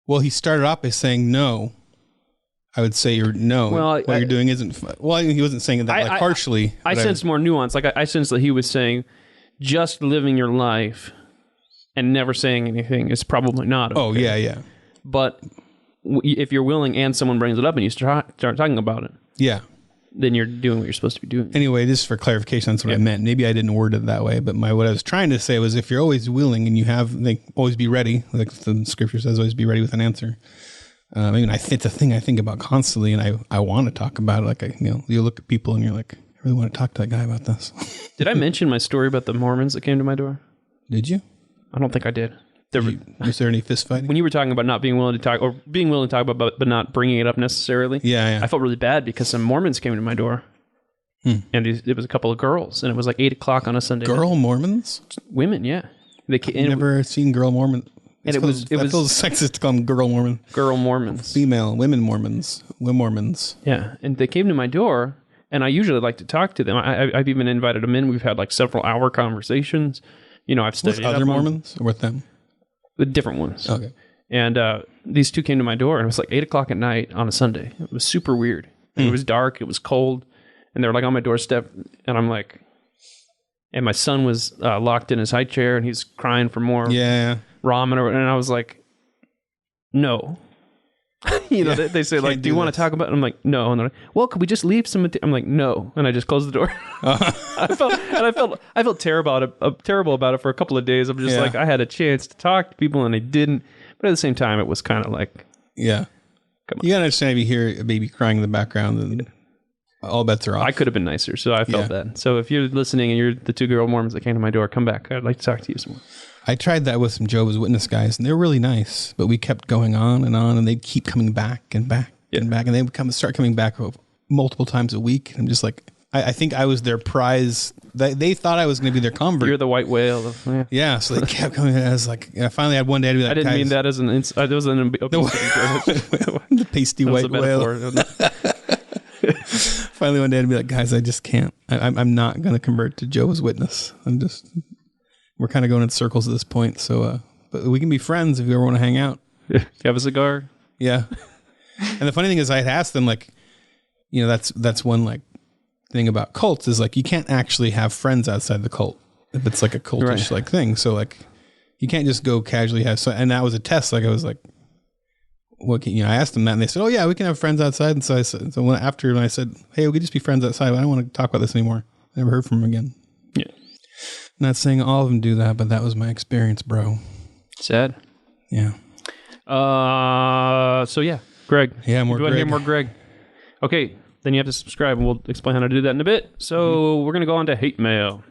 Speaker 6: Well, he started off by saying no. I would say what you're doing isn't fine. Well, he wasn't saying that harshly.
Speaker 2: I sense more nuance. Like I sense that he was saying just living your life and never saying anything is probably not okay.
Speaker 6: Oh, yeah.
Speaker 2: But if you're willing and someone brings it up and you start talking about it.
Speaker 6: Yeah.
Speaker 2: Then you're doing what you're supposed to be doing.
Speaker 6: Anyway, just for clarification, that's what I meant. Maybe I didn't word it that way, but what I was trying to say was if you're always willing and you have, always be ready, like the scripture says, always be ready with an answer. It's a thing I think about constantly, and I want to talk about it. You look at people and you're like, I really want to talk to that guy about this.
Speaker 2: Did I mention my story about the Mormons that came to my door?
Speaker 6: Did you?
Speaker 2: I don't think I did.
Speaker 6: Was there any fist fighting?
Speaker 2: When you were talking about not being willing to talk, or being willing to talk about, but not bringing it up necessarily.
Speaker 6: Yeah.
Speaker 2: I felt really bad because some Mormons came to my door, and it was a couple of girls, and it was like 8:00 on a Sunday.
Speaker 6: Girl Mormons?
Speaker 2: Women, yeah.
Speaker 6: I've never seen girl Mormon.
Speaker 2: And it was
Speaker 6: feels sexist to call them girl Mormon.
Speaker 2: Girl Mormons.
Speaker 6: Women Mormons. Women Mormons.
Speaker 2: Yeah, and they came to my door, and I usually like to talk to them. I've even invited them in. We've had like several hour conversations. I've studied
Speaker 6: with other Mormons or with them.
Speaker 2: With different ones.
Speaker 6: Okay.
Speaker 2: And these two came to my door, and it was like 8:00 at night on a Sunday. It was super weird. It was dark. It was cold. And they're like on my doorstep, and I'm like, and my son was locked in his high chair, and he's crying for more ramen. And I was like, no. They say, like, do you want to talk about it? I'm like, no. And they're like, well, could we just leave some? I'm like, no. And I just closed the door. I felt terrible about it for a couple of days. I'm just like, I had a chance to talk to people and I didn't. But at the same time, it was kind of like,
Speaker 6: yeah. Come on. You gotta understand if you hear a baby crying in the background, then all bets are off.
Speaker 2: I could have been nicer, so I felt bad. So if you're listening and you're the two girl Mormons that came to my door, come back. I'd like to talk to you some more.
Speaker 6: I tried that with some Jehovah's Witness guys, and they were really nice, but we kept going on, and they'd keep coming back and back and back, and they would start coming back multiple times a week. And I'm just like, I think I was their prize. They thought I was going to be their convert.
Speaker 2: You're the white whale.
Speaker 6: Yeah, so they kept coming. I was like, I finally had one day to be like,
Speaker 2: I didn't mean that as an that was an
Speaker 6: the pasty white whale. Finally one day to be like, guys, I just can't. I'm not going to convert to Jehovah's Witness. We're kind of going in circles at this point. So, but we can be friends if you ever want to hang out.
Speaker 2: You have a cigar?
Speaker 6: Yeah. And the funny thing is, I had asked them, like, that's one like thing about cults is like you can't actually have friends outside the cult if it's like a cultish like thing. So like you can't just go casually have. And that was a test. Like I was like, what can I asked them that, and they said, oh yeah, we can have friends outside. And so I said, when I said, hey, we could just be friends outside. I don't want to talk about this anymore. I never heard from them again.
Speaker 2: Yeah.
Speaker 6: Not saying all of them do that, but that was my experience, bro.
Speaker 2: Sad.
Speaker 6: Yeah.
Speaker 2: So yeah, Greg.
Speaker 6: Yeah, more
Speaker 2: Greg. Do you want to hear more Greg? Okay, then you have to subscribe, and we'll explain how to do that in a bit. So we're going to go on to hate mail.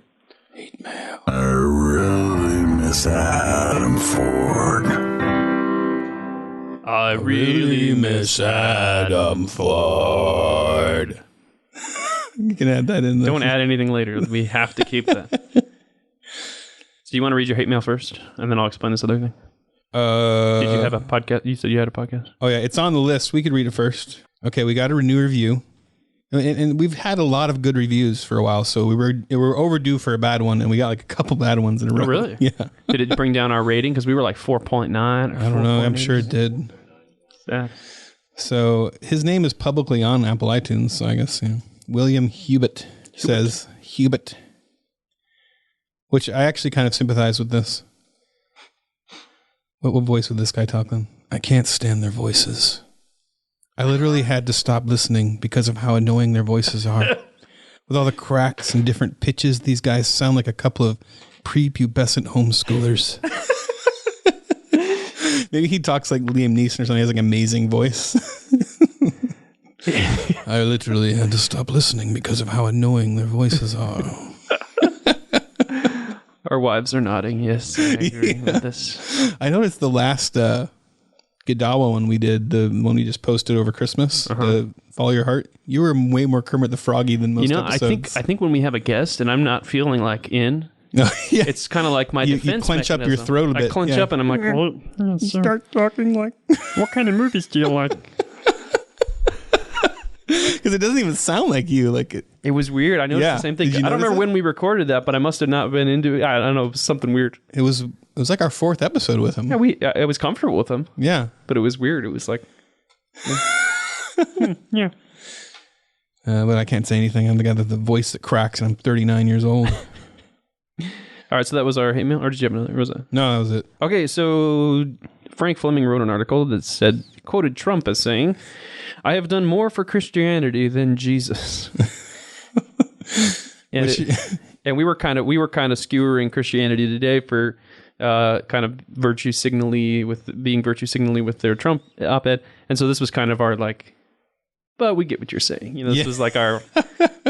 Speaker 6: Hate mail.
Speaker 1: I really miss Adam Ford.
Speaker 2: I really miss Adam Ford.
Speaker 6: You can add that in there.
Speaker 2: Don't add anything later. We have to keep that. So you want to read your hate mail first, and then I'll explain this other thing? Did you have a podcast? You said you had a podcast?
Speaker 6: Oh, yeah. It's on the list. We could read it first. Okay, we got a new review. And we've had a lot of good reviews for a while, so we were overdue for a bad one, and we got like a couple bad ones in a row.
Speaker 2: Oh, really?
Speaker 6: Yeah.
Speaker 2: Did it bring down our rating? Because we were like 4.9 or
Speaker 6: I don't know. I'm sure it did.
Speaker 2: Yeah.
Speaker 6: So his name is publicly on Apple iTunes, so I guess, William Hubert says, Hubert. Which I actually kind of sympathize with this. What voice would this guy talk then? I can't stand their voices. I literally had to stop listening because of how annoying their voices are. With all the cracks and different pitches, these guys sound like a couple of prepubescent homeschoolers. Maybe he talks like Liam Neeson or something. He has like an amazing voice. I literally had to stop listening because of how annoying their voices are.
Speaker 2: Our wives are nodding. Yes, I agree with this.
Speaker 6: I noticed the last Gadawa one we did, the one we just posted over Christmas, the Follow Your Heart. You were way more Kermit the Froggy than most episodes.
Speaker 2: I think when we have a guest and I'm not feeling like in, it's kind of like my defense
Speaker 6: You clench
Speaker 2: mechanism.
Speaker 6: up your throat a bit.
Speaker 2: I clench up and I'm like, well,
Speaker 6: start talking like...
Speaker 2: what kind of movies do you like?
Speaker 6: Because it doesn't even sound like you.
Speaker 2: It was weird. I noticed the same thing. I don't remember when we recorded that, but I must have not been into it. I don't know. It was something weird.
Speaker 6: It was like our 4th episode with him.
Speaker 2: Yeah, I was comfortable with him.
Speaker 6: Yeah.
Speaker 2: But it was weird. It was like... yeah.
Speaker 6: But I can't say anything. I'm the guy with the voice that cracks, and I'm 39 years old.
Speaker 2: All right, so that was our hate mail, or did you have another? Or was it?
Speaker 6: No, that was it.
Speaker 2: Okay, so Frank Fleming wrote an article that quoted Trump as saying, "I have done more for Christianity than Jesus." And we were kind of skewering Christianity today for kind of virtue signally with their Trump op-ed, and so this was kind of our like, but we get what you're saying. This was like our,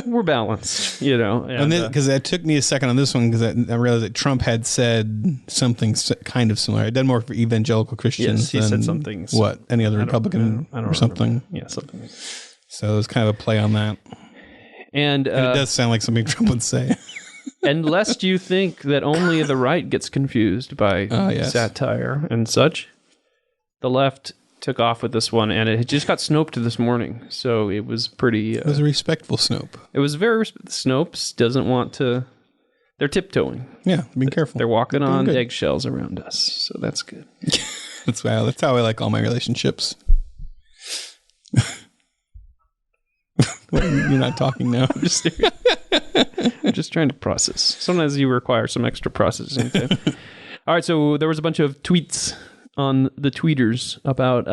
Speaker 2: we're balanced, And
Speaker 6: then, because it took me a second on this one, because I realized that Trump had said something kind of similar. I'd done more for evangelical Christians.
Speaker 2: Yes, he said something.
Speaker 6: What? Any other Republican or something?
Speaker 2: Yeah, something.
Speaker 6: So it was kind of a play on that.
Speaker 2: And
Speaker 6: it does sound like something Trump would say.
Speaker 2: And lest you think that only the right gets confused by satire and such, the left took off with this one, and it just got Snoped this morning, so it was pretty...
Speaker 6: it was a respectful Snope.
Speaker 2: It was very... Snopes doesn't want to... They're tiptoeing.
Speaker 6: Yeah, being careful.
Speaker 2: They're walking on eggshells around us, so that's good.
Speaker 6: That's how I like all my relationships. You're not talking now.
Speaker 2: I'm just trying to process. Sometimes you require some extra processing. All right, so there was a bunch of tweets on the tweeters about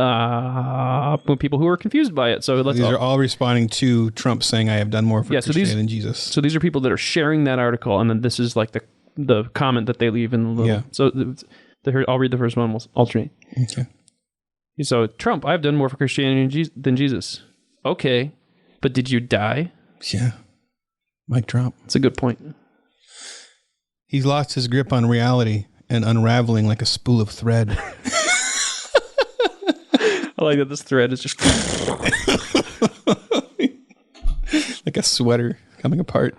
Speaker 2: people who were confused by it. So
Speaker 6: these are all responding to Trump saying, "I have done more for Christianity than Jesus."
Speaker 2: So these are people that are sharing that article, and then this is like the comment that they leave in the little.
Speaker 6: Yeah.
Speaker 2: So I'll read the first one. We'll alternate.
Speaker 6: Okay.
Speaker 2: So Trump, "I have done more for Christianity than Jesus." Okay, but did you die?
Speaker 6: Yeah. Mic drop.
Speaker 2: That's a good point.
Speaker 6: He's lost his grip on reality and unraveling like a spool of thread.
Speaker 2: I like that this thread is just
Speaker 6: like a sweater coming apart.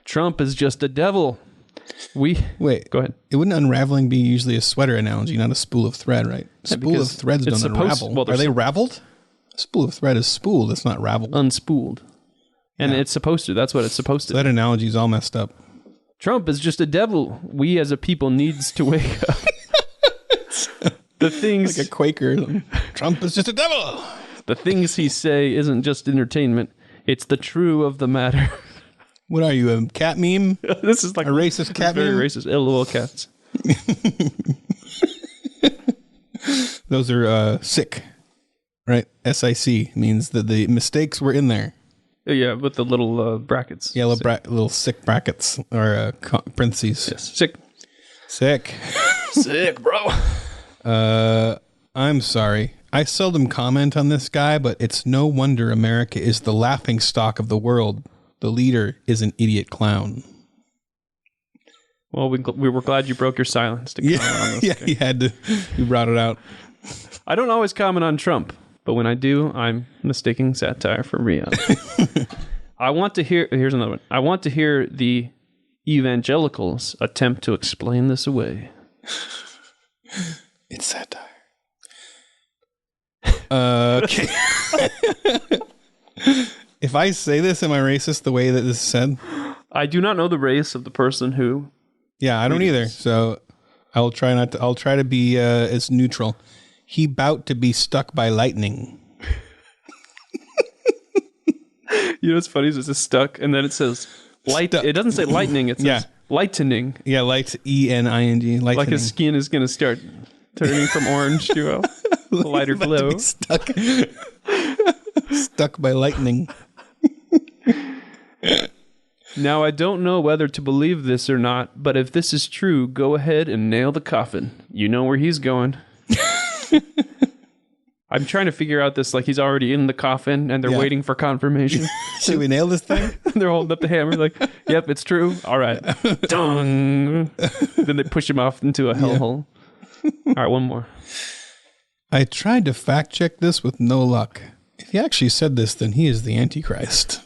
Speaker 2: Trump is just a devil. Wait, go ahead.
Speaker 6: It wouldn't unraveling be usually a sweater analogy, not a spool of thread, right? Spool of threads don't unravel. Are they raveled? A spool of thread is spooled. It's not raveled.
Speaker 2: Unspooled. And it's supposed to. That's what it's supposed to.
Speaker 6: So that analogy is all messed up.
Speaker 2: Trump is just a devil. We as a people needs to wake up. The things
Speaker 6: like a Quaker. Trump is just a devil.
Speaker 2: The things he say isn't just entertainment. It's the true of the matter.
Speaker 6: What are you, a cat meme?
Speaker 2: This is like
Speaker 6: a racist cat
Speaker 2: very
Speaker 6: meme?
Speaker 2: Racist. LOL cats.
Speaker 6: Those are sick, right? SIC means that the mistakes were in there.
Speaker 2: Yeah, with the little brackets.
Speaker 6: Yeah, little sick brackets or parentheses.
Speaker 2: Yes, sick.
Speaker 6: Sick.
Speaker 2: Sick, bro.
Speaker 6: I'm sorry. I seldom comment on this guy, but it's no wonder America is the laughing stock of the world. The leader is an idiot clown.
Speaker 2: Well, we were glad you broke your silence to comment on this.
Speaker 6: Yeah, he had to. You brought it out.
Speaker 2: I don't always comment on Trump, but when I do, I'm mistaking satire for reality. I want to hear... Here's another one. I want to hear the evangelicals attempt to explain this away.
Speaker 6: It's satire. Okay. If I say this, am I racist the way that this is said?
Speaker 2: I do not know the race of the person who...
Speaker 6: Yeah, I don't either. So I'll try not to... I'll try to be as neutral. He bout to be stuck by lightning.
Speaker 2: You know what's funny is it says stuck, and then it says light. It doesn't say lightning. It says lightening.
Speaker 6: Yeah, light ENING. Lightening.
Speaker 2: Like his skin is going to start turning from orange to a lighter glow.
Speaker 6: Stuck by lightning.
Speaker 2: Now, I don't know whether to believe this or not, but if this is true, go ahead and nail the coffin. You know where he's going. I'm trying to figure out this, like he's already in the coffin and they're waiting for confirmation.
Speaker 6: Should we nail this thing?
Speaker 2: They're holding up the hammer like, yep, it's true. All right. Dong. Then they push him off into a hellhole. All right, one more.
Speaker 6: I tried to fact check this with no luck. If he actually said this, then he is the Antichrist.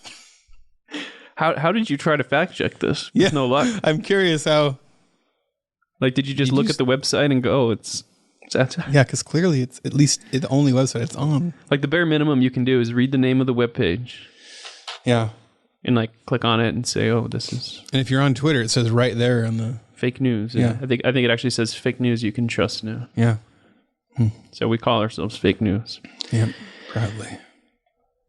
Speaker 2: How did you try to fact check this with no luck?
Speaker 6: I'm curious how.
Speaker 2: Like, did you just look at the website and go, oh, it's
Speaker 6: yeah, because clearly it's at least the only website it's on.
Speaker 2: Like the bare minimum you can do is read the name of the webpage.
Speaker 6: Yeah.
Speaker 2: And like click on it and say, oh, this is.
Speaker 6: And if you're on Twitter, it says right there on the
Speaker 2: fake news. Yeah. I think it actually says fake news you can trust now.
Speaker 6: Yeah.
Speaker 2: So we call ourselves fake news.
Speaker 6: Yep. Proudly.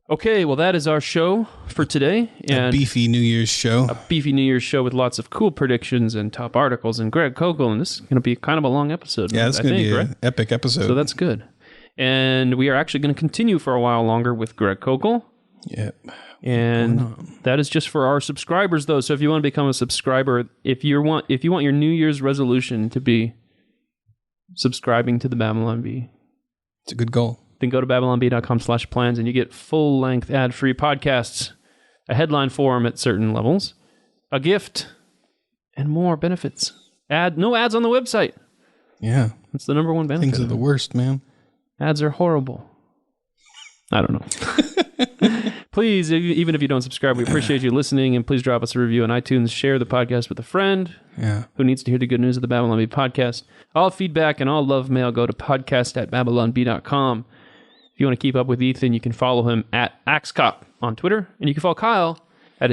Speaker 2: Okay, well, that is our show for today. And
Speaker 6: a beefy New Year's show.
Speaker 2: A beefy New Year's show with lots of cool predictions and top articles and Greg Koukl. And this is going to be kind of a long episode.
Speaker 6: Yeah, it's going to be an epic episode.
Speaker 2: So that's good. And we are actually going to continue for a while longer with Greg Koukl.
Speaker 6: Yep.
Speaker 2: And that is just for our subscribers, though. So if you want to become a subscriber, if you want your New Year's resolution to be subscribing to the Babylon Bee,
Speaker 6: it's a good goal.
Speaker 2: Then go to babylonbee.com/plans and you get full-length ad-free podcasts, a headline forum at certain levels, a gift, and more benefits. No ads on the website.
Speaker 6: Yeah.
Speaker 2: That's the number one benefit.
Speaker 6: Things are the worst, man.
Speaker 2: Ads are horrible. I don't know. Please, even if you don't subscribe, we appreciate you listening, and please drop us a review on iTunes. Share the podcast with a friend who needs to hear the good news of the Babylon Bee podcast. All feedback and all love mail go to podcast@babylonbee.com. If you want to keep up with Ethan, you can follow him at AxeCop on Twitter, and you can follow Kyle at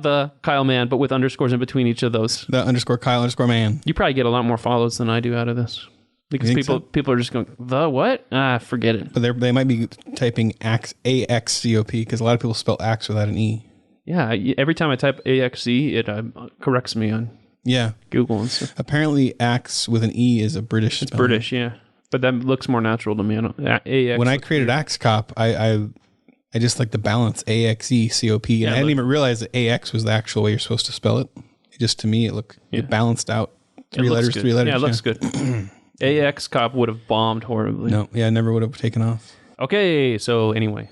Speaker 2: the Kyle Mann, but with underscores in between each of those.
Speaker 6: The _Kyle_Mann.
Speaker 2: You probably get a lot more follows than I do out of this. Because people are just going, the what? Forget it.
Speaker 6: But they might be typing AXCOP because a lot of people spell axe without an E.
Speaker 2: Yeah, every time I type AXE, it corrects me on Google and stuff.
Speaker 6: Apparently, axe with an E is a British spelling.
Speaker 2: British, yeah. But that looks more natural to me.
Speaker 6: When I created AxeCop, I just like the balance AXECOP, and I didn't even realize that AX was the actual way you're supposed to spell it. Just to me, it balanced out. Three letters.
Speaker 2: Yeah, it looks good. AXCop would have bombed horribly.
Speaker 6: No, yeah, never would have taken off.
Speaker 2: Okay, so anyway,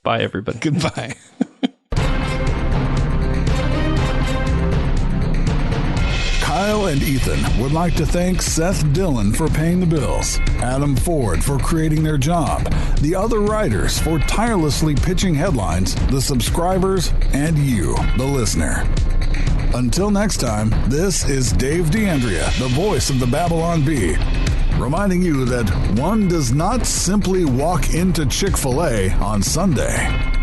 Speaker 2: bye everybody.
Speaker 6: Goodbye.
Speaker 1: Kyle and Ethan would like to thank Seth Dillon for paying the bills, Adam Ford for creating their job, the other writers for tirelessly pitching headlines, the subscribers, and you, the listener. Until next time, this is Dave D'Andrea, the voice of the Babylon Bee, reminding you that one does not simply walk into Chick-fil-A on Sunday.